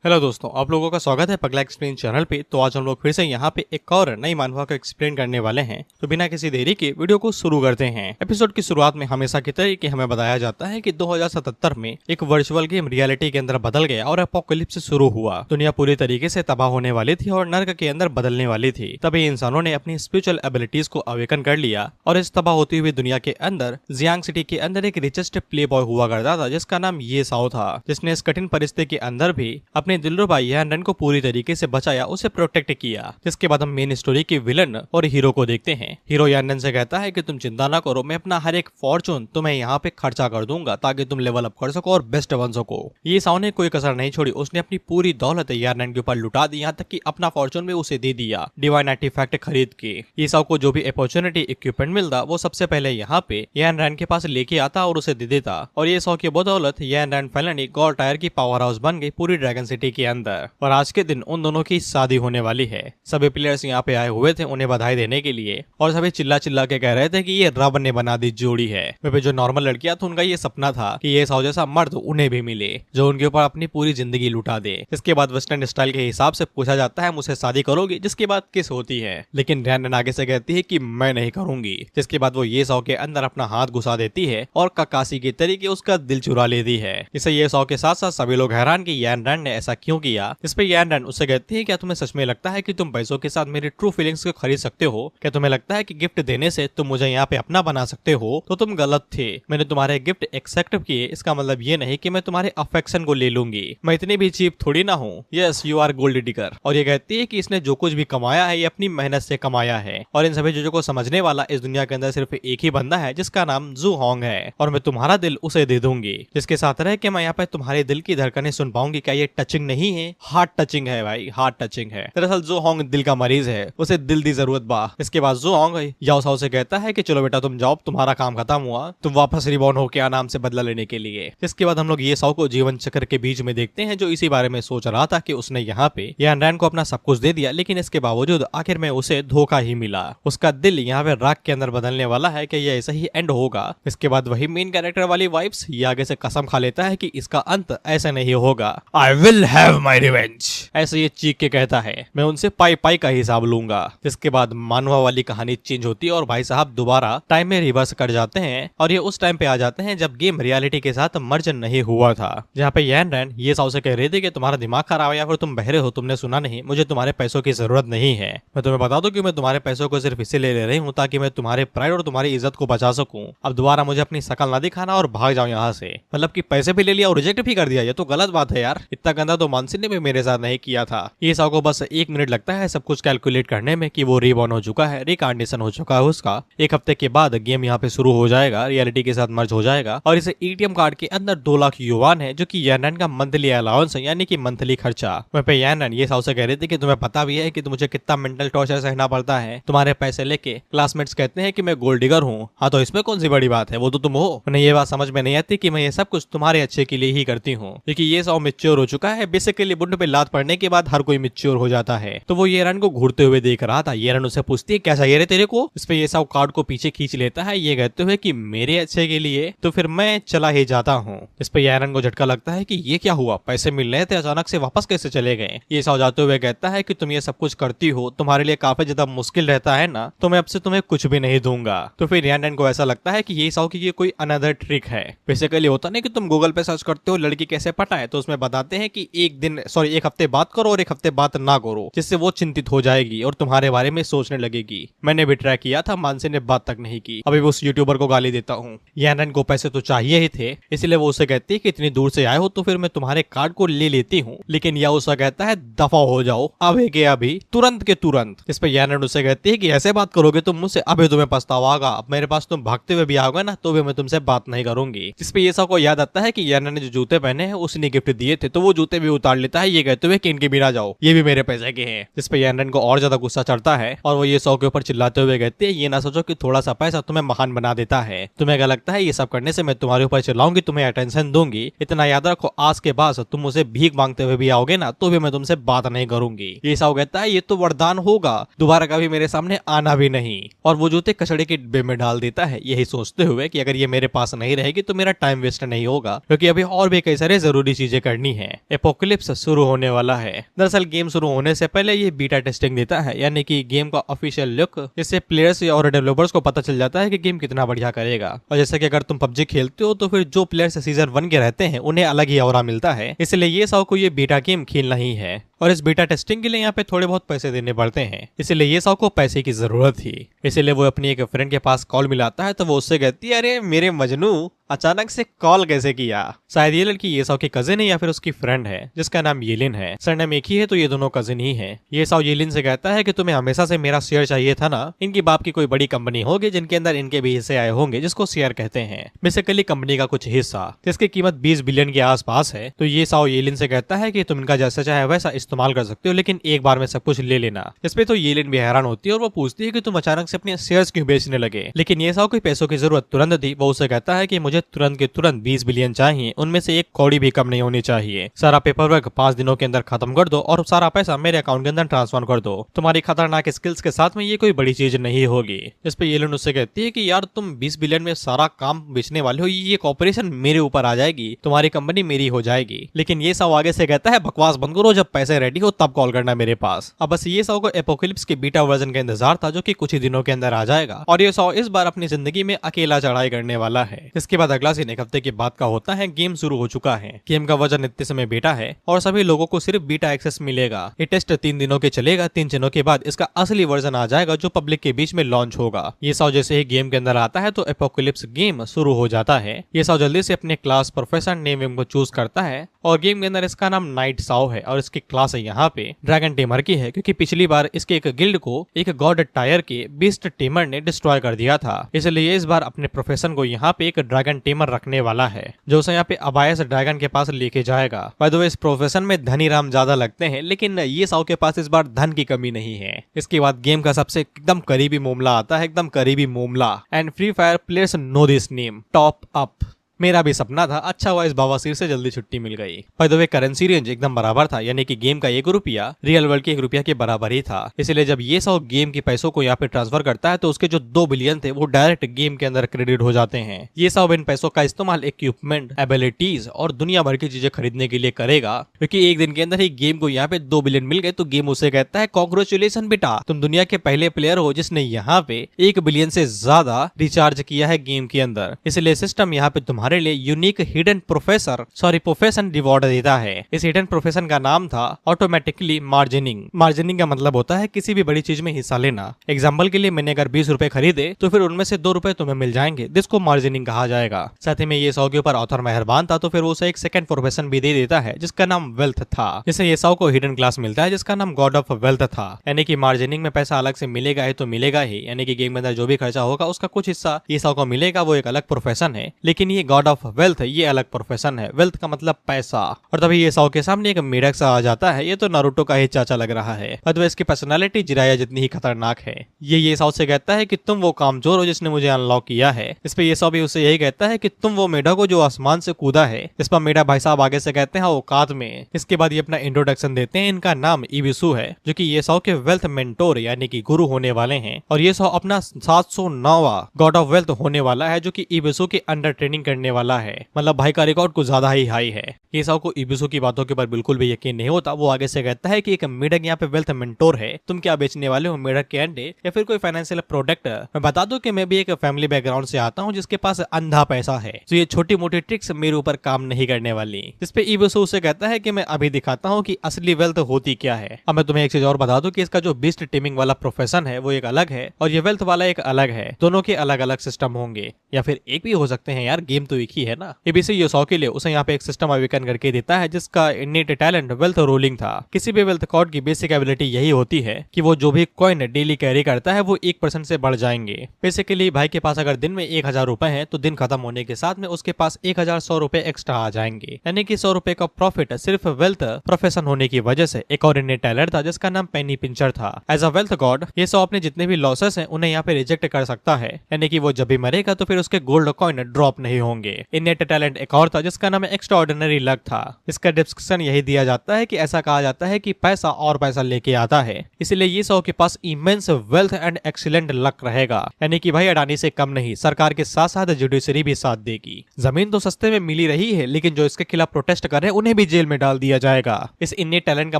Hello दोस्तों, आप लोगों का स्वागत है पगला एक्सप्लेन चैनल पे। तो आज हम लोग फिर से यहाँ पे एक और नई मानवा को एक्सप्लेन करने वाले हैं। तो बिना किसी देरी के वीडियो को शुरू करते हैं। एपिसोड की शुरुआत में हमेशा की तरह हमें बताया जाता है कि 2077 में एक वर्चुअल गेम रियलिटी के अंदर बदल गया और एपोकलिप्स शुरू हुआ। दुनिया पूरी तरीके से तबाह होने वाली थी और नर्क के अंदर बदलने वाली थी। तभी इंसानों ने अपनी स्पिरिचुअल एबिलिटीज को अवेकन कर लिया और इस तबाह होती हुई दुनिया के अंदर जियांग सिटी के अंदर एक रिचेस्ट प्ले बॉय हुआ करता था जिसका नाम ये साओ था, जिसने इस कठिन परिस्थिति के अंदर भी अपने दिलरुबा यानरन को पूरी तरीके से बचाया, उसे प्रोटेक्ट किया। जिसके बाद हम मेन स्टोरी के विलन और हीरो को देखते हैं। हीरो यानरन से कहता है कि तुम चिंता ना करो, मैं अपना हर एक फॉर्चून तुम्हें यहाँ पे खर्चा कर दूंगा ताकि तुम लेवल अप कर सको और बेस्ट बन सको। ये साओ ने कोई कसर नहीं छोड़ी, उसने अपनी पूरी दौलत यानरन के ऊपर लुटा दी, यहाँ तक कि अपना फॉर्चून भी उसे दे दिया डिवाइन आर्टिफैक्ट खरीद के। ये साओ को जो भी अपॉर्चुनिटी इक्विपमेंट मिलता वो सबसे पहले यहाँ पे यानरन के पास लेके आता और उसे दे देता। और ये साओ की बदौलत यानरन फाइनली गॉड टायर की पावर हाउस बन गई पूरी ड्रैगन सिटी के अंदर। और आज के दिन उन दोनों की शादी होने वाली है। सभी प्लेयर्स यहाँ पे आए हुए थे उन्हें बधाई देने के लिए और सभी चिल्ला चिल्ला के कह रहे थे कि ये रब ने बना दी जोड़ी है। वे जो नॉर्मल लड़कियां थी उनका ये सपना था कि ये साओ जैसा मर्द उन्हें भी मिले जो उनके ऊपर अपनी पूरी जिंदगी लुटा दे। इसके बाद वेस्टर्न स्टाइल के हिसाब से पूछा जाता है मुझसे शादी करोगी, जिसके बाद किस होती है। लेकिन यानरन आगे से कहती है कि मैं नहीं करूंगी। जिसके बाद वो ये साओ के अंदर अपना हाथ घुसा देती है और ककासी के तरीके उसका दिल चुरा लेती है। इसे ये साओ के साथ साथ सभी लोग हैरान कि यानरन ने ऐसा क्यों किया। इस पे यानरन उससे कहती है क्या तुम्हें सच में लगता है कि तुम पैसों के साथ मेरी ट्रू फीलिंग्स को खरीद सकते हो? क्या तुम्हें लगता है कि गिफ्ट देने से तुम मुझे यहाँ पे अपना बना सकते हो? तो तुम गलत थे। मैंने तुम्हारे गिफ्ट एक्सेप्ट किए, इसका मतलब ये नहीं कि मैं तुम्हारे अफेक्शन को ले लूंगी। मैं इतनी भी चीप थोड़ी ना हूँ। Yes, you are gold digger. और ये कहती है कि इसने जो कुछ भी कमाया है ये अपनी मेहनत से कमाया है और इन सभी चीजों को समझने वाला इस दुनिया के अंदर सिर्फ एक ही बंदा है जिसका नाम जू होंग है और मैं तुम्हारा दिल उसे दे दूंगी, जिसके साथ रह के मैं यहाँ पे तुम्हारे दिल की धड़कनें सुन पाऊंगी। क्या ये टचिंग नहीं है? हार्ट टचिंग है भाई, हार्ट टचिंग है। दरअसल जू होंग दिल का मरीज है, उसे दिल दी जरूरत बा। इसके बाद जू होंग याओ साओ से कहता है कि चलो बेटा तुम जाओ, तुम्हारा काम खत्म हुआ, तुम वापस रिबॉर्न होके आराम से बदला लेने के लिए। इसके बाद हम लोग ये साओ को जीवन चक्र के बीच में देखते हैं जो इसी बारे में सोच रहा था कि उसने यहाँ पे यानरन को अपना सब कुछ दे दिया, लेकिन इसके बावजूद आखिर में उसे धोखा ही मिला। उसका दिल यहाँ पे राख के अंदर बदलने वाला है कि ये ऐसा ही एंड होगा। इसके बाद वही मेन कैरेक्टर वाली वाइब्स ये आगे से कसम खा लेता है कि इसका अंत ऐसे नहीं होगा। I will have my revenge, ऐसे ये चीख के कहता है। मैं उनसे पाई पाई का हिसाब लूंगा। जिसके बाद मानवा वाली कहानी चेंज होती है और भाई साहब दोबारा टाइम में रिवर्स कर जाते हैं और ये उस टाइम पे आ जाते हैं जब गेम रियलिटी के साथ मर्ज नहीं हुआ था, जहाँ पे यानरन ये साओ से कह रहे थे कि तुम्हारा दिमाग खराब है या फिर तुम बहरे हो, तुमने सुना नहीं, मुझे तुम्हारे पैसों की जरूरत नहीं है। मैं तुम्हें बता दूं कि मैं तुम्हारे पैसों को सिर्फ इसलिए ले रही हूँ ताकि मैं तुम्हारे प्राइड और तुम्हारी इज्जत को बचा सकूं। अब दोबारा मुझे अपनी शकल ना दिखाना और भाग जाओ यहाँ से। मतलब कि पैसे भी ले लिया और रिजेक्ट भी कर दिया, ये तो गलत बात है यार। इतना गंदा तो मानसी ने भी मेरे साथ नहीं किया था। ये साओ को बस 1 मिनट लगता है सब कुछ कैलकुलेट करने में कि वो रिबॉर्न हो चुका है, रिकार्डिनेशन हो चुका है उसका। 1 हफ्ते के बाद गेम यहाँ पे शुरू हो जाएगा, रियलिटी के साथ मर्ज हो जाएगा और इसे एटीएम कार्ड के अंदर 2 लाख युवान है जो कि यानरन का मंथली अलाउंस है, यानी कि मंथली खर्चा। वहीं पे यानरन ये साओ से कह रहे थे कि तुम्हें पता भी है कि मुझे कितना मेंटल टॉर्चर सहना पड़ता है तुम्हारे पैसे लेके। क्लासमेट्स कहते हैं कि मैं गोल्ड डिगर हूँ। हाँ तो इसमें कौन सी बड़ी बात है, वो तो तुम हो। उन्हें ये बात समझ में नहीं आती कि मैं ये सब कुछ तुम्हारे अच्छे के लिए ही करती हूँ, क्योंकि ये साओ मैच्योर हो चुका है। बेसिकली बुंड पे लात पड़ने के बाद हर कोई मैच्योर हो जाता है। तो वो यानरन को घूरते हुए देख रहा था। यानरन उसे पूछती है क्या चाहिए रे तेरे को। इस पे ये साओ कार्ड को पीछे खींच लेता है ये कहते हुए कि मेरे अच्छे के लिए तो फिर मैं चला ही जाता हूँ। इस पे यानरन को झटका लगता है कि ये क्या हुआ, पैसे मिल रहे थे अचानक से वापस कैसे चले गए। ये साओ जाते हुए कहता है कि तुम ये सब कुछ करती हो, तुम्हारे लिए काफी ज्यादा मुश्किल रहता है ना, तो मैं अब से तुम्हें कुछ भी नहीं दूंगा। तो फिर यानरन को ऐसा लगता है कि ये साओ की ये कोई अनदर ट्रिक है। बेसिकली होता नहीं कि तुम गूगल पे सर्च करते हो लड़की कैसे पटाए, तो उसमें बताते हैं कि 1 हफ्ते बात करो और 1 हफ्ते बात ना करो, जिससे वो चिंतित हो जाएगी और तुम्हारे बारे में सोचने लगेगी। मैंने भी ट्राई किया था, मानसी ने बात तक नहीं की। अभी उस यूट्यूबर को गाली देता हूँ। यानरन को पैसे तो चाहिए ही थे, इसलिए वो उसे कहती है कि इतनी दूर से आए हो तो फिर मैं तुम्हारे कार्ड को ले लेती हूँ, लेकिन या उसे कहता है दफा हो जाओ अभी के अभी, तुरंत के तुरंत। इस पे यानरन उसे कहती है कि ऐसे बात करोगे तुम मुझसे, अभी तुम्हें पछतावा होगा। अब मेरे पास तुम भागते हुए भी आओगे ना तो भी मैं तुमसे बात नहीं करूंगी। जिस पे ये सबको याद आता है कि यानरन ने जो जूते पहने हैं उसने गिफ्ट दिए थे, तो वो जूते भी उतार लेता है ये कहते हुए कि इनके बिना जाओ, ये भी मेरे पैसे के हैं। जिस पे यानरन को और ज्यादा गुस्सा चढ़ता है और वो ये साओ के ऊपर चिल्लाते हुए कहते हैं ये ना सोचो कि थोड़ा सा पैसा तुम्हें महान बना देता है। तुम्हें क्या लगता है ये सब करने से मैं तुम्हारे ऊपर चिल्लाऊंगी, तुम्हें अटेंशन दूंगी? इतना याद रखो, आज के बाद तुम मुझे भीख मांगते हुए भी आओगे ना तो भी मैं तुमसे बात नहीं करूंगी। ये साओ कहता है ये तो वरदान होगा, दोबारा कभी मेरे सामने आना भी नहीं। और वो जूते कचड़े के डिब्बे में डाल देता है, यही सोचते हुए कि अगर ये मेरे पास नहीं रहेगी तो मेरा टाइम वेस्ट नहीं होगा, क्योंकि अभी और भी कई सारे जरूरी चीजें करनी है। एपोकलिप्स शुरू होने वाला है। दरअसल गेम शुरू होने से पहले ये बीटा टेस्टिंग देता है, यानी कि गेम का ऑफिशियल लुक, जिससे प्लेयर्स और डेवलपर्स को पता चल जाता है कि गेम कितना बढ़िया करेगा। और जैसे कि अगर तुम पबजी खेलते हो तो फिर जो प्लेयर्स सीजन 1 के रहते हैं उन्हें अलग ही ऑरा मिलता है, इसलिए ये साओ को ये बीटा गेम खेलना ही है। और इस बीटा टेस्टिंग के लिए यहाँ पे थोड़े बहुत पैसे देने पड़ते हैं, इसलिए ये साओ को पैसे की जरूरत थी। इसलिए वो अपनी एक फ्रेंड के पास कॉल मिलाता है तो वो उससे कहती है, अरे मेरे मजनू अचानक से कॉल कैसे किया। शायद ये लड़की ये साओ की कजिन है या फिर उसकी फ्रेंड है जिसका नाम येलिन है। सरनेम एक ही है तो ये दोनों कजिन ही है। ये साओ येलिन से कहता है कि तुम्हें हमेशा से मेरा शेयर चाहिए था ना। इनकी बाप की कोई बड़ी कंपनी होगी जिनके अंदर इनके भी हिस्से आए होंगे, जिसको शेयर कहते हैं। बेसिकली कंपनी का कुछ हिस्सा जिसकी कीमत 20 बिलियन के आसपास है। तो ये साओ येलिन से कहता है कि तुम इनका जैसा चाहे वैसा इस्तेमाल कर सकते हो, लेकिन एक बार में सब कुछ ले लेना। इसपे तो येलिन भी हैरान होती है और वो पूछती है कि तुम अचानक से अपने शेयर्स क्यों बेचने लगे। लेकिन ये साओ को पैसों की जरूरत तुरंत थी। वो उसे कहता है कि मुझे तुरंत के तुरंत 20 बिलियन चाहिए, उनमें से एक कौड़ी भी कम नहीं होनी चाहिए। सारा पेपर वर्क 5 दिनों के अंदर खत्म कर दो और सारा पैसा मेरे अकाउंट के अंदर ट्रांसफर कर दो। तुम्हारी खतरनाक स्किल्स के साथ में ये कोई बड़ी चीज नहीं होगी। इस पे येलिन उससे कहती है कि यार तुम 20 बिलियन में सारा काम बेचने वाले हो, ये कॉर्पोरेशन मेरे ऊपर आ जाएगी, तुम्हारी कंपनी मेरी हो जाएगी। लेकिन ये साओ आगे से कहता है बकवास बंद करो, जब पैसे रेडी हो तब कॉल करना मेरे पास। अब बस ये साओ को एपोकलिप्स के बीटा वर्जन का इंतजार था, जो कि कुछ ही दिनों के अंदर आ जाएगा। और ये साओ इस बार अपनी जिंदगी में अकेला चढ़ाई करने वाला है। इसके बाद अगला सीन एक हफ्ते के बाद का होता है। गेम शुरू हो चुका है। गेम का वर्जन इतने समय बीटा है और सभी लोगों को सिर्फ बीटा एक्सेस मिलेगा। ये टेस्ट 3 दिनों के चलेगा। 3 दिनों के बाद इसका असली वर्जन आ जाएगा जो पब्लिक के बीच में लॉन्च होगा। ये साओ जैसे ही गेम के अंदर आता है तो एपोकलिप्स गेम शुरू हो जाता है। ये साओ जल्दी से अपने क्लास प्रोफेसर नेम को चूज करता है और गेम के अंदर इसका नाम नाइट साओ है और इसकी क्लास यहाँ पे ड्रैगन टेमर की है, क्योंकि पिछली बार इसके एक गिल्ड को एक गॉड टायर के बीस्ट टेमर ने डिस्ट्रॉय कर दिया था। इसलिए इस बार अपने प्रोफेशन को यहाँ पे एक ड्रैगन टेमर रखने वाला है, जो उसे यहाँ पे अबायस ड्रैगन के पास लेके जाएगा। बाय द वे इस प्रोफेशन में धनी राम ज्यादा लगते हैं, लेकिन ये साओ के पास इस बार धन की कमी नहीं है। इसके बाद गेम का सबसे एकदम करीबी मामला आता है, एकदम करीबी मामला। And Free Fire players know this name, top up. मेरा भी सपना था, अच्छा हुआ इस बवासीर से जल्दी छुट्टी मिल गई। By the way currency range एकदम बराबर था, यानी कि गेम का 1 रुपया रियल वर्ल्ड के 1 रुपया के बराबर ही था। इसलिए जब ये साओ गेम के पैसों को यहाँ पे ट्रांसफर करता है तो उसके जो 2 बिलियन थे वो डायरेक्ट गेम के अंदर क्रेडिट हो जाते हैं। ये साओ इन पैसों का इस्तेमाल इक्विपमेंट, एबिलिटीज और दुनिया भर की चीजें खरीदने के लिए करेगा, क्योंकि एक दिन के अंदर ही गेम को यहाँ पे 2 बिलियन मिल गए। तो गेम उसे कहता है कांग्रेचुलेशन बेटा, तुम दुनिया के पहले प्लेयर हो जिसने यहाँ पे 1 बिलियन से ज्यादा रिचार्ज किया है गेम के अंदर। इसलिए सिस्टम यहाँ पे तुम्हारे लिए यूनिक हिडन प्रोफेशन रिवॉर्ड देता है। इस हिडन प्रोफेशन का नाम था ऑटोमेटिकली मार्जिनिंग। मार्जिनिंग का मतलब होता है किसी भी बड़ी चीज में हिस्सा लेना। एग्जाम्पल के लिए मैंने अगर 20 रुपए खरीदे तो फिर उनमें से 2 रुपए तुम्हें मिल जाएंगे, जिसको मार्जिनिंग कहा जाएगा। साथ ही में ये साओ के ऊपर ऑथर मेहरबान था तो फिर उसे एक सेकंड प्रोफेशन भी दे देता है जिसका नाम वेल्थ था। जिससे ये साओ को हिडन क्लास मिलता है जिसका नाम गॉड ऑफ वेल्थ था। यानी कि मार्जिनिंग में पैसा अलग से मिलेगा ही तो मिलेगा ही, यानी कि गेम में अंदर जो भी खर्चा होगा उसका कुछ हिस्सा ये साओ को मिलेगा, वो एक अलग प्रोफेशन है। लेकिन ये गॉड ऑफ वेल्थ ये अलग प्रोफेशन है। वेल्थ का मतलब पैसा। और तभी ये साओ के सामने एक मेढक सा आ जाता है। ये तो नारुतो का ही चाचा लग रहा है, पर इसकी पर्सनालिटी जिराया जितनी ही खतरनाक है। ये साओ से कहता है कि तुम वो कामचोर हो जिसने मुझे अनलॉक किया है। इस पे ये साओ भी उससे यही कहता है कि तुम वो मेढक हो जो आसमान से कूदा है। इस पर मेढक भाई साहब आगे से कहते हैं औकात में। इसके बाद ये अपना इंट्रोडक्शन देते हैं। इनका नाम इबिसु है, जो कि ये साओ के वेल्थ मेंटोर यानी कि गुरु होने वाले हैं। और ये साओ अपना 709वां गॉड ऑफ वेल्थ होने वाला है, जो कि इबिसु के अंडर ट्रेनिंग करने वाला है। मतलब भाई का रिकॉर्ड कुछ ज्यादा ही हाई है। ये साओ को इबिसु की बातों के ऊपर बिल्कुल भी यकीन नहीं होता। वो आगे से कहता है कि एक मेढक यहाँ पे वेल्थ मेंटोर है, तुम क्या बेचने वाले हो, मेढक के अंडे या फिर कोई फाइनेंशियल प्रोडक्ट। मैं बता दूं कि मैं भी एक फैमिली बैकग्राउंड से आता हूँ जिसके पास अंधा पैसा है, तो ये छोटी मोटी ट्रिक्स मेरे ऊपर काम नहीं करने वाली। इस पे इबिसु उसे कहता है कि मैं अभी दिखाता हूँ कि असली वेल्थ होती क्या है। अब मैं तुम्हें एक चीज और बता दूं कि इसका जो बीस्ट टीमिंग वाला प्रोफेशन है वो एक अलग है और ये वेल्थ वाला एक अलग है। दोनों के अलग अलग सिस्टम होंगे या फिर एक भी हो सकते हैं यार, गेम तो एक ही है ना। इबिसु ये साओ के लिए उसे यहाँ पे एक सिस्टम अवेकन करके देता है जिसका इननेट टैलेंट वेल्थ रोलिंग था। किसी भी वेल्थ कॉर्ड की बेसिक एबिलिटी यही होती है कि वो जो भी कॉइन डेली कैरी करता है वो 1% से बढ़ जाएंगे। बेसिकली भाई के पास अगर दिन में 1000 रुपए है तो दिन खत्म होने के साथ में उसके पास 1100 रुपए एक्स्ट्रा आ जाएंगे, यानी कि 100 रुपए का प्रॉफिट सिर्फ वेल्थ प्रोफेशन होने की वजह से। एक और इननेट टैलेंट था जिसका नाम पेनी पिंचर था। एज अ वेल्थ गॉड ये साओ अपने जितने भी लॉसेस हैं उन्हें यहाँ पे रिजेक्ट कर सकता है, यानी कि वो जब भी मरेगा तो फिर उसके गोल्ड कॉइन ड्रॉप नहीं होंगे। होंगे। इनेट टैलेंट एक और था जिसका नाम एक्स्ट्रा ऑर्डिनरी लक था। इसका डिस्क्रिप्शन यही दिया जाता है कि ऐसा कहा जाता है कि पैसा और पैसा लेके आता है, इसलिए ये सौ के पास immense wealth and excellent luck रहेगा, यानी कि भाई अडानी से कम नहीं, सरकार के साथ साथ जुडिशरी भी साथ देगी। जमीन तो सस्ते में मिली रही है, लेकिन जो इसके खिलाफ प्रोटेस्ट कर रहे हैं उन्हें भी जेल में डाल दिया जाएगा। इस इनेट टैलेंट का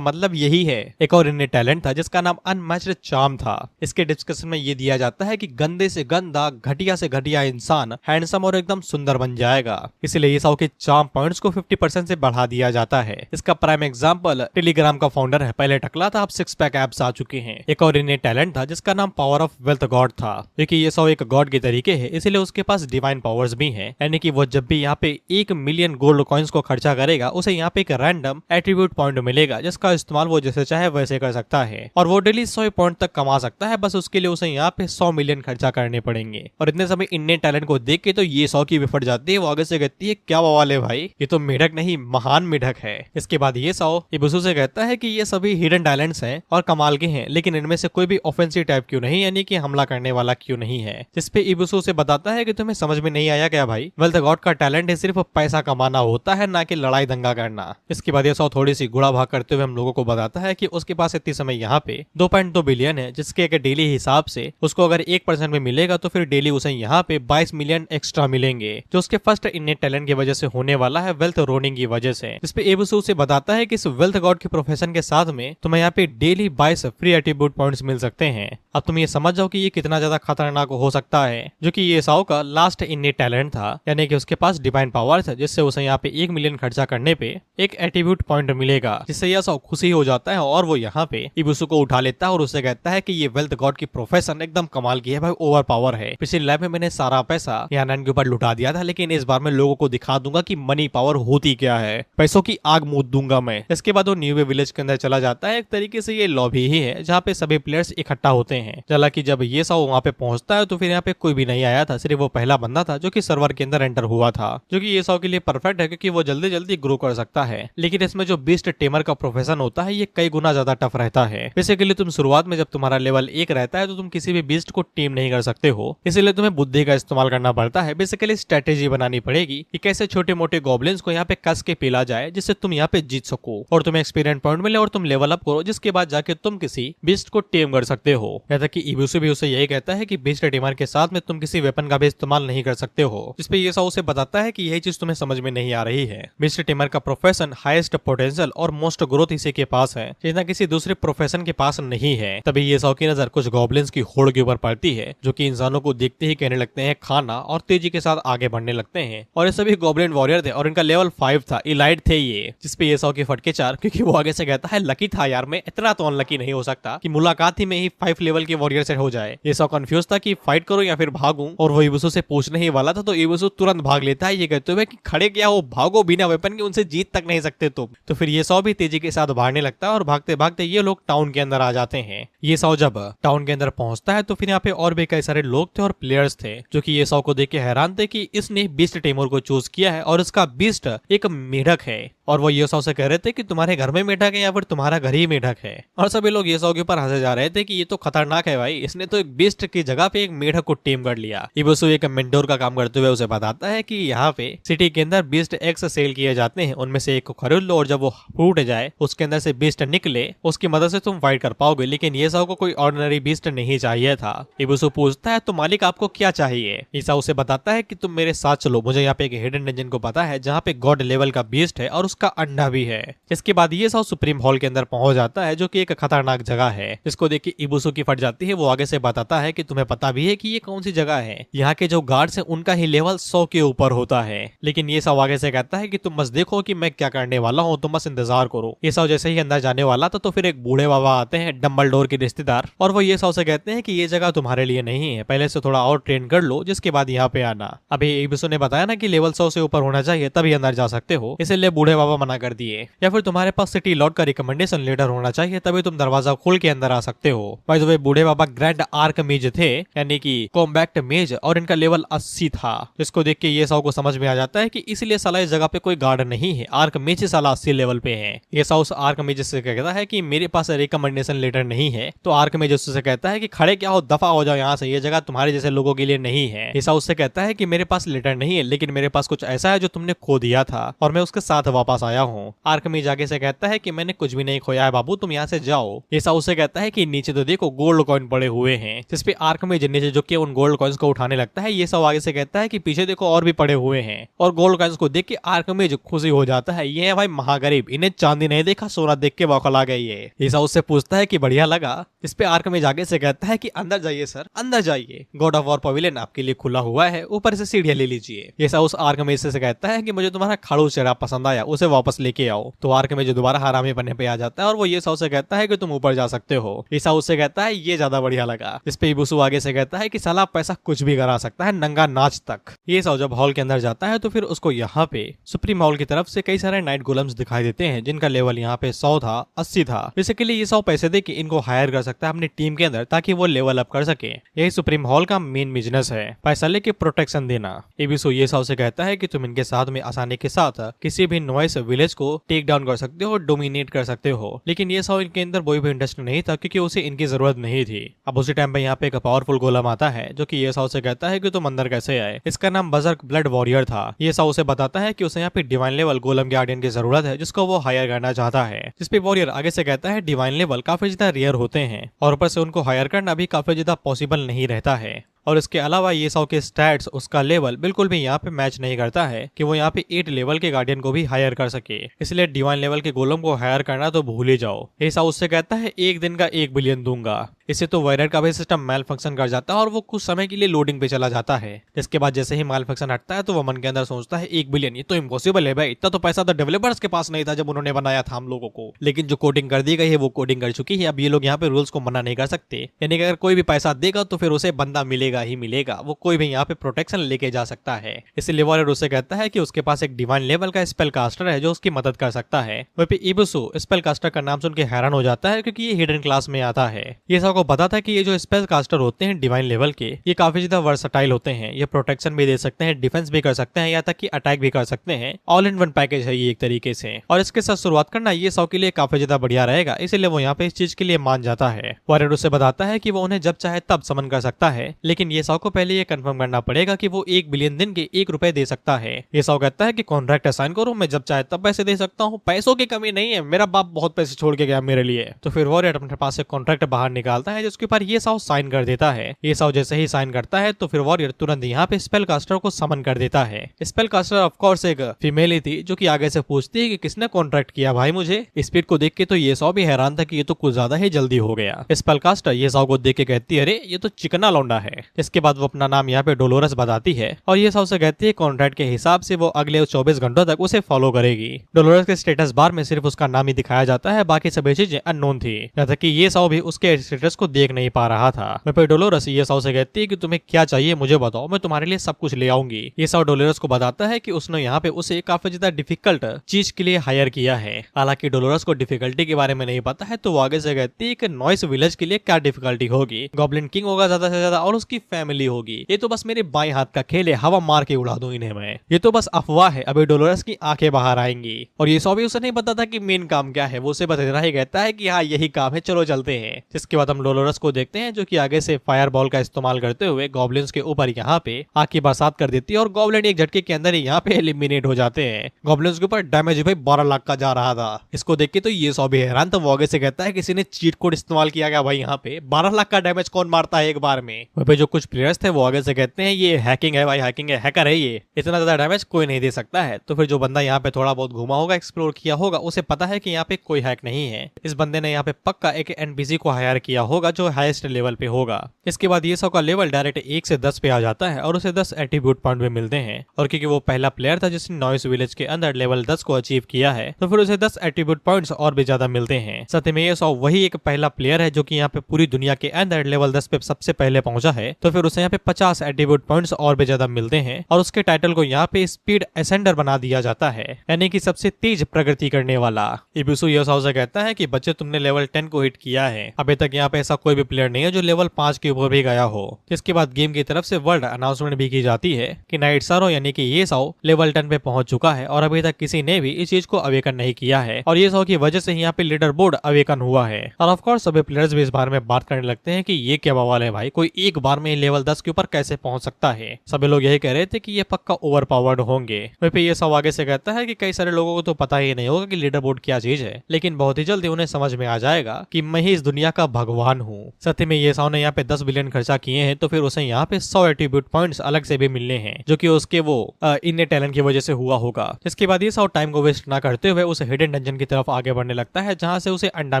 मतलब यही है। एक और इनेट टैलेंट था जिसका नाम अनमैच्ड चार्म था। इसके डिस्कशन में ये दिया जाता है कि गंदे से गंदा, घटिया से घटिया इंसान हैंडसम और एकदम सुंदर बन जाएगा, इसलिए ये सौ के चार्म पॉइंट्स को 50% से बढ़ा दिया जाता है। इसका प्राइम एग्जांपल टेलीग्राम का फाउंडर है, पहले टकला था, अब 6 पैक एप्स आ चुके हैं। एक और इनेट टैलेंट था जिसका नाम पावर ऑफ वेल्थ गॉड था, क्योंकि ये सौ एक गॉड के तरीके है, इसलिए उसके पास डिवाइन पावर्स भी हैं, यानी कि वो जब भी यहाँ पे 1 मिलियन गोल्ड कॉइंस को खर्चा करेगा उसे यहाँ पे एक रैंडम एट्रीब्यूट पॉइंट मिलेगा, जिसका इस्तेमाल वो जैसे चाहे वैसे कर सकता है, और वो डेली 100 पॉइंट तक कमा सकता है। बस उसके लिए उसे यहाँ पे 100 मिलियन खर्चा करने पड़ेंगे। और इतने समय इनेट टैलेंट को देख के तो ये 100 की भी फट जाती है। वो आगे से कहती है, क्या बवाल है भाई, ये तो मेढक नहीं महान मेढक है। इसके बाद ये 100 इबुसु से कहता है कि ये सभी हिडन टैलेंट्स हैं और कमाल के हैं, लेकिन इनमें से कोई भी ऑफेंसिव टाइप क्यों नहीं, यानी कि हमला करने वाला क्यों नहीं है। जिसपे इबुसु से बताता है कि तुम्हें समझ में नहीं आया क्या भाई, वेल्थ गॉड का टैलेंट है सिर्फ पैसा कमाना होता है, ना कि लड़ाई दंगा करना। इसके बाद ये 100 थोड़ी सी गुड़ा भाग करते हुए हम लोगों को बताता है कि उसके पास इतनी समय यहाँ पे 2.2 बिलियन है, जिसके एक डेली हिसाब से उसको अगर 1% में मिलेगा तो फिर डेली उसे यहाँ पे 22 मिलियन एक्स्ट्रा मिलेंगे, जो उसके फर्स्ट इनेट टैलेंट की वजह से होने वाला है, वेल्थ रोनिंग की वजह से। इस पे इबुसु से बताता है कि इस वेल्थ गॉड के प्रोफेशन के साथ में तुम्हें यहाँ पे डेली 22 फ्री एट्रीब्यूट पॉइंट्स मिल सकते हैं। अब तुम ये समझ जाओ कि ये कितना ज्यादा खतरनाक हो सकता है, जो कि ये साओ का लास्ट इनेट टैलेंट था, यानी कि उसके पास डिवाइन पावर्स है, जिससे उसे यहाँ पे 1 मिलियन खर्चा करने पे एक एट्रीब्यूट पॉइंट मिलेगा, जिससे यह साओ खुशी हो जाता है और वो यहाँ पे इबुसु को उठा लेता है और उससे कहता है कि ये वेल्थ गॉड की प्रोफेशन एकदम कमाल की है भाई, ओवर पावर है। पिछले लैब में मैंने सारा पैसा यानन के ऊपर लुटा दिया था, लेकिन इस बार मैं लोगों को दिखा दूंगा कि मनी पावर होती क्या है, पैसों की आग मूद दूंगा मैं। इसके बाद वो न्यू वे विलेज के अंदर चला जाता है। एक तरीके से ये लॉबी ही है जहाँ पे सभी प्लेयर्स इकट्ठा होते हैं। हालांकि जब ये साओ वहाँ पे पहुंचता है तो फिर यहाँ पे कोई भी नहीं आया था, सिर्फ वो पहला बंदा था जो कि सर्वर के अंदर एंटर हुआ था, जो कि ये साओ के लिए परफेक्ट है क्योंकि वो जल्दी जल्दी ग्रो कर सकता है। लेकिन इसमें जो बीस्ट टेमर का प्रोफेशन होता है ये कई गुना ज्यादा टफ रहता है। बेसिकली तुम शुरुआत में जब तुम्हारा लेवल 1 रहता है तो तुम किसी भी बीस्ट को टीम नहीं कर सकते हो, इसलिए तुम्हें बुद्धि का इस्तेमाल करना पड़ता है। बेसिकली स्ट्रेटेजी बनानी पड़ेगी कि कैसे छोटे मोटे गॉब्लिन्स को यहाँ पे कस के पिला जाए जिससे तुम यहाँ पे जीत सको और तुम्हें एक्सपीरियंस पॉइंट मिले और तुम लेवल अप करो, जिसके बाद जाके तुम किसी बीस्ट को टेम कर सकते हो। यहाँ तक कि इबुसु भी उसे यही कहता है कि बीस्ट टेमर के साथ में तुम किसी वेपन का भी इस्तेमाल नहीं कर सकते हो, जिसपे ये साओ उसे बताता है कि यही चीज तुम्हें समझ में नहीं आ रही है। बीस्ट टेमर का प्रोफेशन हाईएस्ट पोटेंशियल और मोस्ट ग्रोथ इसी के पास है, जितना किसी दूसरे प्रोफेशन के पास नहीं है। तभी ये साओ की नजर कुछ गॉब्लिन्स की होड़ के ऊपर पड़ती है, जो कि इंसानों को देखते ही कहने लगते हैं खाना और तेजी के साथ आगे बढ़ने लगते हैं। और ये सभी गॉब्लिन वॉरियर थे और इनका लेवल 5 था, इलाइट थे ये, जिसपे ये साओ की फटके 4, क्योंकि वो आगे से कहता है लकी था यार, मैं इतना तो अनलकी नहीं हो सकता कि मुलाकात ही में ही 5 लेवल के वॉरियर से हो जाए। ये साओ कंफ्यूज था कि फाइट करो या फिर भागूं, और वो इबुसु से पूछने ही वाला था तो इबुसु तुरंत भाग लेता है, ये कहते हुए कि खड़े क्या हो, भागो, बिना वेपन के उनसे जीत तक नहीं सकते तुम। तो फिर ये साओ भी तेजी के साथ भागने लगता है और भागते भागते ये लोग टाउन के अंदर आ जाते हैं। ये साओ जब टाउन के अंदर पहुंचता है तो फिर यहाँ पे और भी कई सारे लोग थे और प्लेयर्स थे, जो कि ये साओ को देख के हैरान थे कि इसने बीस्ट टेमर को चूज किया है और इसका बीस्ट एक मेढक है। और वो ये साओ से कह रहे थे कि तुम्हारे घर में मेढक है या फिर तुम्हारा घर ही मेढक है। और सभी लोग ये साओ के ऊपर हंसे जा रहे थे कि ये तो खतरनाक है भाई, इसने तो एक बीस्ट की जगह पे एक मेढक को टेम कर लिया। इबुसु एक मेंटोर का काम करते हुए उसे बताता है कि यहाँ पे सिटी के अंदर बीस्ट एक्स सेल किए जाते हैं, उनमें से एक को खरीद लो और जब वो फूट जाए उसके अंदर से बीस्ट निकले उसकी मदद से तुम फाइट कर पाओगे। लेकिन ये साओ को कोई ऑर्डिनरी बीस्ट नहीं चाहिए था। इबुसु पूछता है तो मालिक आपको क्या चाहिए। ये साओ उसे बताता है कि तुम मेरे साथ चलो, मुझे यहाँ पे एक हिडन डंजन को पता है जहाँ पे गॉड लेवल का बीस्ट है और उसका अंडा भी है। इसके बाद ये साओ सुप्रीम हॉल के अंदर पहुंच जाता है, जो कि एक खतरनाक जगह है, जिसको देख के इबुसु की फट जाती है। वो आगे से बताता है कि तुम्हें पता भी है कि ये कौन सी जगह है, यहाँ के जो गार्ड्स हैं उनका ही लेवल 100 के ऊपर होता है। लेकिन ये साओ आगे से कहता है कि तुम बस देखो कि मैं क्या करने वाला हूँ, तुम बस इंतजार करो। ये साओ जैसे ही अंदर जाने वाला था तो फिर एक बूढ़े बाबा आते हैं, डम्बलडोर के रिश्तेदार, और वो ये साओ से कहते हैं कि ये जगह तुम्हारे लिए नहीं है, पहले से थोड़ा और ट्रेन कर लो जिसके बाद यहाँ पे आना। अभी इबुसु ने बताया ना कि लेवल 100 से ऊपर होना चाहिए तभी अंदर जा सकते हो, इसलिए बूढ़े बाबा मना कर दिए, या फिर तुम्हारे पास सिटी लॉर्ड का रिकमेंडेशन लेटर होना चाहिए तभी तुम दरवाजा खोल के अंदर आ सकते हो। बाय द वे बूढ़े बाबा ग्रैंड आर्क मेज थे, यानी कि कॉम्बैक्ट मेज, और इनका लेवल 80 था, जिसको देख के ये साउ को समझ में आ जाता है कि इसलिए साला इस जगह पे कोई गार्ड नहीं है, आर्क मेज ही साला 80 लेवल पे है। ये साउ उस आर्क मेज से कहता है कि मेरे पास रिकमेंडेशन लेटर नहीं है, तो आर्क मेज उससे कहता है कि खड़े क्या हो, दफा हो जाओ यहाँ से, ये जगह तुम्हारे जैसे लोगों के लिए नहीं है। ये साउ उससे कहता है कि मेरे पास लेटर नहीं है, लेकिन मेरे पास कुछ ऐसा है जो तुमने खो दिया था और मैं उसके साथ वापस आया हूँ। आर्क मेज आगे से कहता है कि मैंने कुछ भी नहीं खोया है बाबू, तुम यहाँ से जाओ। ये साउ उससे कहता है कि नीचे तो देखो गोल्ड कॉइन पड़े हुए हैं, जिसपे आर्क मेज नीचे जो कि उन गोल्ड कॉइन्स को उठाने लगता है। ये साउ आगे से कहता है कि पीछे देखो और भी पड़े हुए हैं, और गोल्ड कॉइन्स को देख के आर्क मेज खुशी हो जाता है। ये है भाई महागरीब, इन्हें चांदी नहीं देखा, सोना देख के बौखला गई है। ये साउ उससे पूछता है कि बढ़िया लगा, जिसपे आर्क मेज आगे से कहता है कि अंदर जाइए सर, अंदर जाइए, गॉड ऑफ वॉर पवेलियन आपके लिए खुला हुआ है, ऊपर से सीढ़ियां ले लीजिए। ये साउ उस आर्क मेज से कहता है कि मुझे तुम्हारा खड़ूस चेहरा पसंद आया, उसे वापस लेके आओ। तो आर्क मेज दोबारा हरामी बनने पे आ जाता है और वो ये साउ से कहता है कि तुम ऊपर जा सकते हो। ये साउ उससे कहता है ये ज्यादा बढ़िया लगा, जिसपे इबुसु आगे से कहता है कि साला पैसा कुछ भी करा सकता है, नंगा नाच तक। ये साउ जब हॉल के अंदर जाता है तो फिर उसको यहाँ पे सुप्रीम हॉल की तरफ से कई सारे नाइट गोलम्स दिखाई देते हैं, जिनका लेवल यहाँ पे 100 था, 80 था। बेसिकली ये साउ पैसे दे के इनको हायर कर सकता है अपनी टीम के अंदर, ताकि वो लेवल अप कर सके। यही सुप्रीम हॉल का मेन बिजनेस है, पैसा लेके प्रोटेक्शन देना। इबुसु ये साउ से कहता है कि तुम इनके साथ में आसानी के साथ किसी भी नॉइस विलेज को टेक डाउन कर सकते हो, डोमिनेट कर सकते हो। लेकिन ये साउ इनके अंदर कोई भी इंटरेस्ट नहीं था, क्योंकि उसे इनकी जरूरत नहीं थी। अब उसी टाइम पे यहाँ पे एक पावरफुल गोलम आता है, जो कि ये साउ से कहता है कि तुम अंदर कैसे आए। इसका नाम बजर्क ब्लड वॉरियर था। ये साउ उसे बताता है कि उसे यहाँ पे डिवाइन लेवल गोलम गार्डियन की जरूरत है, जिसको वो हायर करना चाहता है। जिसपे वॉरियर आगे से कहता है डिवाइन लेवल काफी ज्यादा रेयर होते हैं, और ऊपर से उनको हायर करना भी काफी ज्यादा पॉसिबल नहीं रहता है। और इसके अलावा ये साउ के स्टैट्स, उसका लेवल बिल्कुल भी यहाँ पे मैच नहीं करता है कि वो यहाँ पे 8 लेवल के गार्डियन को भी हायर कर सके। इसलिए डिवाइन लेवल के गोलम को हायर करना तो भूल ही जाओ। ये साउ उससे कहता है 1 दिन का 1 बिलियन दूंगा। इससे तो वायरर का भी सिस्टम मैल फंक्शन कर जाता है और वो कुछ समय के लिए लोडिंग पे चला जाता है। जिसके बाद जैसे ही मैल फंक्शन हटता है तो वो मन के अंदर सोचता है 1 बिलियन, ये तो इम्पॉसिबल है भाई, इतना तो पैसा तो डेवलपर्स के पास नहीं था जब उन्होंने बनाया था हम लोगों को। लेकिन जो कोडिंग कर दी गई है वो कोडिंग कर चुकी है, अब ये लोग यहाँ पे रूल्स को मना नहीं कर सकते। यानी कि अगर कोई भी पैसा देगा तो फिर उसे बंदा मिलेगा ही मिलेगा, वो कोई भी यहाँ पे प्रोटेक्शन लेके जा सकता है। इसलिए वॉरियर उससे कहता है कि उसके पास एक डिवाइन लेवल का स्पेल कास्टर है जो उसकी मदद कर सकता है। वहीं पे इबुसु स्पेल कास्टर का नाम सुन के हैरान हो जाता है, क्योंकि ये हिडन क्लास में आता है। ये साउ को पता था कि ये जो स्पेल कास्टर होते हैं डिवाइन लेवल के, ये काफी ज्यादा वर्सटाइल होते हैं। ये प्रोटेक्शन भी दे सकते हैं, डिफेंस भी कर सकते हैं, या तक कि अटैक भी कर सकते हैं। ऑल इन वन पैकेज है ये एक तरीके से, और इसके साथ शुरुआत करना ये साउ के लिए काफी ज्यादा बढ़िया रहेगा। इसलिए वो यहाँ पे इस चीज के लिए मान जाता है। वॉरियर उससे बताता है कि वो उन्हें जब चाहे तब समन कर सकता है, लेकिन ये साउ को पहले ये कंफर्म करना पड़ेगा कि वो 1 बिलियन दिन के 1 रुपए दे सकता है। ये साउ कहता है कि कॉन्ट्रैक्ट असाइन करो, मैं जब चाहे तब पैसे दे सकता हूँ, पैसों की कमी नहीं है, मेरा बाप बहुत पैसे छोड़ के गया मेरे लिए। तो फिर वॉरियर अपने पास से कॉन्ट्रैक्ट बाहर निकालता है, जिसके ऊपर ये साउ साइन कर देता है। ये साउ जैसे ही साइन करता है तो फिर वॉरियर तुरंत यहाँ पे स्पेल कास्टर को समन कर देता है। स्पेल कास्टर ऑफ कोर्स एक फीमेल ही थी, जो कि आगे से पूछती है कि किसने कॉन्ट्रैक्ट किया भाई मुझे। स्पीड को देख के तो ये साउ भी हैरान था कि ये तो कुछ ज्यादा ही जल्दी हो गया। स्पेल कास्टर ये साउ को देख के कहती है अरे ये तो चिकना लौंडा है। इसके बाद वो अपना नाम यहाँ पे डोलोरस बताती है, और ये साउ से कहती है कॉन्ट्रैक्ट के हिसाब से वो अगले 24 घंटों तक उसे फॉलो करेगी। डोलोरस के स्टेटस बार में सिर्फ उसका नाम ही दिखाया जाता है, बाकी सभी चीजें अननोन थी, यहाँ तक कि ये साउ भी उसके स्टेटस को देख नहीं पा रहा था। वहीं डोलोरस ये साउ से कहती है कि तुम्हें क्या चाहिए मुझे बताओ, मैं तुम्हारे लिए सब कुछ ले आऊंगी। ये साउ डोलोरस को बताता है कि उसने यहाँ पे उसे काफी ज्यादा डिफिकल्ट चीज के लिए हायर किया है। हालांकि डोलोरस को डिफिकल्टी के बारे में नहीं पता है, तो वो आगे से कहती है कि नॉइस विलेज के लिए क्या डिफिकल्टी होगी, गॉब्लिन किंग होगा ज्यादा से ज्यादा और उसकी फैमिली होगी। ये तो बस मेरे बाएं हाथ का खेल है, हवा मार के उड़ा दूं इन्हें मैं, ये तो बस अफवाह है, अभी डोलोरस की आंखें बाहर आएंगी। और ये साउ भी उसे नहीं पता था कि मेन काम क्या है, वो उसे बस इतना ही कहता है कि हाँ यही काम है, चलो चलते हैं। जिसके बाद हम डोलोरस को देखते हैं, जो कि आगे से फायर बॉल का इस्तेमाल करते हुए गॉब्लिन्स के ऊपर यहाँ पे आग की बरसात कर देती है, और गॉब्लिन एक झटके के अंदर ही यहाँ पे एलिमिनेट हो जाते हैं। गॉब्लिन्स के ऊपर डैमेज भाई 12 लाख का जा रहा था। इसको देख के तो ये साउ भी हैरान था, वो आगे से कहता है किसी ने चीट कोड इस्तेमाल किया गया भाई, यहाँ पे 12 लाख का डैमेज कौन मारता है एक बार में। वहीं पे जो कुछ प्लेयर्स थे वो आगे से कहते हैं ये हैकिंग है भाई, हैकिंग है, हैकर है ये, इतना ज्यादा डैमेज कोई नहीं दे सकता है। तो फिर जो बंदा यहाँ पे थोड़ा बहुत घुमा होगा, एक्सप्लोर किया होगा, उसे पता है कि यहाँ पे कोई हैक नहीं है। इस बंदे ने यहाँ पे पक्का एक एनपीसी को हायर किया होगा जो हाईएस्ट लेवल पे होगा। इसके बाद ये सब का लेवल डायरेक्ट 1 से 10 पे आ जाता है और उसे 10 एट्रीब्यूट पॉइंट भी मिलते हैं। और क्योंकि वो पहला प्लेयर था जिसने नॉइस विलेज के अंदर लेवल 10 को अचीव किया है, तो फिर उसे 10 एट्रीब्यूट पॉइंट्स और भी ज्यादा मिलते हैं। सत्य में ये सब वही एक पहला प्लेयर है जो कि यहाँ पे पूरी दुनिया के अंदर लेवल 10 पे सबसे पहले पहुंचा है, तो फिर उसे यहाँ पे 50 एट्रीब्यूट पॉइंट्स और भी ज्यादा मिलते हैं। और उसके टाइटल को यहाँ पे स्पीड एसेंडर बना दिया जाता है, यानी कि सबसे तेज प्रगति करने वाला। इबुसु योसाओ से कहता है कि बच्चे तुमने लेवल 10 को हिट किया है, अभी तक यहाँ पे ऐसा कोई भी प्लेयर नहीं है जो लेवल 5 के ऊपर भी गया हो। इसके बाद गेम की तरफ से वर्ल्ड अनाउंसमेंट भी की जाती है कि नाइट सारो यानी कि ये साओ लेवल 10 पे पहुंच चुका है और अभी तक किसी ने भी इस चीज को अवेकन नहीं किया है, और ये साओ की वजह से यहाँ पे लीडर बोर्ड अवेकन हुआ है। और ऑफ कोर्स सभी प्लेयर्स भी इस बारे में बात करने लगते हैं कि ये क्या बवाल है भाई, कोई एक बार में लेवल 10 के ऊपर कैसे पहुंच सकता है। सभी लोग यही कह रहे थे कि ये पक्का ओवर पावर्ड होंगे। फिर ये साओ आगे से कहता है कि कई सारे लोगों को तो पता ही नहीं होगा कि लीडर बोर्ड क्या चीज है, लेकिन बहुत ही जल्दी उन्हें समझ में आ जाएगा कि मैं ही इस दुनिया का भगवान हूँ। सत्य में ये साओ ने यहाँ पे 10 बिलियन खर्चा किए हैं, तो फिर उसे यहाँ पे 100 एट्रीब्यूट पॉइंट्स अलग से भी मिलने हैं, जो कि उसके वो इन्ने टैलेंट की वजह से हुआ होगा। इसके बाद ये साओ टाइम को वेस्ट ना करते हुए उस हिडन डंजन की तरफ आगे बढ़ने लगता है जहाँ से उसे अंडा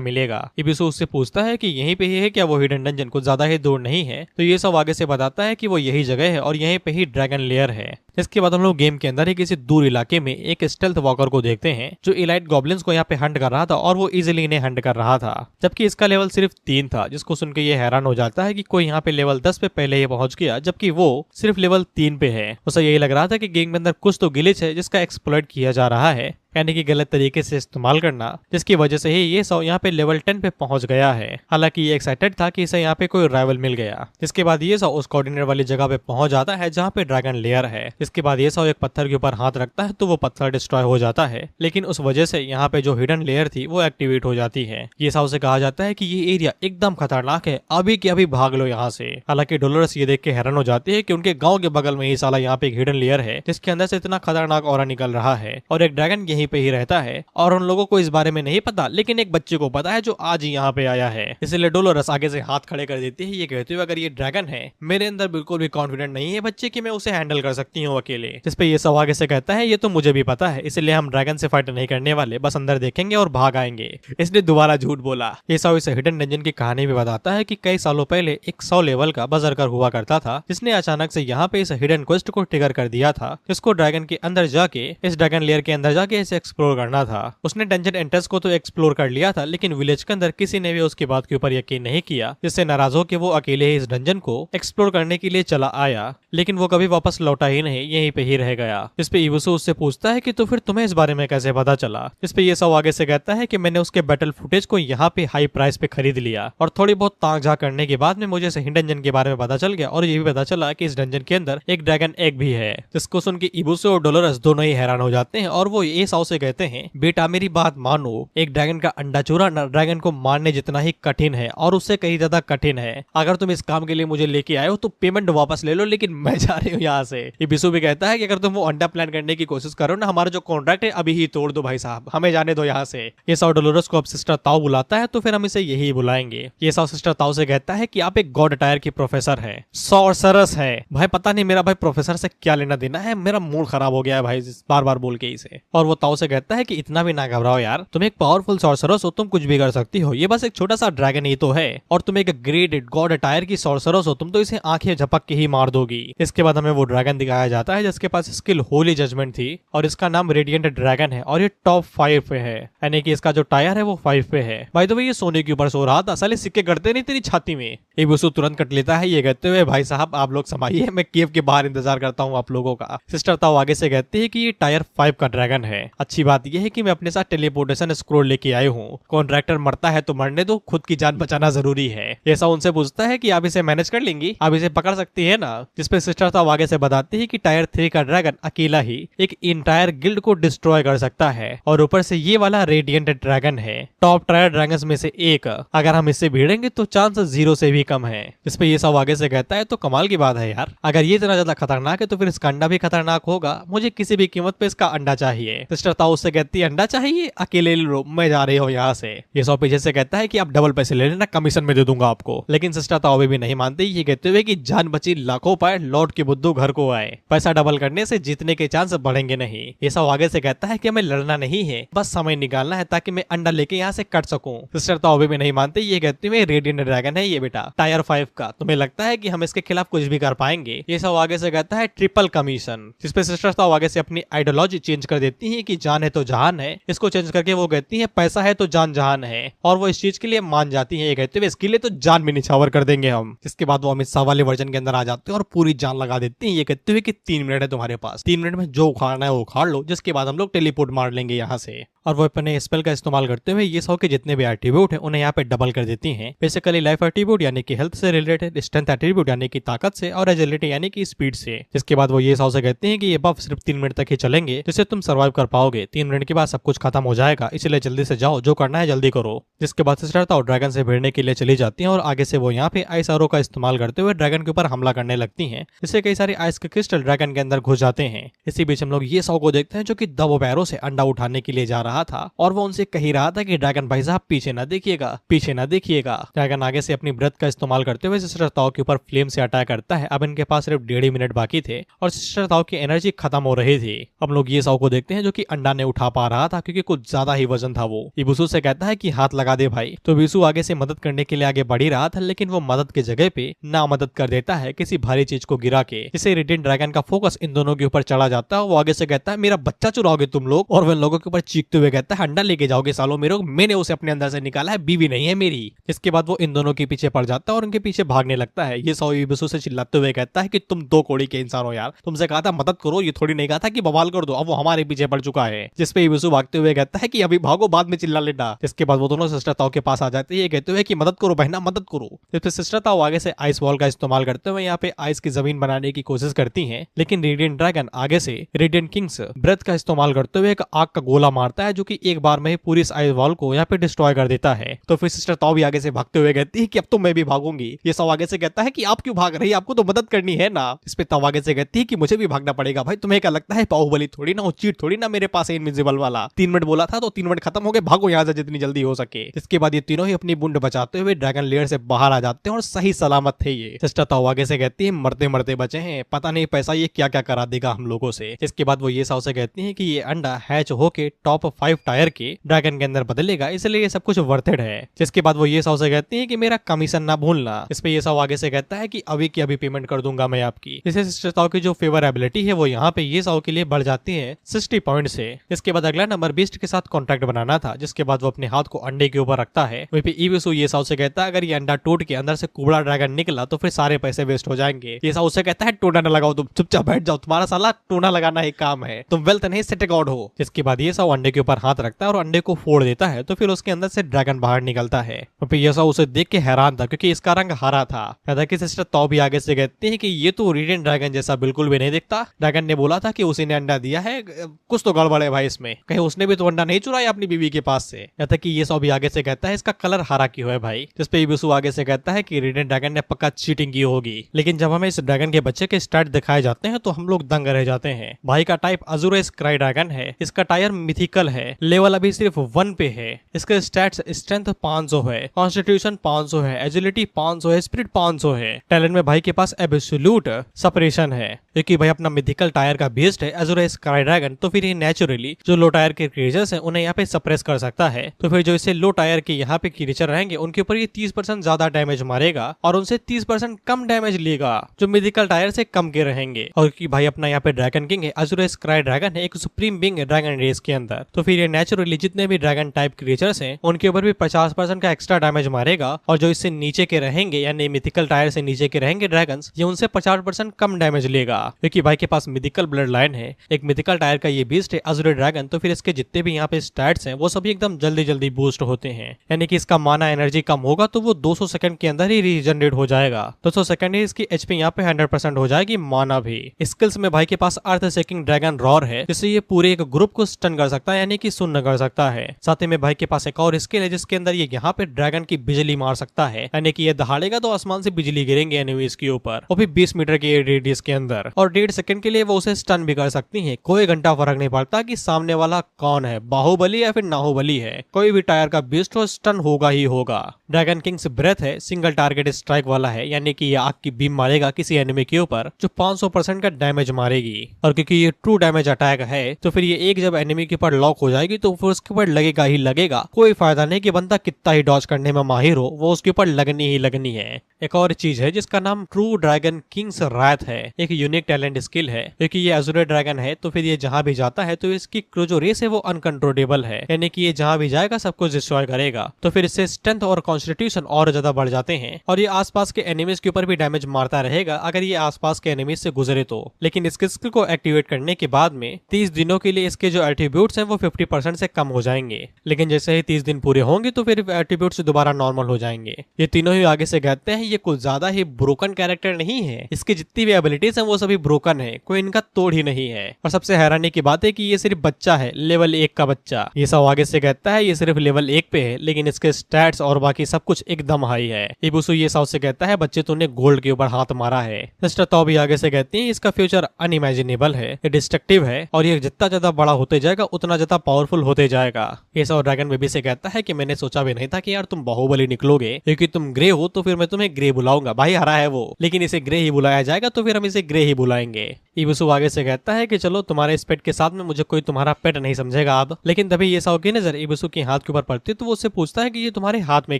मिलेगा। इबिसु उससे पूछता है कि यहीं पे ही है क्या वो हिडन डंजन, कुछ ज्यादा ही दूर नहीं है। तो ये सब आगे से बताता है कि वो यही जगह है और यहीं पे ही ड्रैगन लेयर है। इसके बाद हम लोग गेम के अंदर ही किसी दूर इलाके में एक स्टेल्थ वॉकर को देखते हैं जो इलाइट गॉब्लिन्स को यहाँ पे हंट कर रहा था, और वो इजीली इन्हें हंट कर रहा था, जबकि इसका लेवल सिर्फ 3 था, जिसको सुन के ये हैरान हो जाता है कि कोई यहाँ पे लेवल 10 पे पहले ही पहुंच गया, जबकि वो सिर्फ लेवल 3 पे है। उसे यही लग रहा था कि गेम के अंदर कुछ तो ग्लिच है जिसका एक्सप्लॉइट किया जा रहा है, यानी कि गलत तरीके से इस्तेमाल करना, जिसकी वजह से ही ये साओ यहाँ पे लेवल 10 पे पहुंच गया है। हालांकि ये एक्साइटेड था कि इसे यहाँ पे कोई राइवल मिल गया। इसके बाद ये साओ उस कोऑर्डिनेट वाली जगह पे पहुंच जाता है जहाँ पे ड्रैगन लेयर है। इसके बाद ये साओ एक पत्थर के ऊपर हाथ रखता है तो वो पत्थर डिस्ट्रॉय हो जाता है, लेकिन उस वजह से यहाँ पे जो हिडन लेयर थी वो एक्टिवेट हो जाती है। ये साओ से कहा जाता है कि ये एरिया एकदम खतरनाक है, अभी के अभी भाग लो यहाँ से। हालांकि डोलोरस ये देख के हैरान हो जाती है कि उनके गाँव के बगल में ही साला यहाँ पे एक हिडन लेयर है जिसके अंदर से इतना खतरनाक ऑरा निकल रहा है, और एक ड्रैगन यहीं पे ही रहता है, और उन लोगों को इस बारे में नहीं पता, लेकिन एक बच्चे को पता है जो आज ही यहाँ पे आया है। इसलिए डोलोरस आगे से हाथ खड़े कर देती है, ये कहते हुए अगर ये ड्रैगन है, मेरे अंदर बिल्कुल भी कॉन्फिडेंट नहीं है बच्चे कि मैं उसे हैंडल कर सकती हूँ अकेले। जिस पे ये सब आगे से कहता है ये तो मुझे भी पता है, इसलिए हम ड्रैगन से फाइट नहीं करने वाले, बस अंदर देखेंगे और भाग आएंगे। इसने दोबारा झूठ बोला। ये सब इस हिडन डंजन की कहानी भी बताता है कि कई सालों पहले एक 100 लेवल का बजरकर हुआ करता था जिसने अचानक से यहाँ पे इस हिडन क्वेस्ट को ट्रिगर कर दिया था, जिसको ड्रैगन के अंदर जाके, इस ड्रैगन लेयर के अंदर जाके इसे एक्सप्लोर करना था। उसने डंजन एंट्रेंस को तो एक्सप्लोर कर लिया था, लेकिन विलेज के अंदर किसी ने भी उसकी बात के ऊपर यकीन नहीं किया, जिससे नाराज होकर वो अकेले ही इस डंजन को एक्सप्लोर करने के लिए चला आया, लेकिन वो कभी वापस लौटा ही नहीं, यहीं पे ही रह गया। इस पे इबुसु उससे पूछता है कि तो फिर तुम्हें इस बारे में कैसे पता चला। इस पे ये सब आगे से कहता है कि मैंने उसके बैटल फुटेज को यहाँ पे हाई प्राइस पे खरीद लिया, और थोड़ी बहुत ताक झाक करने के बाद में मुझे इस हिडन डंजन के बारे में पता चल गया, और ये भी पता चला कि इस डंजन के अंदर एक ड्रैगन एग भी है। जिसको सुन के इबुसु और डोलोरस दोनों ही हैरान हो जाते हैं, और वो ये साओ से कहते हैं बेटा मेरी बात मानो, एक ड्रैगन का अंडा चुराना ड्रैगन को मारने जितना ही कठिन है, और उससे कहीं ज्यादा कठिन है। अगर तुम इस काम के लिए मुझे लेके आए हो तो पेमेंट वापस ले लो, लेकिन मैं जा रही हूँ यहाँ से। इबिसु भी कहता है कि अगर तुम वो अंडा प्लान करने की कोशिश करो ना, हमारा जो कॉन्ट्रैक्ट है अभी ही तोड़ दो भाई साहब, हमें जाने दो यहाँ से। ये साओ डोलोरस को अब सिस्टर ताओ बुलाता है, तो फिर हम इसे यही बुलाएंगे। ये साओ सिस्टर ताओ से कहता है कि आप एक गॉड अटायर की प्रोफेसर है, सॉर्सरस है। भाई पता नहीं मेरा भाई प्रोफेसर से क्या लेना देना है, मेरा मूड खराब हो गया है भाई बार बार बोल के इसे। और वो ताओ से कहता है कि इतना भी ना घबराओ यार, तुम एक पावरफुल सॉर्सरस हो, तुम कुछ भी कर सकती हो, ये बस एक छोटा सा ड्रैगन ही तो है, और तुम एक ग्रेड गॉड अटायर की सॉर्सरस हो, तुम तो इसे आंखें झपक के ही मार दोगी। इसके बाद हमें वो ड्रैगन दिखाया जाता है जिसके पास स्किल होली जजमेंट थी, और इसका नाम रेडिएंट ड्रैगन है, और ये टॉप 5 पे है, यानी कि इसका जो टायर है वो 5 पे है। भाई तो ये सोने के ऊपर सो रहा था, साले सिक्के गड़ते नहीं तेरी छाती में। इबुसु तुरंत कट लेता है, ये कहते हुए भाई साहब आप लोग समाइए, मैं केव के बाहर इंतजार करता हूँ आप लोगों का। सिस्टर ताओ आगे से कहती है कि ये टायर 5 का ड्रैगन है। अच्छी बात यह है कि मैं अपने साथ टेलीपोर्टेशन स्क्रोल लेके आई हूँ, कॉन्ट्रैक्टर मरता है तो मरने दो, खुद की जान बचाना जरूरी है। ऐसा उनसे पूछता है कि आप इसे मैनेज कर लेंगी, आप इसे पकड़ सकती है ना। जिसपे सिस्टर ताओ आगे से बताती है कि टायर 3 का ड्रैगन अकेला ही एक इंटायर गिल्ड को डिस्ट्रॉय कर सकता है, और ऊपर से ये वाला रेडिएंट ड्रैगन है, टॉप टायर ड्रैगन्स में से एक, अगर हम इससे भिड़ेंगे तो चांस 0 से भी कम है। जिसपे ये सब आगे से कहता है तो कमाल की बात है यार, अगर ये इतना ज्यादा खतरनाक है तो फिर इसका अंडा भी खतरनाक होगा, मुझे किसी भी कीमत पे इसका अंडा चाहिए। सिस्टर ताओ उससे कहती है अंडा चाहिए, अकेले ले लो, मैं जा रही हूँ यहाँ से। ये सौ पीछे से कहता है कि आप डबल पैसे ले लेना, कमीशन में दे दूंगा आपको। लेकिन सिस्टर ताओ भी नहीं मानती, ये कहते हुए कि जान बची लाखों पाए, लौट के बुद्धू घर को आए। पैसा डबल करने से जीतने के चांस बढ़ेंगे नहीं। ये सब आगे से कहता है कि हमें लड़ना नहीं है, बस समय निकालना है ताकि मैं अंडा लेके यहाँ से कट सकूं। सिस्टर ताओ भी नहीं मानते, ये कहते हुए रेडिएंट ड्रैगन है ये बेटा, टायर 5 का, तुम्हें लगता है कि हम इसके खिलाफ कुछ भी कर पाएंगे? ये सब आगे से कहता है ट्रिपल कमीशन, जिसपे सिस्टर ताओ आगे से अपनी आइडियोलॉजी चेंज कर देती है कि जान है तो जहान है। इसको चेंज करके वो कहती है पैसा है तो जान जहान है, और वो इस चीज के लिए मान जाती है। ये कहते हुए इसके लिए तो जान भी निछावर कर देंगे हम। इसके बाद वो अमित शाह वाले वर्जन के अंदर आ जाते हैं और पूरी जान लगा देती हैं। ये कहते हुए कि 3 मिनट है तुम्हारे पास, 3 मिनट में जो उखाड़ना है वो उखाड़ लो, जिसके बाद हम लोग टेलीपोर्ट मार लेंगे यहाँ से। और वो अपने स्पेल का इस्तेमाल करते हुए ये सौ के जितने भी एट्रीब्यूट हैं उन्हें यहाँ पे डबल कर देती हैं। बेसिकली लाइफ एट्रीब्यूट यानी कि हेल्थ से रिलेटेड, स्ट्रेंथ एट्रीब्यूट यानी कि ताकत से, और एजिलिटी यानी कि स्पीड से। जिसके बाद वो ये सौ से कहते हैं कि ये बफ सिर्फ 3 मिनट तक ही चलेंगे, जिससे तुम सर्वाइव कर पाओगे। 3 मिनट के बाद सब कुछ खत्म हो जाएगा, इसलिए जल्दी से जाओ, जो करना है जल्दी करो। जिसके बाद सिस्टर ताओ ड्रैगन से भिड़ने के लिए चली जाती हैं और आगे से वो यहाँ पे आइस आरो का इस्तेमाल करते हुए ड्रैगन के ऊपर हमला करने लगती हैं, जिससे कई सारे आइस के क्रिस्टल ड्रैगन के अंदर घुस जाते हैं। इसी बीच हम लोग ये सौ को देखते हैं जो कि दबो पैरों से अंडा उठाने के लिए जा रहा था, और वो उनसे कह ही रहा था कि ड्रैगन भाई साहब पीछे ना देखिएगा, पीछे ना देखिएगा। ड्रैगन आगे से अपनी ब्रेथ का इस्तेमाल करते हुए सिस्टर ताओ के ऊपर फ्लेम से अटैक करता है। अब इनके पास सिर्फ 1.5 मिनट बाकी थे और सिस्टर ताओ की एनर्जी खत्म हो रही थी। हम लोग ये सौ को देखते हैं जो कि अंडा ने उठा पा रहा था, क्योंकि कुछ ज्यादा ही वजन था। वो इबुसु से कहता है कि हाथ लगा दे भाई, तो बिसु आगे से मदद करने के लिए आगे बढ़ ही रहा था, लेकिन वो मदद के जगह पे ना मदद कर देता है किसी भारी चीज को गिरा के, जिससे रेडिएंट ड्रैगन का फोकस इन दोनों के ऊपर चढ़ा जाता है। वो आगे से कहता है मेरा बच्चा चुराओगे तुम लोग, और वे लोगों के ऊपर चीखते हुए कहता है अंडा लेके जाओगे सालों मेरे, मैंने उसे अपने अंदर से निकाला है, बीवी नहीं है मेरी। इसके बाद वो इन दोनों के पीछे पड़ जाता है और उनके पीछे भागने लगता है। ये सौ इबुसु से चिल्लाते हुए कहता है कि तुम 2 कौड़ी के इंसान हो यार, तुमसे कहा था मदद करो, ये थोड़ी नहीं कहा था कि बवाल कर दो। अब वो हमारे पीछे पड़ चुका है। जिसपे इबुसु भागते हुए कहता है कि अभी भागो, बाद में चिल्ला लेना। जिसके बाद वो दोनों सिस्टर ताओ के पास आ जाते हैं, कहते हुए कि मदद करो बहना, मदद करो। जिसपे सिस्टर ताओ आगे से आइस वॉल का इस्तेमाल करते हुए यहाँ पे आइस की जमीन बनाने की कोशिश करती है, लेकिन रेडिएंट ड्रैगन आगे से रेडिएंट किंग्स ब्रेथ का इस्तेमाल करते हुए एक आग का गोला मारता है, जो कि एक बार में ही पूरी आइस वॉल को यहाँ पे डिस्ट्रॉय कर देता है। तो फिर सिस्टर ताओ भी आगे से भागते हुए कहती है कि अब तो मैं भी भागूंगी। ये सब आगे से कहता है कि आप क्यों भाग रही है, आपको तो मदद करनी है ना। इस पे ताओ आगे से कहती है कि मुझे भी भागना पड़ेगा भाई, तुम्हें क्या लगता है बाहुबली थोड़ी ना हो, चीट थोड़ी ना मेरे पास है इनविजिबल वाला। 3 मिनट बोला था तो 3 मिनट खत्म हो गए, भागो यहाँ से जितनी जल्दी हो सके। इसके बाद ये तीनों ही अपनी बूंद बचाते हुए ड्रैगन लेयर से बाहर आ जाते हैं और सही सलामत थे ये। सिस्टर ताओ आगे से कहती है मरते मरते बचे हैं, पता नहीं पैसा ये क्या क्या करा देगा हम लोगों से। इसके बाद वो ये साउ से कहती है कि ये अंडा हैच होके टॉप 5 टायर के ड्रैगन के अंदर बदलेगा, इसलिए ये सब कुछ वर्थ इट है। जिसके बाद वो ये साउ से कहती है कि मेरा कमीशन ना भूलना। इस पे ये साउ आगे से कहता है कि अभी की अभी पेमेंट कर दूंगा मैं आपकी। इसे सिस्टर ताओ की जो फेवर एबिलिटी है वो यहाँ पे ये साउ के लिए बढ़ जाती है 60 पॉइंट से। इसके बाद अगला नंबर बीस्ट के साथ कॉन्ट्रैक्ट बनाना था, जिसके बाद वो अपने हाथ को अंडे के ऊपर रखता है। वहीं पे इबुसु ये साउ से कहता है अगर ये अंडा टूट के अंदर से कुबड़ा ड्रैगन निकला तो फिर सारे पैसे वेस्ट हो जाएंगे। ये साउ से कहता है टोना न लगाओ, तुम चुपचाप बैठ जाओ, तुम्हारा साला टोना लगाना एक काम है, तुम वेल्थ नहीं सेट गॉड हो। इसके बाद ये साउ अंडे के ऊपर हाथ रखता है और अंडे को फोड़ देता है, तो फिर उसके अंदर से ड्रैगन बाहर निकलता है। फिर ये साउ उसे देख के हैरान था, क्योंकि इसका रंग हरा था। हालांकि सिस्टर ताओ भी आगे से कहती है कि ये तो रेडिएंट ड्रैगन जैसा बिल्कुल भी नहीं दिखता, ड्रैगन ने बोला था कि उसी ने अंडा दिया है, कुछ तो गड़बड़ है भाई इसमें, कहीं उसने भी तो अंडा नहीं चुराया अपनी बीवी के पास से। यहाँ तक कि ये साउ भी आगे से कहता है इसका कलर हरा क्यों है भाई, जिसपे इबुसु आगे से कहता है कि रेडिएंट ड्रैगन ने पक्का चीटिंग की होगी। लेकिन जब हमें इस ड्रैगन के बच्चे के स्टैट दिखाए जाते हैं तो हम लोग दंग रह जाते हैं। भाई का टाइप अजुरा स्काई ड्रैगन है, इसका टायर मिथिकल है, लेवल अभी सिर्फ 1 पे है, इसका स्टैट्स स्ट्रेंथ 500 है, कॉन्स्टिट्यूशन 500 है, एजिलिटी 500 है, स्पिरिट 500 है। टैलेंट में भाई के पास एब्सोल्यूट सपरेशन है, क्योंकि भाई अपना मिथिकल टायर का बेस्ड है अजुरा स्काई ड्रैगन, तो फिर ये नेचुरली जो लो टायर के क्रिएचर्स हैं उन्हें यहाँ पे सप्रेस कर सकता है। तो फिर जो इससे लो टायर के यहाँ पे क्रिएचर रहेंगे उनके ऊपर ये 30% ज्यादा डैमेज मारेगा और उनसे 30% कम डैमेज लेगा जो मिथिकल टायर से कम के रहेंगे। और क्योंकि भाई अपना यहाँ पे ड्रैगन किंग है, अजुरा स्काई ड्रैगन है, एक सुप्रीम बिंग है ड्रैगन रेस के अंदर, तो फिर ये नेचुरली जितने भी ड्रैगन टाइप क्रिएचर्स हैं उनके ऊपर भी 50% का एक्स्ट्रा डैमेज मारेगा, और जो इससे नीचे के रहेंगे यानी मिथिकल टायर से नीचे के रहेंगे ड्रैगन्स, ये उनसे 50% कम डैमेज लेगा। क्योंकि भाई के पास मिथिकल ब्लड लाइन है, एक मिथिकल टायर का ये बीस्ट है अजुरा ड्रैगन, तो फिर इसके जितने भी यहाँ पे स्टैट्स हैं वो सभी एकदम जल्दी जल्दी बूस्ट होते हैं। यानी कि इसका माना एनर्जी कम होगा तो वो 200 सेकंड के अंदर ही रीजनरेट हो जाएगा। 200 सेकंड ही इसकी एचपी यहाँ पे 100% हो जाएगी, माना भी। स्किल्स में भाई के पास अर्थ सेकिंग ड्रैगन रॉर है, जिससे ये पूरे एक ग्रुप को स्टन कर सकता है, यानी यानी कि शून्य कर सकता है। साथ ही में भाई के पास एक और स्किल है जिसके अंदर ये यहाँ पे ड्रैगन की बिजली मार सकता है, यानी कि ये दहाड़ेगा तो आसमान से बिजली गिरेंगे एनिमीज के ऊपर, वो भी 20 मीटर के रेडियस के अंदर, और 1.5 सेकंड के लिए वो उसे स्टन भी कर सकती है। कोई घंटा फर्क नहीं पड़ता कि सामने वाला कौन है, बाहुबली या फिर नाहुबली है, कोई भी टायर का बीस्ट हो स्टन होगा ही होगा। ड्रैगन किंग्स ब्रेथ है, सिंगल टारगेट स्ट्राइक वाला है, यानी कि ये आग की बीम मारेगा किसी एनिमी के ऊपर जो 500% का डैमेज मारेगी। और क्योंकि ये ट्रू डैमेज अटैक है तो फिर ये एक जब एनिमी के ऊपर लॉक हो जाएगी तो फिर उसके ऊपर लगेगा ही लगेगा। कोई फायदा नहीं कि बंदा कितना ही डॉज करने में माहिर हो, वो उसके ऊपर लगनी ही लगनी है। एक और चीज है जिसका नाम ट्रू ड्रैगन किंग्स रायत है, एक यूनिक टैलेंट स्किल है। क्योंकि ये अज़ूरे ड्रैगन है तो फिर ये जहां भी जाता है तो इसकी जो रेस है वो अनकंट्रोलेबल है, यानी कि ये जहां भी जाएगा सब कुछ डिस्ट्रॉय करेगा। तो फिर इससे स्ट्रेंथ और कॉन्स्टिट्यूशन और ज्यादा बढ़ जाते हैं और ये आसपास के एनिमीज के ऊपर भी डैमेज मारता रहेगा अगर ये आसपास के एनिमीज से गुजरे तो। लेकिन इस स्किल को एक्टिवेट करने के बाद में 30 दिनों के लिए इसके जो एट्रीब्यूट्स हैं वो 50% से कम हो जाएंगे। लेकिन जैसे ही 30 दिन पूरे होंगे तो फिर एट्रीब्यूट्स दोबारा नॉर्मल हो जाएंगे। ये तीनों ही आगे से कहते हैं ये कुछ ज्यादा ही ब्रोकन कैरेक्टर नहीं है, इसकी जितनी भी एबिलिटीज हैं वो सभी ब्रोकन है, कोई इनका तोड़ ही नहीं है। और सबसे हैरानी की बात है कि ये सिर्फ बच्चा है, लेवल 1 का बच्चा। ये सब आगे से कहता है ये सिर्फ लेवल 1 पे है, लेकिन इसके स्टैट्स और बाकी सब कुछ एकदम हाई है। इबुसु ये साउथ से कहता है बच्चे तूने गोल्ड के ऊपर हाथ मारा है। सिस्टर तो भी आगे से कहती है इसका फ्यूचर अनइमेजिनेबल है, ये डिस्ट्रक्टिव है और ये जितना ज्यादा बड़ा होते जाएगा उतना ज्यादा पावरफुल होते जाएगा। ये सब ड्रैगन बेबी से कहता है कि मैंने सोचा भी नहीं था कि यार तुम बाहुबली निकलोगे, क्योंकि तुम ग्रे हो तो फिर मैं तुम्हें ग्रे बुलाऊंगा। भाई हरा है वो, लेकिन इसे ग्रे ही बुलाया जाएगा तो फिर हम इसे ग्रे ही बुलाएंगे। इबुसु आगे से कहता है कि चलो तुम्हारे इस पेट के साथ में मुझे कोई तुम्हारा पेट नहीं समझेगा अब। लेकिन तभी ये साओ की नजर इबुसु के हाथ के ऊपर पड़ती है तो वो उससे पूछता है कि ये तुम्हारे हाथ में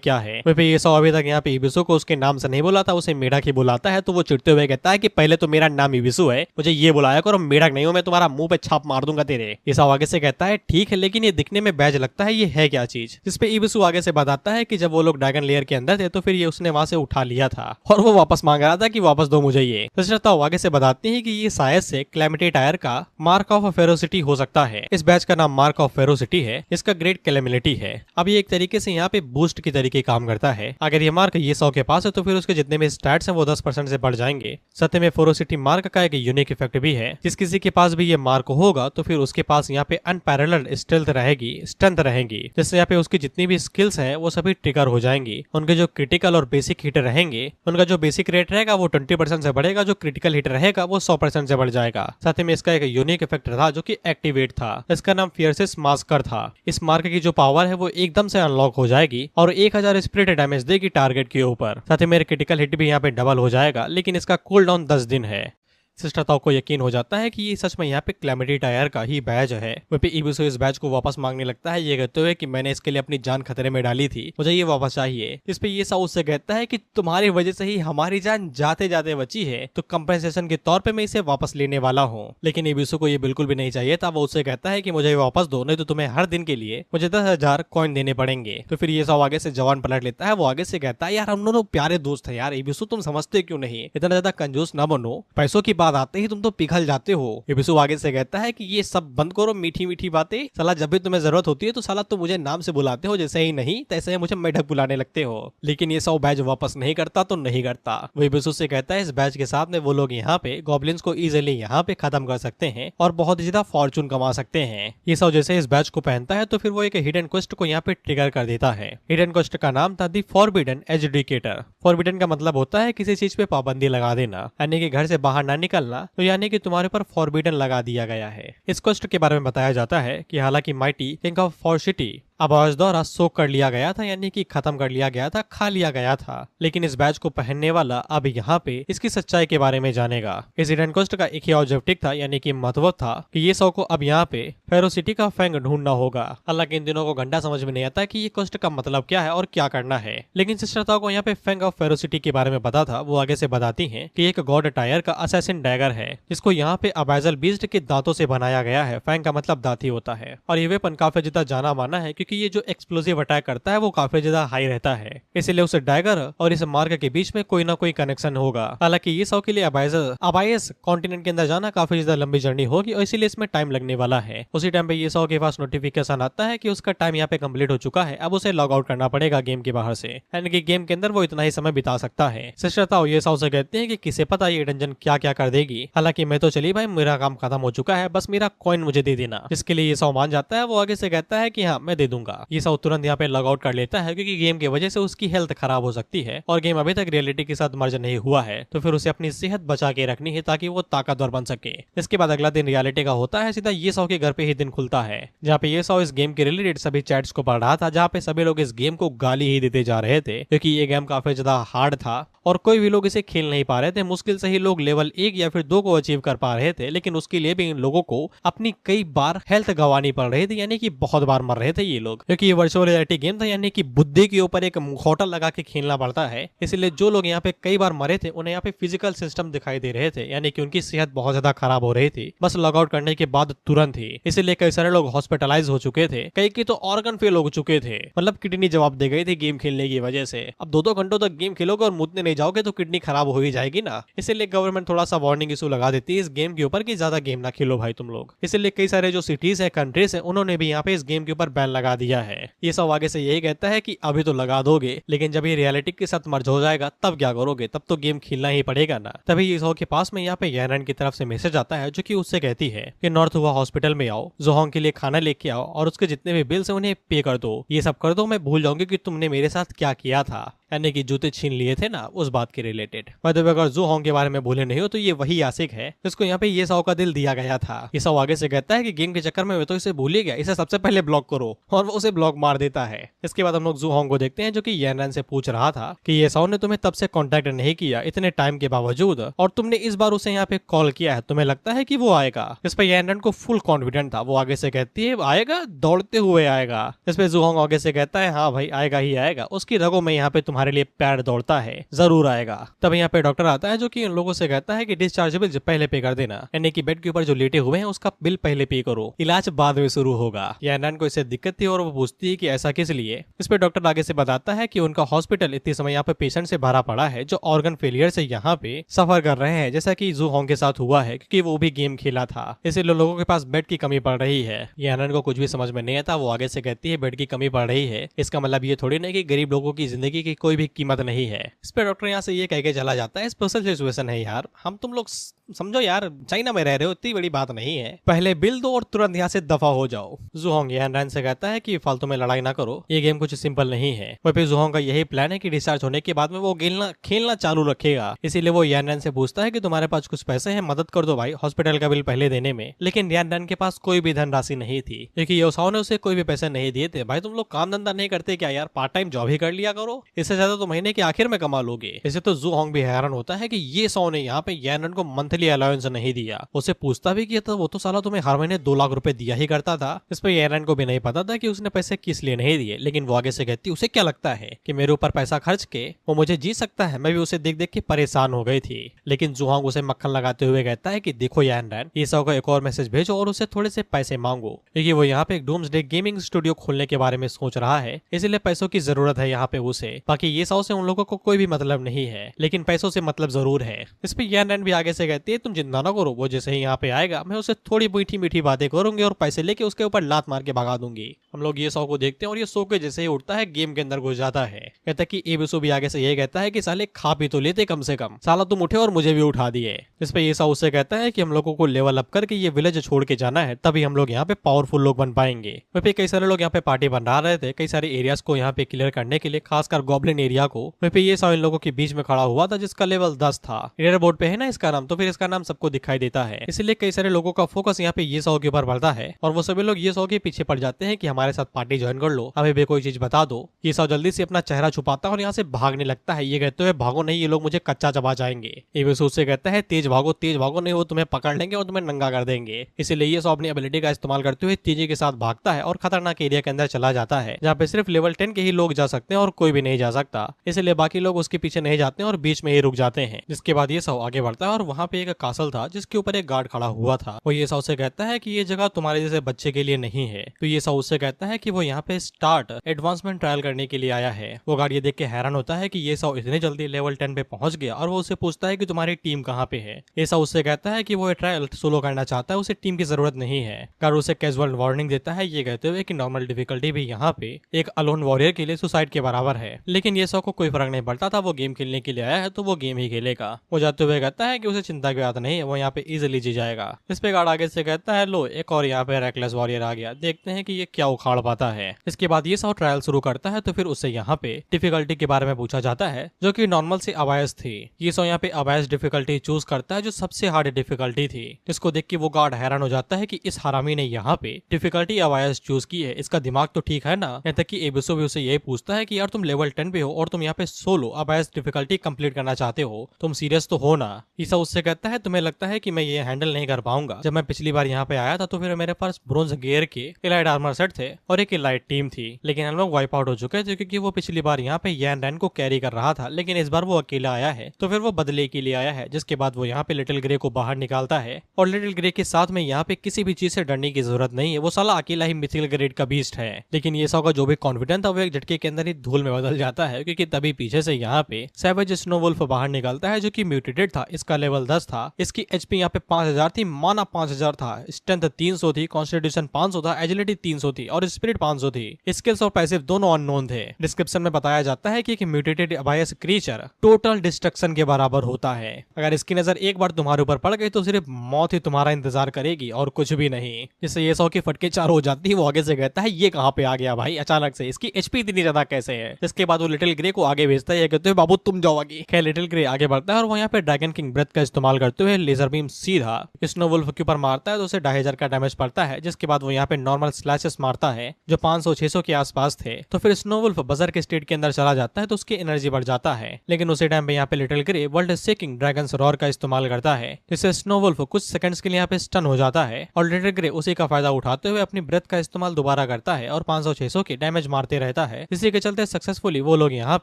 क्या है। वही ये साओ अभी तक यहाँ पे इबुसु को उसके नाम से नहीं बुलाता, उसे मेढक ही बुलाता है। तो वो चिढ़ते हुए कहता है कि पहले तो मेरा नाम इबुसु है, मुझे ये बुलाया करो, मेढक नहीं हो, मैं तुम्हारा मुंह पे छाप मार दूंगा तेरे। ये साओ आगे से कहता है ठीक है, लेकिन ये दिखने में बैज लगता है, ये है क्या चीज? जिसपे इबुसु आगे से बताता है कि जब वो लोग ड्रैगन लेयर के अंदर थे तो फिर ये उसने वहां से उठा लिया था और वो वापस मांग रहा था कि वापस दो मुझे ये। तो आगे से बताते हैं कि ये शायद से कैलेमिटी टायर का मार्क ऑफ फेरोसिटी हो सकता है। इस बैच का नाम मार्क ऑफ फेरोसिटी है, इसका ग्रेट कैलेमिटी है। अब ये एक तरीके से यहाँ पे बूस्ट की तरीके काम करता है। अगर ये मार्क ये 100 के पास है तो फिर उसके जितने भी स्टैट्स हैं वो 10% से बढ़ जाएंगे। सत्य में फेरोसिटी मार्क का एक यूनिक इफेक्ट भी है, जिस किसी के पास भी ये मार्क होगा तो फिर उसके पास यहाँ पे अनपैरेलल्ड स्ट्रेंथ रहेगी, स्ट्रेंथ रहेगी, जिससे यहाँ पे उसकी जितनी भी स्किल्स है वो सभी ट्रिगर हो जाएंगी। उनके जो क्रिटिकल और बेसिक हिट रहेंगे उनका जो बेसिक रेट रहेगा वो 20% से बढ़ेगा, जो क्रिटिकल हिट रहेगा वो 100% से बढ़ जाएगा। साथ ही में इसका एक यूनिक इफेक्ट था जो कि एक्टिवेट था, इसका नाम फियरसेस मास्कर था। इस मार्क की जो पावर है वो एकदम से अनलॉक हो जाएगी और 1000 स्प्लिट डैमेज देगी टारगेट के ऊपर। साथ ही मेरे क्रिटिकल हिट भी यहाँ पे डबल हो जाएगा, लेकिन इसका कूल डाउन 10 दिन है। सिस्टर ताओ को यकीन हो जाता है कि ये सच में यहाँ पे कैलेमिटी टायर का ही बैच है। वह पे इबुसु इस बैच को वापस मांगने लगता है, ये कहते हुए कि मैंने इसके लिए अपनी जान खतरे में डाली थी, मुझे ये वापस चाहिए। इस पे ये साउथ से कहता है कि तुम्हारी वजह से ही हमारी जान जाते जाते बची है, तो कंपेंसेशन के तौर पे मैं इसे वापस लेने वाला हूँ। लेकिन इबुसु को ये बिल्कुल भी नहीं चाहिए था। वो उससे कहता है कि मुझे वापस दो, नहीं तो तुम्हें हर दिन के लिए मुझे 10,000 कॉइन देने पड़ेंगे। तो फिर ये सब आगे से जवान पलट लेता है। वो आगे से कहता है यार हम दोनों प्यारे दोस्त है यार, इबुसु तुम समझते क्यों नहीं, इतना ज्यादा कंजूस ना बनो, पैसों की बात आते ही तुम तो पिघल जाते हो। इबुसु आगे से कहता है कि ये सब बंद करो, मीठी मीठी बातें। साला जब भी तुम्हें जरूरत होती है तो साला तुम मुझे नाम से बुलाते हो, जैसे ही नहीं तैसे ही मुझे मेढक बुलाने लगते हो। लेकिन ये सब बैच वापस नहीं करता तो नहीं करता। वो इबुसु से कहता है इस बैच के साथ में वो लोग यहाँ पे गॉब्लिन्स को इजीली यहाँ पे खत्म कर सकते हैं और बहुत ज्यादा फॉर्चून कमा सकते हैं। ये सब जैसे इस बैच को पहनता है तो फिर वो एक हिडन क्वेस्ट को यहाँ पे ट्रिगर कर देता है। हिडन क्वेस्ट का नाम था दी फॉरबिडन एजुडिकेटर। फॉरबिडन का मतलब होता है किसी चीज पे पाबंदी लगा देना, यानी कि घर से बाहर ना निकलना, तो यानी कि तुम्हारे पर फॉरबिडन लगा दिया गया है। इस क्वेस्ट के बारे में बताया जाता है कि हालांकि mighty king of for city आवाज द्वारा सोक कर लिया गया था, यानी कि खत्म कर लिया गया था, खा लिया गया था, लेकिन इस बैच को पहनने वाला अब यहाँ पे इसकी सच्चाई के बारे में जानेगा। इस हिडन क्वेस्ट का एक ही ऑब्जेक्टिव था, यानी कि महत्व था कि ये सौ को अब यहाँ पे फेरो सिटी का फैंग ढूंढना होगा। हालांकि इन दिनों को घंटा समझ में नहीं आता कि ये क्वेस्ट का मतलब क्या है और क्या करना है, लेकिन सिस्टर को यहाँ पे फैंग ऑफ फेरो सिटी के बारे में पता था। वो आगे से बताती है कि एक गॉड टायर का असैसिन डैगर है, जिसको यहाँ पे अबाइजल बीस्ट के दांतों से बनाया गया है। फैंग का मतलब दांत ही होता है और ये वेपन काफी ज्यादा जाना माना है, क्योंकि क्योंकि ये जो एक्सप्लोसिव अटैक करता है वो काफी ज्यादा हाई रहता है, इसलिए उस डैगर और इस मार्क के बीच में कोई ना कोई कनेक्शन होगा। हालांकि ये सौ के लिए अबाइस कॉन्टिनेंट के अंदर जाना काफी ज्यादा लंबी जर्नी होगी और इसीलिए इसमें टाइम लगने वाला है। उसी टाइम पे ये सौ के पास नोटिफिकेशन आता है कि उसका टाइम यहाँ पे कंप्लीट हो चुका है, अब उसे लॉग आउट करना पड़ेगा गेम के बाहर से, यानी कि गेम के अंदर वो इतना ही समय बिता सकता है। सिस्टर ताओ ये सौ से कहते हैं कि किसे पता ये डंजन क्या क्या कर देगी। हालांकि मैं तो चली भाई, मेरा काम खत्म हो चुका है, बस मेरा कॉइन मुझे दे देना। इसके लिए ये सौ मान जाता है। वो आगे से कहता है कि हाँ मैं दे दूंगा। ये सौ तुरंत यहाँ पे लॉग आउट कर लेता है क्योंकि गेम की वजह से उसकी हेल्थ खराब हो सकती है और गेम अभी तक रियलिटी के साथ मर्ज नहीं हुआ है, तो फिर उसे अपनी सेहत बचा के रखनी है ताकि वो ताकतवर बन सके। इसके बाद अगला दिन रियलिटी का होता है। सीधा ये सौ के घर पे ही दिन खुलता है, जहाँ पे ये सौ इस गेम के रिलेटेड सभी चैट्स को पढ़ रहा था, जहाँ पे सभी लोग इस गेम को गाली ही देते जा रहे थे क्योंकि ये गेम काफी ज्यादा हार्ड था और कोई भी लोग इसे खेल नहीं पा रहे थे। मुश्किल से ही लोग लेवल 1 या फिर 2 को अचीव कर पा रहे थे, लेकिन उसके लिए भी इन लोगों को अपनी कई बार हेल्थ गंवानी पड़ रही थी, यानी कि बहुत बार मर रहे थे ये लोग, क्योंकि ये वर्चुअल रियलिटी गेम था, यानी कि बुद्धि के ऊपर एक मुखौटा लगा के खेलना पड़ता है। इसलिए जो लोग यहाँ पे कई बार मरे थे उन्हें यहाँ पे फिजिकल सिस्टम दिखाई दे रहे थे, यानी कि उनकी सेहत बहुत ज्यादा खराब हो रही थी बस लॉग आउट करने के बाद तुरंत ही। इसलिए कई सारे लोग हॉस्पिटलाइज हो चुके थे, कई की तो ऑर्गन फेल हो चुके थे, मतलब किडनी जवाब दे गई थी गेम खेलने की वजह से। अब 2-2 घंटों तक गेम खेलोगे और मुतने नहीं जाओगे तो किडनी खराब हो ही जाएगी ना। इसलिए गवर्नमेंट थोड़ा सा वार्निंग इशू लगा देती है इस गेम के ऊपर कि ज्यादा गेम ना खेलो भाई तुम लोग। इसलिए कई सारे जो सिटीज है, कंट्रीज है, उन्होंने भी यहाँ पे इस गेम के ऊपर बैन लगा दिया है। ये सब आगे से यही कहता है कि अभी तो लगा दोगे, लेकिन जब ये रियलिटी के साथ मर्ज हो जाएगा तब क्या करोगे, तब तो गेम खेलना ही पड़ेगा ना। तभी ये के पास में यहाँ पे यानन की तरफ से मैसेज आता है जो कि उससे कहती है कि नॉर्थ हुआ हॉस्पिटल में आओ, जोहोंग के लिए खाना लेके आओ और उसके जितने भी बिल्स है उन्हें पे कर दो। ये सब कर दो, मैं भूल जाऊंगी कि तुमने मेरे साथ क्या किया था, यानी कि जूते छीन लिए थे ना, उस बात के रिलेटेड। मतलब अगर जोहोंग के बारे में भूले नहीं हो तो ये वही आशिक है जिसको यहाँ पे ये सौ का दिल दिया गया था। ये सौ आगे से कहता है कि गेम के चक्कर में मैं तो इसे भूल ही गया, इसे सबसे पहले ब्लॉक करो, और वो उसे ब्लॉक मार देता है। इसके बाद हम लोग जोहोंग को देखते हैं जो कि यानन से पूछ रहा था कि ये सौ ने तुम्हें तब से कॉन्टेक्ट नहीं किया इतने टाइम के बावजूद, और तुमने इस बार उसे यहाँ पे कॉल किया है, तुम्हें लगता है कि वो आएगा? इस पर यानन को फुल कॉन्फिडेंट था। वो आगे से कहती है आएगा, दौड़ते हुए आएगा। इस पे जोहोंग आगे से कहता है हाँ भाई आएगा ही आएगा, उसकी रगों में यहाँ पे तुम्हारे लिए पैर दौड़ता है, जरूर आएगा। तब यहाँ पे डॉक्टर आता है जो कि इन लोगों से कहता है कि डिस्चार्ज बिल पहले पे कर देना, यानी कि बेड के ऊपर जो लेटे हुए हैं उसका बिल पहले पे करो, इलाज बाद में शुरू होगा। यानन को इससे दिक्कत थी और वो पूछती है कि ऐसा किस लिए। इस पे डॉक्टर आगे से बताता है कि उनका हॉस्पिटल इतने समय यहाँ पे पेशेंट से भरा पड़ा है जो ऑर्गन फेलियर से यहाँ पे सफर कर रहे हैं, जैसा कि जोहोंग के साथ हुआ है क्योंकि वो भी गेम खेला था, इसलिए लोगों के पास बेड की कमी पड़ रही है। यानन को कुछ भी समझ में नहीं आता। वो आगे से कहती है बेड की कमी पड़ रही है, इसका मतलब ये थोड़ी नहीं कि गरीब लोगों की जिंदगी की कोई भी कीमत नहीं है। इस पे डॉक्टर यहाँ से ये कह के चला जाता है स्पेशल सिचुएशन है यार, हम तुम लोग समझो यार, चाइना में रह रहे हो, इतनी बड़ी बात नहीं है, पहले बिल दो और तुरंत यहाँ से दफा हो जाओ। जोहोंग यानन से कहता है कि फालतू में लड़ाई ना करो, ये गेम कुछ सिंपल नहीं है। वहीं पे जोहोंग का यही प्लान है कि डिस्चार्ज होने के बाद में वो खेलना चालू रखेगा, इसीलिए वो यानन से पूछता है कि तुम्हारे पास कुछ पैसे हैं, मदद कर दो भाई हॉस्पिटल का बिल पहले देने में। लेकिन यानन के पास कोई भी धनराशि नहीं थी क्योंकि योसाओ ने उसे कोई भी पैसे नहीं दिए थे। भाई तुम लोग काम धंधा नहीं करते क्या यार, पार्ट टाइम जॉब ही कर लिया करो, इससे ज्यादा तो महीने के आखिर में कमा लोगे। इसे तो जोहोंग भी हैरान होता है कि ये सौ ने यहाँ पे यानन को मंथली अलाउंस नहीं दिया। उसे पूछता भी किया था, वो तो साला तुम्हें हर महीने 2 लाख रुपए दिया ही करता था। इस पर यानन को भी नहीं पता था कि उसने पैसे किस लिए नहीं दिए, लेकिन वो आगे से कहती उसे क्या लगता है कि मेरे ऊपर पैसा खर्च के वो मुझे जी सकता है। मैं भी उसे देख देख के परेशान हो गई थी। लेकिन जोहोंग उसे मक्खन लगाते हुए कहता है कि देखो यानन, ये सौ को एक और मैसेज भेजो और उसे थोड़े से पैसे मांगो, क्योंकि वो यहाँ पे एक डूम्सडे गेमिंग स्टूडियो खोलने के बारे में सोच रहा है, इसलिए पैसों की जरूरत है यहाँ पे उसे। बाकी ये सौ से उन लोगों को कोई भी मतलब नहीं है, लेकिन पैसों से मतलब जरूर है। इस पे यानन भी आगे से कहती है तुम चिंता ना करो, वो जैसे ही यहाँ पे आएगा मैं उसे थोड़ी मीठी मीठी बातें करूंगी और पैसे लेके उसके ऊपर लात मार के भगा दूंगी। हम लोग ये सौ को देखते हैं और ये सो के जैसे ही उठता है गेम के अंदर घुस जाता है। कहता है कि एबिसो भी आगे से यही कहता है कि साले खा पी तो लेते कम से कम, साला तुम उठे और मुझे भी उठा दिए। इस पे ये सौ उससे कहता है कि हम लोगों को लेवल अप करके ये विलेज छोड़ के जाना है, तभी हम लोग यहाँ पे पावरफुल लोग बन पाएंगे। वहीं पे कई सारे लोग यहाँ पे पार्टी बना रहे थे, कई सारे एरियाज को यहाँ पे क्लियर करने के लिए, खासकर गॉब्लिन एरिया को। वहीं पे ये सौ इन लोगों के बीच में खड़ा हुआ था जिसका लेवल 10 था। एयर बोर्ड पे है ना इसका नाम, तो फिर इसका नाम सबको दिखाई देता है, इसलिए कई सारे लोगों का फोकस यहाँ पे ये सौ के ऊपर बढ़ता है और वो सभी लोग ये सौ के पीछे पड़ जाते हैं कि हमारे साथ पार्टी ज्वाइन कर लो, हमें भी कोई चीज बता दो। ये सौ जल्दी से अपना चेहरा छुपाता है और यहाँ से भागने लगता है। ये कहते हुए भागो नहीं, ये लोग मुझे कच्चा चबा जाएंगे। एबिसो से कहता है तेज भागो नहीं, वो तुम्हें पकड़ लेंगे और तुम्हें नंगा कर देंगे। इसीलिए ये सौ अपनी एबिलिटी का इस्तेमाल करते हुए तेजी के साथ भागता है और खतरनाक एरिया के अंदर चला जाता है, जहाँ पे सिर्फ लेवल 10 के ही लोग जा सकते हैं और कोई भी नहीं जा सकता। इसलिए बाकी लोग उसके पीछे नहीं जाते हैं और बीच में ही रुक जाते हैं। जिसके बाद ये सौ आगे बढ़ता है और वहाँ पे एक कासल था जिसके ऊपर एक गार्ड खड़ा हुआ था। वो ये सौ से कहता है कि ये जगह तुम्हारे जैसे बच्चे के लिए नहीं है। तो ये सौ उससे कहता कहता है कि वो यहाँ पे स्टार्ट एडवांसमेंट ट्रायल करने के लिए आया है। वो गार्ड ये देख के हैरान होता है कि ये साउ इतने जल्दी लेवल 10 पे पहुंच गया और वो उससे पूछता है कि तुम्हारी टीम कहाँ पे है। ये साउ उससे कहता है कि वो ये ट्रायल सोलो करना चाहता है, उसे टीम की जरूरत नहीं है। गार्ड उसे कैजुअल वार्निंग देता है ये कहते हुए कि नॉर्मल डिफिकल्टी भी यहाँ पे एक अलोन वॉरियर के लिए सुसाइड के बराबर है। लेकिन ये साउ को कोई फर्क नहीं पड़ता था, वो गेम खेलने के लिए आया है तो वो गेम ही खेलेगा। वो जाते हुए कहता है कि उसे चिंता की बात नहीं है, वो यहाँ पे इजिली जी जाएगा। इस पे गार्ड आगे से कहता है लो एक और यहाँ पे रेकलेस वॉरियर आ गया, देखते हैं कि ये क्या उखाड़ पाता है। इसके बाद ये साउ ट्रायल शुरू करता है तो फिर उससे यहाँ पे डिफिकल्टी के बारे में पूछा जाता है जो कि नॉर्मल से अबायस थी। ये साउ यहाँ पे अबायस डिफिकल्टी चूज करता है जो सबसे हार्ड डिफिकल्टी थी, जिसको देख के वो गार्ड हैरान हो जाता है कि इस हरामी ने यहाँ पे डिफिकल्टी अबायस चूज की है, इसका दिमाग तो ठीक है ना। यहाँ तक कि एबिसो भी उसे यही पूछता है कि यार तुम लेवल 10 पे हो और तुम यहाँ पे सोलो अबायस डिफिकल्टी कंप्लीट करना चाहते हो, तुम सीरियस तो हो ना। ईसा उससे कहता है तुम्हें लगता है कि मैं ये हैंडल नहीं कर पाऊंगा, जब मैं पिछली बार यहाँ पे आया था तो फिर मेरे पास ब्रोंज गियर के इलाइट आर्मर सेट थे और एक इलाइट टीम थी, लेकिन हम लोग वाइप आउट हो चुके थे क्योंकि वो पिछली बार यहाँ पे यैन रैन को कैरी कर रहा था, लेकिन इस बार वो अकेला आया है तो फिर वो बदले के लिए आया है। जिसके बाद वो यहाँ पे लिटिल ग्रे को बाहर निकालता है और लिटिल ग्रे के साथ में यहाँ पे किसी भी चीज से डरने की जरूरत नहीं है, वो साला अकेला ही मिथिल ग्रेड का बीस्ट है। लेकिन ये साउ का जो भी कॉन्फिडेंस था वो एक झटके के अंदर ही धूल में बदल जाता है, क्योंकि तभी पीछे से यहाँ पे सैवेज स्नो वुल्फ बाहर निकलता है जो कि म्यूटेटेड था। इसका लेवल 10 था, इसकी एचपी यहाँ पे 5000 थी, माना 5000 था, स्ट्रेंथ 300 थी, कॉन्स्टिट्यूशन 500 था, एजिलिटी 300 थी और स्पिरिट 500 थी। स्किल्स और पैसिव दोनों अननोन थे। डिस्क्रिप्शन में बताया जाता है कि म्यूटेटेड अबायस क्रीचर टोटल डिस्ट्रक्शन के बराबर होता है। अगर इसकी नजर एक बार तुम्हारे ऊपर पड़ गई तो सिर्फ मौत ही तुम्हारा इंतजार करेगी और कुछ भी नहीं। जिससे ये साउ की फटके चार हो जाती है। वो आगे से कहता है ये कहाँ पे आ गया भाई अचानक से, इसकी एचपी इतनी ज्यादा कैसे है। इसके बाद वो लिटिल ग्रे को आगे भेजता है, ये कहते हैं बाबू तुम जाओ आगे। खैर लिटिल ग्रे आगे बढ़ता है और वो यहाँ पे ड्रैगन किंग ब्रेथ का इस्तेमाल करते हुए लेजर बीम सीधा स्नो वुल्फ के ऊपर मारता है तो उसे 2500 का डैमेज पड़ता है। जिसके बाद वो यहाँ पे नॉर्मल स्लैशेस मारता है जो 500-600 के आसपास थे। तो फिर स्नो वुल्फ बजर के स्टेट के अंदर चला जाता है तो उसकी एनर्जी बढ़ जाता है। लेकिन उसी टाइम पे यहाँ पे little grey world seeking dragon roar का इस्तेमाल करता है, जिससे स्नो वुल्फ कुछ सेकंड्स के लिए यहाँ पे स्टन हो जाता है और लिटिल ग्रे उसी का फायदा उठाते हुए अपनी ब्रेथ का इस्तेमाल दोबारा करता है और 500-600 के डैमेज मारते रहता है। इसी के चलते सक्सेसफुली वो लोग यहाँ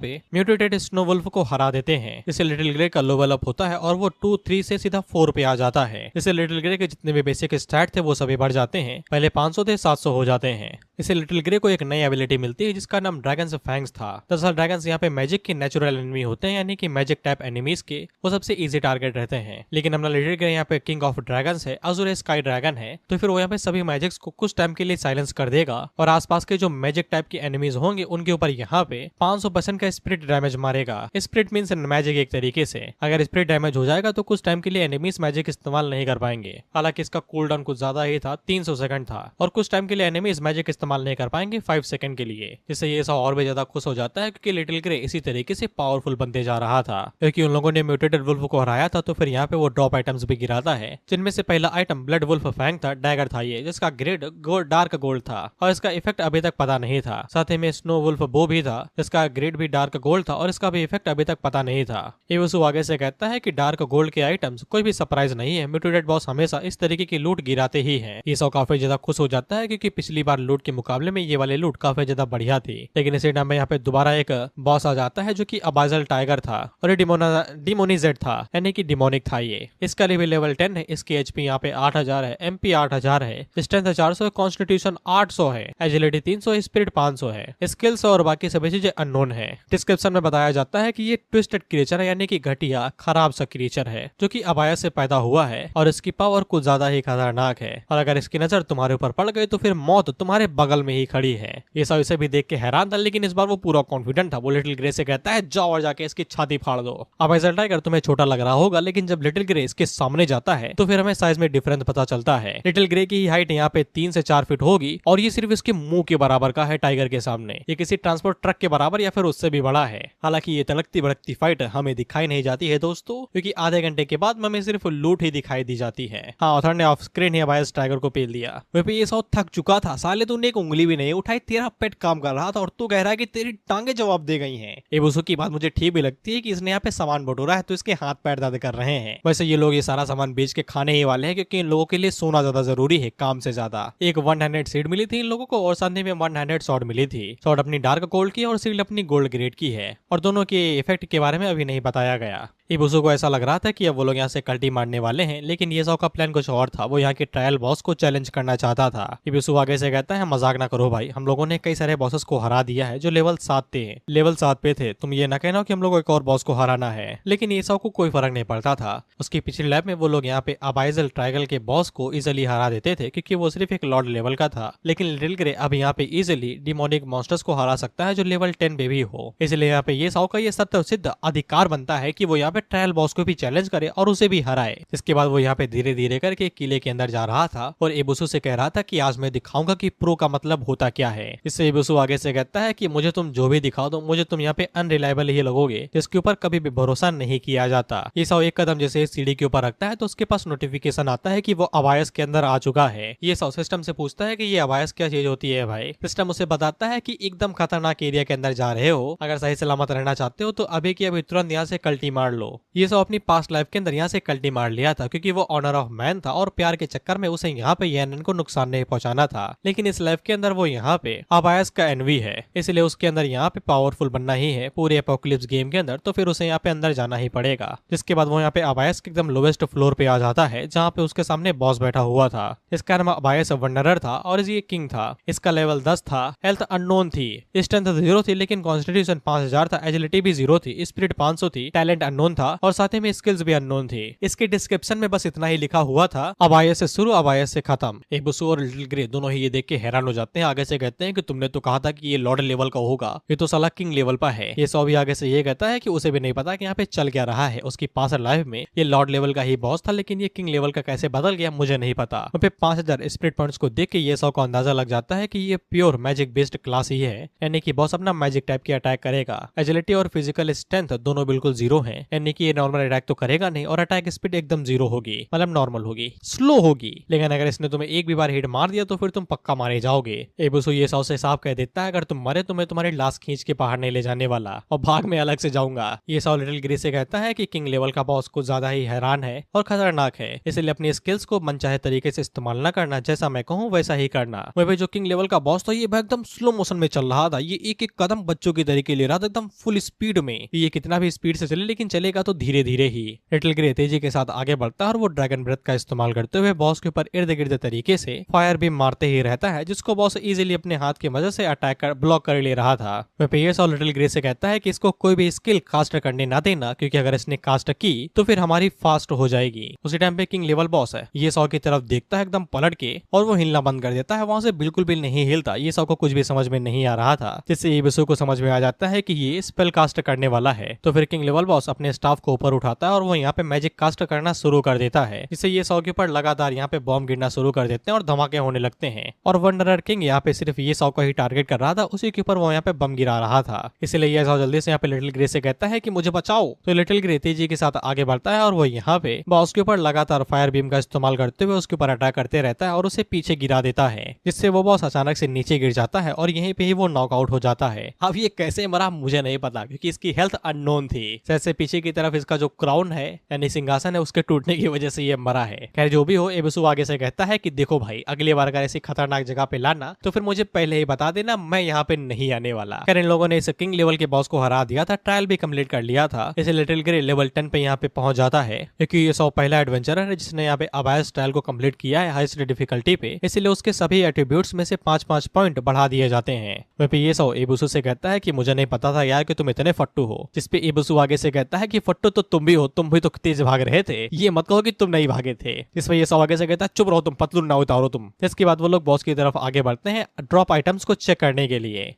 पे म्यूटेटेड स्नो वुल्फ को हरा देते हैं। इससे लिटिल ग्रे का लेवल अप होता है और वो 2-3 से सीधा 4 पे आ जाता है। इससे लिटिल ग्रे के जितने भी बेसिक स्टैट थे वो सभी बढ़ जाते हैं, पहले 500 थे 700 हो जाते हैं। इसे लिटिल ग्रे को एक नई एबिलिटी मिलती है जिसका नाम ड्रैगन्स फैंग्स था। दरअसल ड्रैगन्स यहाँ पे मैजिक के नेचुरल एनिमी होते हैं, यानी कि मैजिक टाइप एनिमीज के वो सबसे इजी टारगेट रहते हैं। लेकिन अपना लिटिल ग्रे यहाँ पे किंग ऑफ ड्रैगन्स है, अज़ुर स्काई ड्रैगन है, तो फिर वो यहाँ पे सभी मैजिक्स को कुछ टाइम के लिए साइलेंस कर देगा और आसपास के जो मैजिक टाइप के एनिमीज होंगे उनके ऊपर यहाँ पे 500% का स्पिरिट डैमेज मारेगा। स्पिरिट मींस मैजिक एक तरीके से। अगर स्पिरिट डैमेज हो जाएगा तो कुछ टाइम के लिए एनिमीज मैजिक इस्तेमाल नहीं कर पाएंगे। हालांकि इसका कूल डाउन कुछ ज्यादा ही था, 300 सेकंड था और कुछ टाइम के लिए एनिमीज मैजिक इस्तेमाल नहीं कर पाएंगे 5 सेकंड के लिए। जिससे ये सब और भी ज्यादा खुश हो जाता है क्योंकि लिटिल ग्रे इसी तरीके से पावरफुल बनते जा रहा था। क्योंकि उन लोगों ने म्यूटेटेड वुल्फ को हराया था तो फिर यहाँ पे वो ड्रॉप आइटम्स भी गिराता है, जिनमें से पहला आइटम ब्लड वुल्फ फैंग था, डैगर था ये, जिसका ग्रेड डार्क गोल्ड था और इसका इफेक्ट अभी तक पता नहीं था। साथ ही में स्नो वुल्फ बो भी था जिसका ग्रेड भी डार्क गोल्ड था और इसका भी इफेक्ट अभी तक पता नहीं था। एवसु आगे से कहता है कि डार्क गोल्ड के आइटम्स कोई भी सरप्राइज नहीं है, म्यूटेटेड बॉस हमेशा इस तरीके की लूट गिराते ही हैं। ये सब काफी ज्यादा खुश हो जाता है क्योंकि पिछली बार लूट के मुकाबले में ये वाले लूट काफी ज्यादा बढ़िया थी। लेकिन इसी टाइम में यहाँ पे दोबारा एक बॉस आ जाता है जो कि अबाजल टाइगर था और ये डिमोनिजेड था, यानी कि डिमोनिक था ये। इसका लेवल 10 है, इसकी एचपी यहाँ पे 8000 है, एमपी 8000 है, स्ट्रेंथ 400 है, कॉन्स्टिट्यूशन 800 है, एजिलिटी 300 है, स्पिरिट 500 है। स्किल्स और बाकी सभी चीजें अननोन है। डिस्क्रिप्शन में बताया जाता है कि ये ट्विस्टेड क्रिएचर है, यानी कि घटिया खराब सा क्रिएचर है जो कि अबाया से पैदा हुआ है और इसकी पावर कुछ ज्यादा ही खतरनाक है और अगर इसकी नजर तुम्हारे ऊपर पड़ गई तो फिर मौत तुम्हारे बगल में ही खड़ी है। ये सब इसे भी देख के हैरान था, लेकिन इस बार वो पूरा कॉन्फिडेंट था। वो लिटिल ग्रे से कहता है जाओ और जाके इसकी छाती फाड़ दो। अब ऐसा टाइगर तुम्हें छोटा लग रहा होगा, लेकिन जब लिटिल ग्रे इसके सामने जाता है तो फिर हमें साइज में डिफरेंस पता चलता है। लिटिल ग्रे की हाइट यहाँ पे 3 से 4 फीट होगी और ये सिर्फ इसके मुंह के बराबर का है टाइगर के सामने। ये किसी ट्रांसपोर्ट ट्रक के बराबर या फिर उससे भी बड़ा है। हालांकि ये तलकती भड़कती फाइट हमें दिखाई नहीं जाती है दोस्तों, क्योंकि आधे घंटे के बाद हमें सिर्फ लूट ही दिखाई दी जाती है। हाँ, ऑथर ने ऑफ स्क्रीन ही अबायस टाइगर को पेल दिया। वह ये सब थक चुका था, साले तूने एक उंगली भी नहीं उठाई, तेरा पेट काम कर रहा था और तू कह रहा है कि तेरी टांगे जवाब दे गई हैं। एबुसो की बात मुझे ठीक भी लगती है कि इसने यहाँ पे सामान बटोरा है तो इसके हाथ पैर दर्द कर रहे हैं। वैसे ये लोग ये सारा सामान बेच के खाने ही वाले हैं क्योंकि इन लोगों के लिए सोना ज्यादा जरूरी है काम से ज्यादा। एक 100 सीड मिली थी इन लोगों को और साथ में 100 शॉट मिली थी। शॉट अपनी डार्क गोल्ड की और सील अपनी गोल्ड ग्रेड की है और दोनों के इफेक्ट के बारे में अभी नहीं बताया गया। इबुसो को ऐसा लग रहा था कि अब वो लोग यहाँ से कल्टी मारने वाले हैं, लेकिन ये सब का प्लान कुछ और था। वो यहाँ के ट्रायल बॉस को चैलेंज करना चाहता था। इबुसो आगे से कहता है मजाक ना करो भाई, हम लोगों ने कई सारे बॉसेस को हरा दिया है जो लेवल 7 थे, लेवल 7 पे थे, तुम ये ना कहना कि हम लोग को एक और बॉस को हराना है। लेकिन ये सब को कोई फर्क नहीं पड़ता था। उसकी पिछली लैब में वो लोग यहाँ पे अबाइजल ट्राइगल के बॉस को इजिली हरा देते थे क्योंकि वो सिर्फ एक लॉर्ड लेवल का था। लेकिन लिटिल ग्रे अब यहाँ पे इजिली डिमोनिक मॉन्स्टर्स को हरा सकता है जो लेवल 10 पे भी हो। इसलिए यहाँ पे ये साओ का ये सत्य सिद्ध अधिकार बनता है कि वो यहाँ पे ट्रायल बॉस को भी चैलेंज करे और उसे भी हराए। इसके बाद वो यहाँ पे धीरे धीरे करके किले के अंदर जा रहा था और एबुसु से कह रहा था कि आज मैं दिखाऊंगा कि प्रो का मतलब होता क्या है। इससे एबुसु आगे से कहता है कि मुझे तुम जो भी दिखाओ दो, मुझे तुम यहाँ पे अनरिलायबल ही लगोगे, जिसके ऊपर कभी भी भरोसा नहीं किया जाता। ये साओ एक कदम जैसे सीढ़ी के ऊपर रखता है तो उसके पास नोटिफिकेशन आता है कि वो अवायस के अंदर आ चुका है। ये साओ सिस्टम से पूछता है कि ये अवायस क्या चीज होती है भाई। सिस्टम उसे बताता है कि एकदम खतरनाक एरिया के अंदर जा रहे हो, अगर सही सलामत रहना चाहते हो तो अभी की अभी तुरंत यहाँ से कल्टी मार लो। ये साओ अपनी पास्ट लाइफ के अंदर यहाँ से कल्टी मार लिया था क्योंकि वो ऑनर ऑफ मैन था और प्यार के चक्कर में उसे यहाँ पे यैनन को नुकसान नहीं पहुंचाना था। लेकिन इस लाइफ के अंदर वो यहाँ पे अबायस का एनवी है, इसलिए उसके अंदर यहाँ पे पावरफुल बनना ही है पूरे एपोकलिप्स गेम के अंदर, तो फिर उसे यहाँ पे अंदर जाना ही पड़ेगा। जिसके बाद वो यहाँ पे अबायस के एकदम लोवेस्ट फ्लोर पे आ जाता है जहाँ पे उसके सामने बॉस बैठा हुआ था। इसका नाम अबायस वंडरर था और ये किंग था। इसका लेवल 10 था, हेल्थ अननोन थी, स्ट्रेंथ 0 थी लेकिन कॉन्स्टिट्यूशन 5000 था, एजिलिटी भी 0 थी, स्पिरिट 500 थी, टैलेंट अननोन था और साथ में स्किल्स भी अननोन थी। इसके डिस्क्रिप्शन में बस इतना ही लिखा हुआ था, अबायस से शुरू अबायस से खत्म। एबुसु और लिटिल ग्रे दोनों ही ये देख के हैरान हो जाते हैं। आगे से कहते हैं कि तुमने तो कहा था कि ये लॉर्ड लेवल का होगा, ये तो साला किंग लेवल पर है। ये सौ भी आगे से ये कहता है कि उसे भी नहीं पता कि यहाँ पे चल क्या रहा है। उसकी पास्ट लाइफ में ये लॉर्ड लेवल का ही बॉस था लेकिन ये किंग लेवल का कैसे बदल गया मुझे नहीं पता। वहाँ पे 5000 स्पिरिट पॉइंट्स को देख के ये सौ को अंदाजा लग जाता है कि ये प्योर मैजिक बेस्ड क्लास ही है, यानी कि बॉस अपना मैजिक टाइप की अटैक करेगा। एजिलिटी और फिजिकल स्ट्रेंथ दोनों बिल्कुल 0 है, यानी कि ये नॉर्मल अटैक तो करेगा नहीं और अटैक स्पीड एकदम 0 होगी, मतलब नॉर्मल होगी, स्लो होगी। लेकिन अगर इसने तुम्हें एक भी बार हिट मार दिया तो फिर तुम पक्का मारे जाओगे। एबुसु ये सौ से साफ कह देता है अगर तुम मरे तो मैं तुम्हारी लाश खींच के बाहर नहीं ले जाने वाला और भाग में अलग से जाऊंगा। ये सौ लिटिल ग्रे से कहता है कि किंग लेवल का बॉस कुछ ज्यादा ही हैरान है और खतरनाक है, इसलिए अपनी स्किल्स को मनचाहे तरीके से इस्तेमाल न करना, जैसा मैं कहूँ वैसा ही करना। वही जो किंग लेवल का बॉस था ये एकदम स्लो मोशन में चल रहा था, ये एक एक कदम बच्चों की तरीके ले रहा था एकदम फुल स्पीड में। ये कितना भी स्पीड से चले लेकिन चलेगा तो धीरे धीरे ही। लिटिल ग्रे तेजी के साथ आगे बढ़ता है और वो ड्रैगन ब्रेथ का इस्तेमाल करते हुए बॉस के ऊपर इर्द गिर्द तरीके से फायर बीम मारते ही रहता है, जिसको बॉस इजीली अपने हाथ की मदद से अटैक कर ब्लॉक कर ले रहा था। वह ये सौ लिटिल ग्रे से कहता है कि इसको कोई भी स्किल कास्ट करने ना देना क्योंकि अगर इसने कास्ट की तो फिर हमारी फास्ट हो जाएगी। उसी टाइम पे किंग लेवल बॉस है, ये सौ की तरफ देखता है एकदम पलट के और वो हिलना बंद कर देता है, वहां से बिल्कुल भी नहीं हिलता। ये सौ को कुछ भी समझ में नहीं आ रहा था, जिससे एबुसु को समझ में आ जाता है कि ये स्पेल कास्ट करने वाला है। तो फिर किंग लेवल बॉस अपने स्टाफ को ऊपर उठाता है और वो यहाँ पे मैजिक कास्ट करना शुरू कर देता है, जिससे ये सौ के ऊपर लगातार यहाँ पे बॉम्ब गिरना शुरू कर देते हैं और धमाके होने लगते हैं। और वंडरर किंग यहाँ पे सिर्फ ये सौ को ही टारगेट कर रहा था, उसी के ऊपर वो यहाँ पे बम गिरा रहा था। इसलिए ये सौ जल्दी से यहाँ पे लिटिल ग्रे से कहता है कि मुझे बचाओ। तो लिटिल ग्रे तेजी के साथ आगे बढ़ता है और वो यहाँ पे बॉस के ऊपर लगातार फायर बीम का इस्तेमाल करते हुए उसके ऊपर अटैक करते रहता है और उसे पीछे गिरा देता है, जिससे वो बॉस अचानक से नीचे गिर जाता है और यहीं पे ही वो नॉकआउट हो जाता है। अब ये कैसे मरा मुझे नहीं पता क्योंकि इसकी हेल्थ अननोन थी। जैसे पीछे की तरफ इसका जो क्राउन है यानी सिंहासन है उसके टूटने की वजह से ये मरा है। खैर जो भी हो, एबुसु आगे से कहता है कि देखो भाई अगली बार अगर ऐसी खतरनाक जगह पे लाना तो फिर मुझे पहले ही बता देना, मैं यहाँ पे नहीं आने वाला। खैर इन लोगों ने इस किंग लेवल के बॉस को हरा दिया था, ट्रायल भी कंप्लीट कर लिया था। इसे लिटिल ग्रे लेवल 10 पे यहाँ पे पहुंच जाता है क्योंकि ये सौ पहला एडवेंचरर है जिसने यहाँ पे अबायस ट्रायल को कंप्लीट किया है हाईएस्ट डिफिकल्टी पे, इसलिए उसके सभी एट्रीब्यूट्स में से 5-5 पॉइंट बढ़ा दिए जाते हैं। वहीं पे ये सौ एबुसु से कहता है कि मुझे नहीं पता था यार कि तुम इतने फट्टू हो, जिसपे एबुसु आगे से कहता है कि फट्टू तो तुम भी हो, तुम भी तो तेज भाग रहे थे, ये मत कहो कि तुम नहीं भागे थे। जिसपे ये सौ आगे से कहता है चुप रहो तुम, पतलून ना उतारो तुम। इसके बाद वो लोग बॉस की तरफ आगे बढ़ते हैं ड्रॉप आइटम्स को चेक करने के लिए।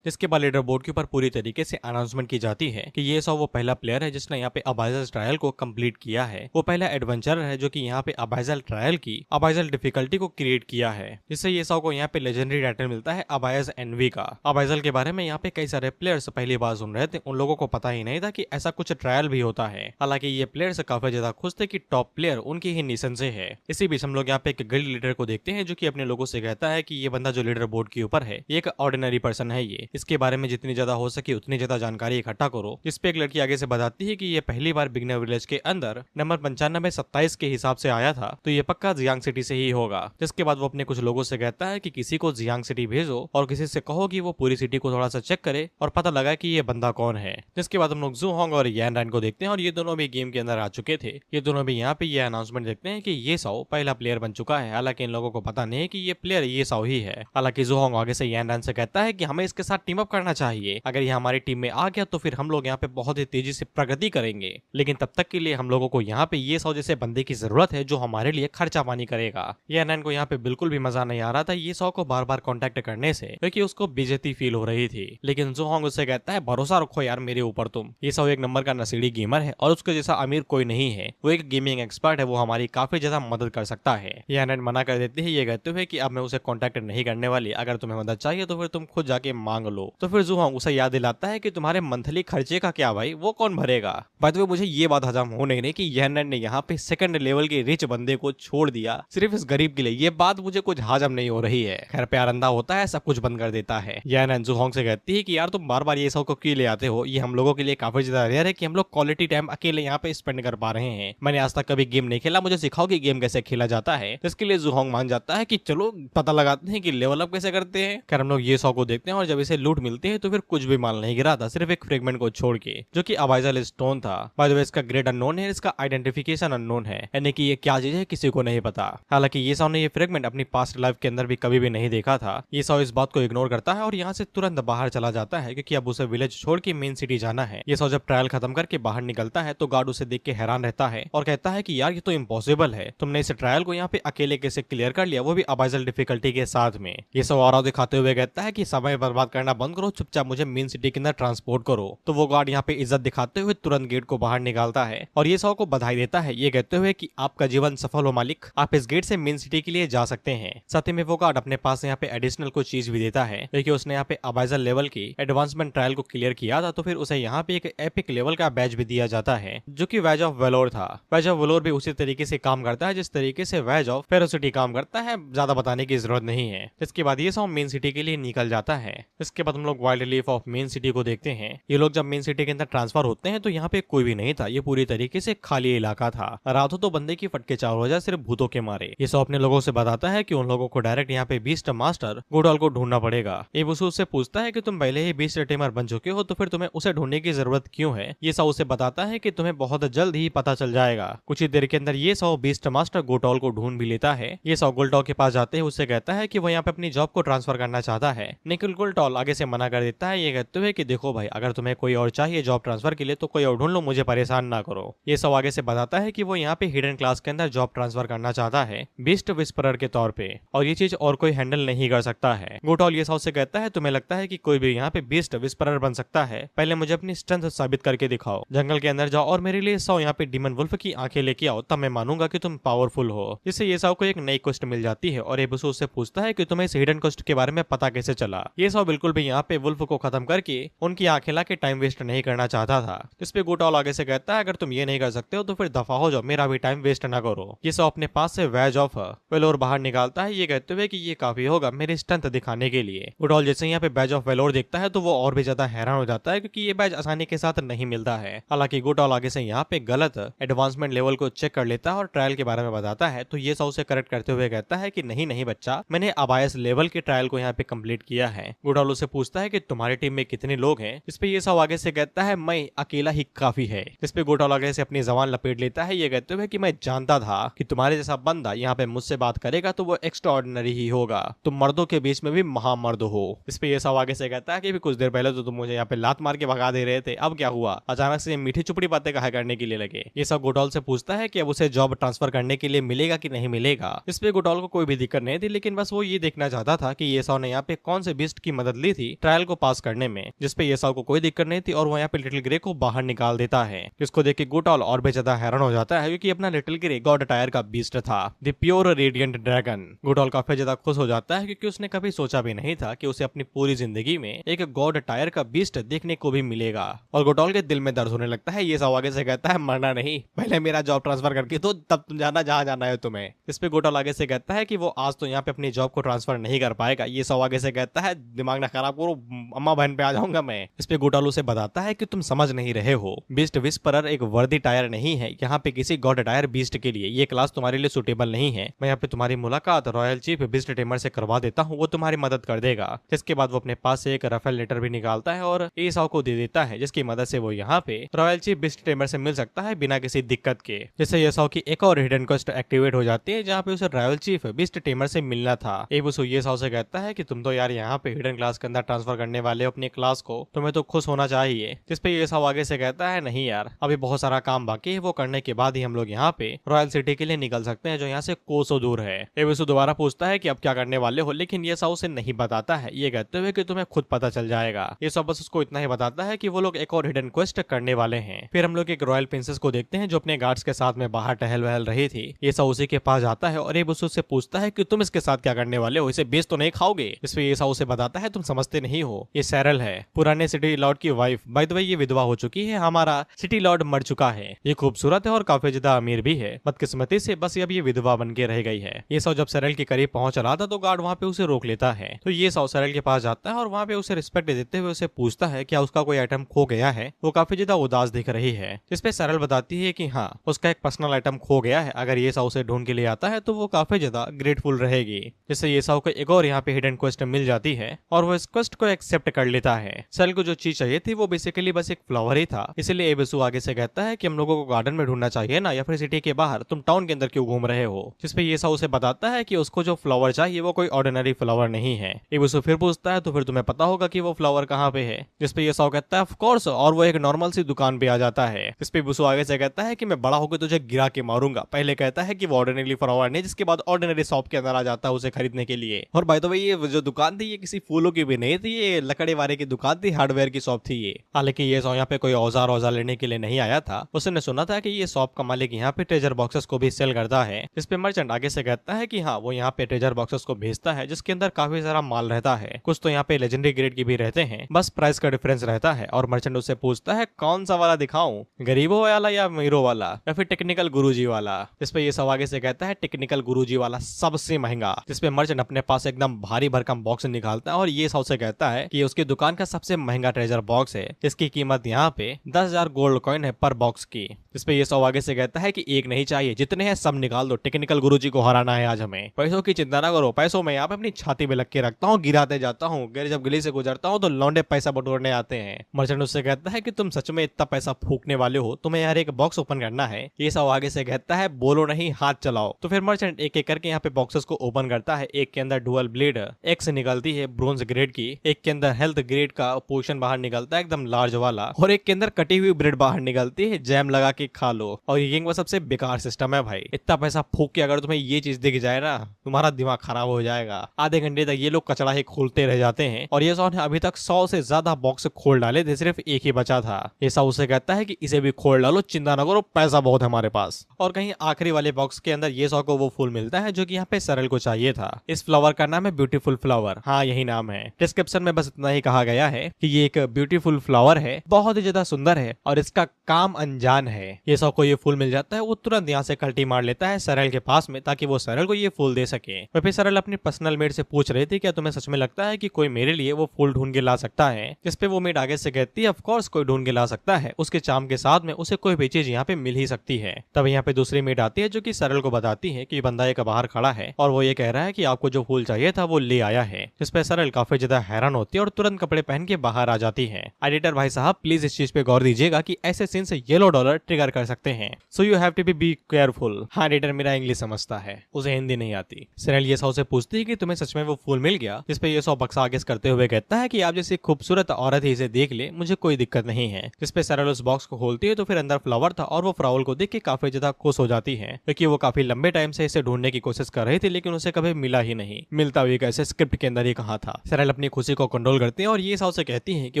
जिसके बाद लीडर बोर्ड के ऊपर पूरी तरीके से अनाउंसमेंट की जाती है कि ये सौ वो पहला प्लेयर है जिसने यहाँ पे अबाइजल ट्रायल को कंप्लीट किया है, वो पहला एडवेंचरर है जो कि यहाँ पे अबाइजल ट्रायल की अबाइजल डिफिकल्टी को क्रिएट किया है, जिससे ये सौ को यहाँ पे लेजेंडरी टाइटल मिलता है अबाइज एनवी का। अबाइजल के बारे में यहाँ पे कई सारे प्लेयर्स पहली बार सुन रहे थे, उन लोगों को पता ही नहीं था कि ऐसा कुछ ट्रायल भी होता है। हालांकि ये प्लेयर्स काफी ज्यादा खुश थे कि टॉप प्लेयर उनकी ही निशन से है। इसी बीच हम लोग यहाँ पे एक गिल्ड लीडर को देखते हैं जो कि अपने लोगों से कहता है कि ये बंदा जो लीडर बोर्ड के ऊपर है ये एक ऑर्डिनरी पर्सन है, ये इसके बारे में जितनी ज्यादा हो सके उतनी ज्यादा जानकारी इकट्ठा करो। जिसपे एक लड़की आगे से बताती है कि ये पहली बार बिगनर विलेज के अंदर नंबर 9527 के हिसाब से आया था, तो ये पक्का जियांग सिटी से ही होगा। जिसके बाद वो अपने कुछ लोगों से कहता है कि किसी को जियांग सिटी भेजो और किसी से कहो कि वो पूरी सिटी को थोड़ा सा चेक करे और पता लगा कि ये बंदा कौन है। जिसके बाद हम लोग जू होंग और यान रैन को देखते हैं और ये दोनों भी गेम के अंदर आ चुके थे। ये दोनों भी यहाँ पे ये अनाउंसमेंट देखते हैं कि ये साओ पहला प्लेयर बन चुका है। हालांकि इन लोगों को पता नहीं है कि ये प्लेयर ये साओ ही है। हालांकि जू होंग आगे से यान रैन से कहता है कि हमें इसके साथ टीम अप करना चाहिए। अगर ये हमारी टीम में आ गया तो फिर हम लोग यहाँ पे बहुत ही तेजी से प्रगति करेंगे, लेकिन तब तक के लिए हम लोगों को यहाँ पे ये साओ जैसे बंदे की जरूरत है जो हमारे लिए खर्चा पानी करेगा। यान रैन को यहाँ पे बिल्कुल भी मजा नहीं आ रहा था ये साओ को बार बार कॉन्टेक्ट करने से, क्योंकि उसको बेइज्जती फील हो रही थी। लेकिन जू होंग उससे कहता है भरोसा रखो यार मेरे ऊपर तुम। ये साओ एक नंबर का नसीड़ी गेमर है और उसके जैसा अमीर कोई नहीं है। वो एक गेमिंग एक्सपर्ट है, वो हमारी काफी ज्यादा मदद कर सकता है। यान रैन मना कर देती है ये कहते हुए कि अब मैं उसे कॉन्टेक्ट नहीं करने वाली, अगर तुम्हें मदद चाहिए तो फिर तुम खुद जाके मांग लो। तो फिर जू होंग उसे याद दिलाता है कि तुम्हारे मंथली खर्चे का क्या भाई, वो कौन भरेगा। बाय द वे मुझे ये बात हजम हो नहीं रही कि यान रैन ने यहाँ पे सेकंड लेवल के रिच बंदे को छोड़ दिया सिर्फ इस गरीब के लिए। ये बात मुझे कुछ हजम नहीं हो रही है। खैर प्यार अंधा होता है, सब कुछ बंद कर देता है। यान रैन जू होंग से कहती है कि यार तुम बार बार ये सब को क्यों ले आते हो, ये हम लोगों के लिए काफी ज्यादा रेयर है कि हम लोग क्वालिटी टाइम अकेले यहाँ पे स्पेंड कर पा रहे हैं। मैंने आज तक कभी गेम नहीं खेला, मुझे सिखाओ कि गेम कैसे खेला जाता है। इसके लिए जू होंग मान जाता है कि चलो पता लगाते हैं कि लेवल अप कैसे करते हैं। खैर हम लोग ये सौ को देखते हैं और जब इसे लूट मिलती है तो फिर कुछ भी माल नहीं गिरा था, सिर्फ एक फ्रेगमेंट को छोड़ के, जो कि अबाइजल स्टोन था। बाय द वे इसका ग्रेड अननोन है, इसका आइडेंटिफिकेशन अननोन है, यानी कि ये क्या चीज है किसी को नहीं पता। हालांकि ये सौ ने ये फ्रेगमेंट अपनी पास्ट लाइफ के अंदर भी कभी भी नहीं देखा था। ये सौ इस बात को इग्नोर करता है और यहाँ से तुरंत बाहर चला जाता है, क्योंकि अब उसे विलेज छोड़ के मेन सिटी जाना है। ये सौ जब ट्रायल खत्म करके बाहर निकलता है तो गार्ड उसे देख के हैरान रहता है और कहता है कि यार ये तो इम्पॉसिबल है, तुमने इस ट्रायल को यहाँ पे अकेले कैसे क्लियर कर लिया, वो भी अबाइजल डिफिकल्टी के साथ में। ये सब और दिखाते हुए कहता है कि समय बर्बाद करना बंद करो, चुपचाप मुझे मेन सिटी के अंदर ट्रांसपोर्ट करो। तो वो गार्ड यहाँ पे इज्जत दिखाते हुए तुरंत गेट को बाहर निकालता है और ये सौ को बधाई देता है, ये कहते हुए कि आपका जीवन सफल हो मालिक, आप इस गेट से मेन सिटी के लिए जा सकते हैं। साथ ही में वो गार्ड अपने पास यहाँ पे एडिशनल कुछ चीज भी देता है, क्योंकि उसने यहाँ पे अबाइजल लेवल की एडवांसमेंट ट्रायल को क्लियर किया था, तो फिर उसे यहाँ पे एक एपिक लेवल का बैज भी दिया जाता है, जो कि वेज ऑफ वेलोर था। वेज ऑफ वेलोर भी उसी तरीके से काम करता है जिस तरीके से वेज ऑफ फेरोसिटी काम करता है, ज्यादा बताने की जरूरत नहीं है। इसके बाद ये सब मेन सिटी के लिए निकल जाता है। इसके बाद हम लोग wild leaf of main city को देखते हैं। ये लोग जब मेन सिटी के अंदर ट्रांसफर होते हैं तो यहाँ पे कोई भी नहीं था, ये पूरी तरीके से खाली इलाका था। रातों तो बंदे की फटके चार हो जाए सिर्फ भूतों के मारे। ये सब अपने लोगों से बताता है कि उन लोगों को डायरेक्ट यहाँ पे बीस्ट मास्टर गोडॉल को ढूंढना पड़ेगा। ये वसूल से पूछता है कि तुम पहले ही बीस्ट टेमर बन चुके हो तो फिर तुम्हें उसे ढूंढने की जरूरत क्यों है। ये सब उसे बताता है कि तुम्हें बहुत जल्द ही पता चल जाएगा। कुछ ही देर के अंदर ये सब बीस्ट मास्टर गोटॉल को ढूंढ भी लेता है। ये सब गोल्टॉल के पास जाते हैं, उससे कहता है कि वो यहाँ पे अपनी जॉब को ट्रांसफर करना चाहता है, लेकिन गोल्टॉल आगे से मना कर देता है, ये कहते हुए कि देखो भाई अगर तुम्हें कोई और चाहिए जॉब ट्रांसफर के लिए तो कोई और ढूंढ लो, मुझे परेशान ना करो। ये सब आगे से बताता है कि वो यहाँ पे हिडन क्लास के अंदर जॉब ट्रांसफर करना चाहता है बीस्ट विस्परर के तौर पे, और ये चीज और कोई हैंडल नहीं कर सकता है। गोटॉल ये सब से कहता है तुम्हें लगता है कि कोई भी यहाँ पे बीस्ट विस्परर बन सकता है, पहले मुझे अपनी स्ट्रेंथ साबित करके दिखाओ, जंगल के अंदर जाओ और मेरे लिए 100 यहाँ पे डीमन वुल्फ की आंखें लेके आओ, तब मैं मानूंगा कि तुम पावरफुल हो। जिससे ये सब को एक नई क्वेस्ट मिल जाती है और एबुसु उससे पूछता है कि तुम्हें इस हिडन क्वेस्ट के बारे में पता कैसे चला। ये सब बिल्कुल भी यहाँ पे वुल्फ को खत्म करके उनकी आंखें ला के टाइम वेस्ट नहीं करना चाहता था। जिसपे गोटॉल आगे से कहता है अगर तुम ये नहीं कर सकते हो तो फिर दफा हो जाओ, मेरा भी टाइम वेस्ट ना करो। ये सब अपने पास से वेज ऑफ वेलोर बाहर निकालता है, ये कहते हुए कि ये काफी होगा मेरी स्ट्रेंथ दिखाने के लिए। गोटॉल जैसे यहाँ पे बैज ऑफ वेलोर देखता है तो वो और भी ज्यादा हैरान हो जाता है, क्योंकि ये बैज आसानी के साथ नहीं मिलता है। हालांकि गोटॉल आगे से यहाँ पे गलत एडवांसमेंट लेवल को चेक कर लेता है और ट्रायल के बारे में बताता है, तो ये सब उसे करेक्ट करते हुए कहता है कि नहीं नहीं बच्चा, मैंने अबायस लेवल के ट्रायल को यहाँ पे कंप्लीट किया है। गोटॉल उसे पूछता है कि तुम्हारी टीम में कितने लोग हैं, जिसपे ये सब आगे से कहता है मैं अकेला ही काफी है। जिसपे गोटॉल आगे से अपनी जबान लपेट लेता है, ये कहते हुए कि मैं जानता था कि तुम्हारे जैसा बंदा यहाँ पे मुझसे बात करेगा तो वो एक्स्ट्राऑर्डिनरी ही होगा, तुम मर्दों के बीच में भी महामर्द हो। इस पे ये सब आगे से कहता है कि भी कुछ देर पहले तो तुम मुझे यहाँ पे लात मार के भगा दे रहे थे, अब क्या हुआ, अचानक से मीठी चुपड़ी बातें कहा करने के लिए लगे। ये सब गोटॉल से पूछता है कि अब उसे जॉब ट्रांसफर करने के लिए मिलेगा कि नहीं मिलेगा। इस पे गोटॉल को कोई भी दिक्कत नहीं थी, लेकिन बस वो ये देखना चाहता था कि ये सब ने यहाँ पे कौन से बीस्ट की मदद ली थी ट्रायल को पास करने में। जिसपे ये सब को कोई दिक्कत नहीं थी और वो यहाँ पे लिटिल ग्रे को बाहर निकाल देता है, जिसको देख के गोटॉल और भी ज्यादा हैरान हो जाता है, क्योंकि अपना लिटिल ग्रे गॉड टायर का बीस्ट था, द प्योर रेडिएंट ड्रैगन। गोटॉल काफी ज्यादा खुश हो जाता है, क्योंकि उसने कभी सोचा भी नहीं था कि उसे अपनी पूरी जिंदगी में एक गॉड टायर का बीस्ट देखने को भी मिलेगा। और गोटॉल के दिल में दर्द होने लगता है। ये सब आगे से कहता है मरना नहीं, पहले मेरा जॉब ट्रांसफर करके तो तब तुम जाना जहां जाना है तुम्हें। इस पे गोटॉल आगे से कहता है कि वो आज तो यहाँ पे अपनी जॉब को ट्रांसफर नहीं कर पाएगा। ये सब आगे से कहता है दिमाग ना यार, आपको अम्मा बहन पे आ जाऊंगा मैं। इस पे गोटालू से बताता है कि तुम समझ नहीं रहे हो, बीस्ट विस्परर एक वर्दी टायर नहीं है यहाँ पे किसी गॉड टायर बीस्ट के लिए, ये क्लास तुम्हारे लिए सुटेबल नहीं है। मैं यहाँ पे तुम्हारी मुलाकात रॉयल चीफ बीस्ट टेमर से करवा देता हूँ, वो तुम्हारी मदद कर देगा। जिसके बाद वो अपने पास से एक रफेल लेटर भी निकालता है और एसाओ को दे देता है, जिसकी मदद से वो यहाँ पे रॉयल चीफ बीस्ट टेमर से मिल सकता है बिना किसी दिक्कत के। जिससे एसाओ की एक और हिडन क्वेस्ट एक्टिवेट हो जाती है, जहाँ पे उसे रॉयल चीफ बीस्ट टेमर से मिलना था। एबुसु एसाओ से कहता है कि तुम तो यार यहाँ पे हिडन क्लास के अंदर ट्रांसफर करने वाले हो अपनी क्लास को, तुम्हें तो खुश होना चाहिए। जिसपे एसाओ आगे से कहता है नहीं यार, अभी बहुत सारा काम बाकी है, वो करने के बाद ही हम लोग यहाँ पे रॉयल सिटी के लिए निकल सकते हैं, जो यहाँ से कोसों दूर है। एबुसु दोबारा पूछता है कि अब क्या करने वाले हो, लेकिन एसाओ से नहीं बताता है, ये कहते हुए कि तुम्हें खुद पता चल जाएगा। एसाओ बस उसको इतना ही बताता है कि वो लोग एक और हिडन क्वेस्ट करने वाले हैं। फिर हम लोग एक रॉयल प्रिंसेस को देखते हैं जो अपने गार्ड्स के साथ में बाहर टहल वहल रही थी। एसाओ उसी के पास जाता है और एबुसु से पूछता है कि तुम इसके साथ क्या करने वाले हो, इसे बेच तो नहीं खाओगे। इसमें एसाओ से बताता है तुम समझते नहीं हो, ये सैरल है, पुराने सिटी लॉर्ड की वाइफ। बाय द वे ये विधवा हो चुकी है, हमारा सिटी लॉर्ड मर चुका है, ये खूबसूरत है और काफी ज्यादा अमीर भी है, बदकिस्मती से बस अब ये विधवा बन के रह गई है। ये सौ जब सैरल के करीब पहुंच रहा था तो गार्ड वहाँ पे उसे रोक लेता है। तो ये सौ सैरल के पास जाता है और वहाँ पे उसे रिस्पेक्ट देते हुए उसे पूछता है क्या उसका कोई आइटम खो गया है। वो काफी ज्यादा उदास दिख रही है। जिसपे सैरल बताती है कि हाँ उसका एक पर्सनल आइटम खो गया है, अगर ये सौ उसे ढूंढ के ले आता है तो वो काफी ज्यादा ग्रेटफुल रहेगी। जिससे ये सौ को एक और यहाँ पे हिडन क्वेस्ट मिल जाती है और वो इस क्वेस्ट को एक्सेप्ट कर लेता है। सैरल को जो चीज चाहिए थी वो बेसिकली बस एक फ्लावर ही था, इसलिए एबुसु आगे से कहता है कि हम लोगों को गार्डन में ढूंढना चाहिए ना, या फिर सिटी के बाहर, तुम टाउन के अंदर क्यों घूम रहे हो। जिसपे ये सौ उसे बताता है कि उसको जो फ्लावर चाहिए वो कोई ऑर्डिनरी फ्लावर नहीं है। एबुसु फिर पूछता है तो फिर तुम्हें पता होगा कि वो फ्लावर कहाँ पे है। जिसपे ये सौ कहता है ऑफ कोर्स, और वो एक नॉर्मल सी दुकान पे आ जाता है। जिसपे एबुसु आगे से कहता है कि मैं बड़ा होकर तुझे गिरा के मारूंगा। पहले कहता है कि वो ऑर्डिनरी फ्लावर नहीं, जिसके बाद ऑर्डिनरी शॉप के अंदर आ जाता है उसे खरीदने के लिए। और बाय द वे ये जो दुकान थी ये किसी फूलों की भी नहीं थी, ये लकड़ी वाले की दुकान थी, हार्डवेयर की शॉप थी ये। हालांकि ये सौ यहाँ पे कोई औजार लेने के लिए नहीं आया था, उसने सुना था कि ये शॉप का मालिक यहाँ पे ट्रेजर बॉक्सेस को भी सेल करता है। इस पे मर्चेंट आगे से कहता है कि हाँ वो यहाँ पे ट्रेजर बॉक्सेस को भेजता है, जिसके अंदर काफी सारा माल रहता है, कुछ तो यहाँ पे लेजेंडरी ग्रेड के भी रहते हैं, बस प्राइस का डिफरेंस रहता है। और मर्चेंट उससे पूछता है कौन सा वाला दिखाऊं, गरीबों वाला या अमीरों वाला या फिर टेक्निकल गुरुजी वाला। जिसपे ये सब आगे से कहता है टेक्निकल गुरुजी वाला सबसे महंगा। जिसपे मर्चेंट अपने पास एकदम भारी भरकम बॉक्स निकालता है और ये सबसे कहता है कि उसकी दुकान का सबसे महंगा ट्रेजर बॉक्स है, इसकी कीमत यहाँ पे 10,000 गोल्ड कॉइन है पर बॉक्स की। जिसपे ये सब आगे से कहता है कि एक नहीं चाहिए, जितने हैं सब निकाल दो, टेक्निकल गुरुजी को हराना है आज हमें। पैसों की चिंता ना करो, पैसों में यहाँ पे अपनी छाती पे लग के रखता हूँ, गिराते जाता हूँ, जब गली से गुजरता हूँ तो लौंडे पैसा बटोरने आते हैं। मर्चेंट उससे कहता है कि तुम सच में इतना पैसा फूकने वाले हो, तुम्हें यार एक बॉक्स ओपन करना है। ये सब आगे से कहता है बोलो नहीं हाथ चलाओ। तो फिर मर्चेंट एक एक करके यहाँ पे बॉक्सेस को ओपन करता है। एक के अंदर डुअल ब्लेड एक्स निकलती है ब्रोंज ग्रेड की, एक के अंदर हेल्थ ग्रेड का पोर्शन बाहर निकलता है एकदम लार्ज वाला, और एक के अंदर कटी हुई ब्रेड बाहर निकलती है, जैम लगा के खा लो। और ये गेम का सबसे बेकार सिस्टम है भाई, इतना पैसा फूक के अगर तुम्हें ये चीज दिख जाए ना तुम्हारा दिमाग खराब हो जाएगा। आधे घंटे तक ये लोग कचड़ा ही खोलते रह जाते हैं और ये सौ ने अभी तक 100 से ज्यादा बॉक्स खोल डाले थे, सिर्फ एक ही बचा था। ये सौ उसे कहता है कि इसे भी खोल डालो, चिंता न करो, पैसा बहुत है हमारे पास। और कहीं आखिरी वाले बॉक्स के अंदर ये सौ को वो फूल मिलता है जो कि यहाँ पे सरल को चाहिए था। इस फ्लावर का नाम है ब्यूटीफुल फ्लावर, हाँ यही नाम है। डिस्क्रिप्शन में बस इतना ही कहा गया है कि ये एक ब्यूटीफुल फ्लावर है, बहुत ही ज्यादा सुंदर है और इसका काम अनजान है। ये सौ को ये फूल मिल जाता है, वो तुरंत यहाँ से कल्टी मार लेता है सरल के पास में, ताकि वो सरल को ये फूल दे सके। वह फिर सरल अपनी पर्सनल मेड से पूछ रही थी क्या तुम्हें सच में लगता है कि कोई मेरे लिए वो फूल ढूंढ के ला सकता है। जिसपे वो मेड आगे से कहती है ऑफ कोर्स कोई ढूंढ के ला सकता है, उसके चाम के साथ में उसे कोई भी चीज यहाँ पे मिल ही सकती है। तब यहाँ पे दूसरी मेड आती है जो कि सरल को बताती है कि बंदा एक बाहर खड़ा है और वो ये कह रहा है कि आपको जो फूल चाहिए था वो ले आया है। जिसपे सरल काफी ज्यादा हैरान होती है और तुरंत कपड़े पहन के बाहर आ जाती है। एडिटर भाई साहब प्लीज इस चीज पे गौर दीजिएगा कि ऐसे सीन से येलो डॉलर ट्रिगर कर सकते हैं, so you have to be careful. हाँ एडिटर मेरा इंग्लिश समझता है, उसे हिंदी नहीं आती। सरल ये सौ से पूछती है कि तुम्हें सच में वो फूल मिल गया। जिसपे ये सौ बक्सा आगे करते हुए कहता है कि आप जैसी खूबसूरत औरत ही इसे देख ले, मुझे कोई दिक्कत नहीं है। जिसपे सरल उस बॉक्स को खोलती है तो फिर अंदर फ्लावर था और वो फ्लावर को देख के काफी ज्यादा खुश हो जाती है, क्योंकि वो काफी लंबे टाइम से इसे ढूंढने की कोशिश कर रही थी लेकिन उसे कभी मिला ही नहीं। मिलता भी कैसे, स्क्रिप्ट के अंदर ही कहा था। सरल अपनी खुशी को कंट्रोल करती है और ये सौ से कहती है कि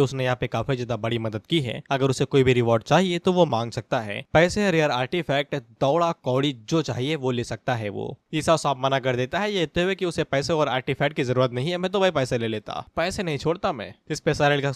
उसने यहाँ पे काफी ज्यादा बड़ी मदद की है, अगर उसे कोई भी रिवॉर्ड चाहिए तो वो मांग सकता है, पैसे, रेयर आर्टिफैक्ट, दौड़ा कौड़ी जो चाहिए वो ले सकता है। वो ये सौ साफ मना कर देता है ये कहते हुए कि उसे पैसे और आर्टिफैक्ट की जरूरत नहीं है, मैं तो भाई पैसे ले लेता, पैसे नहीं छोड़ता मैं। इस पे सरल का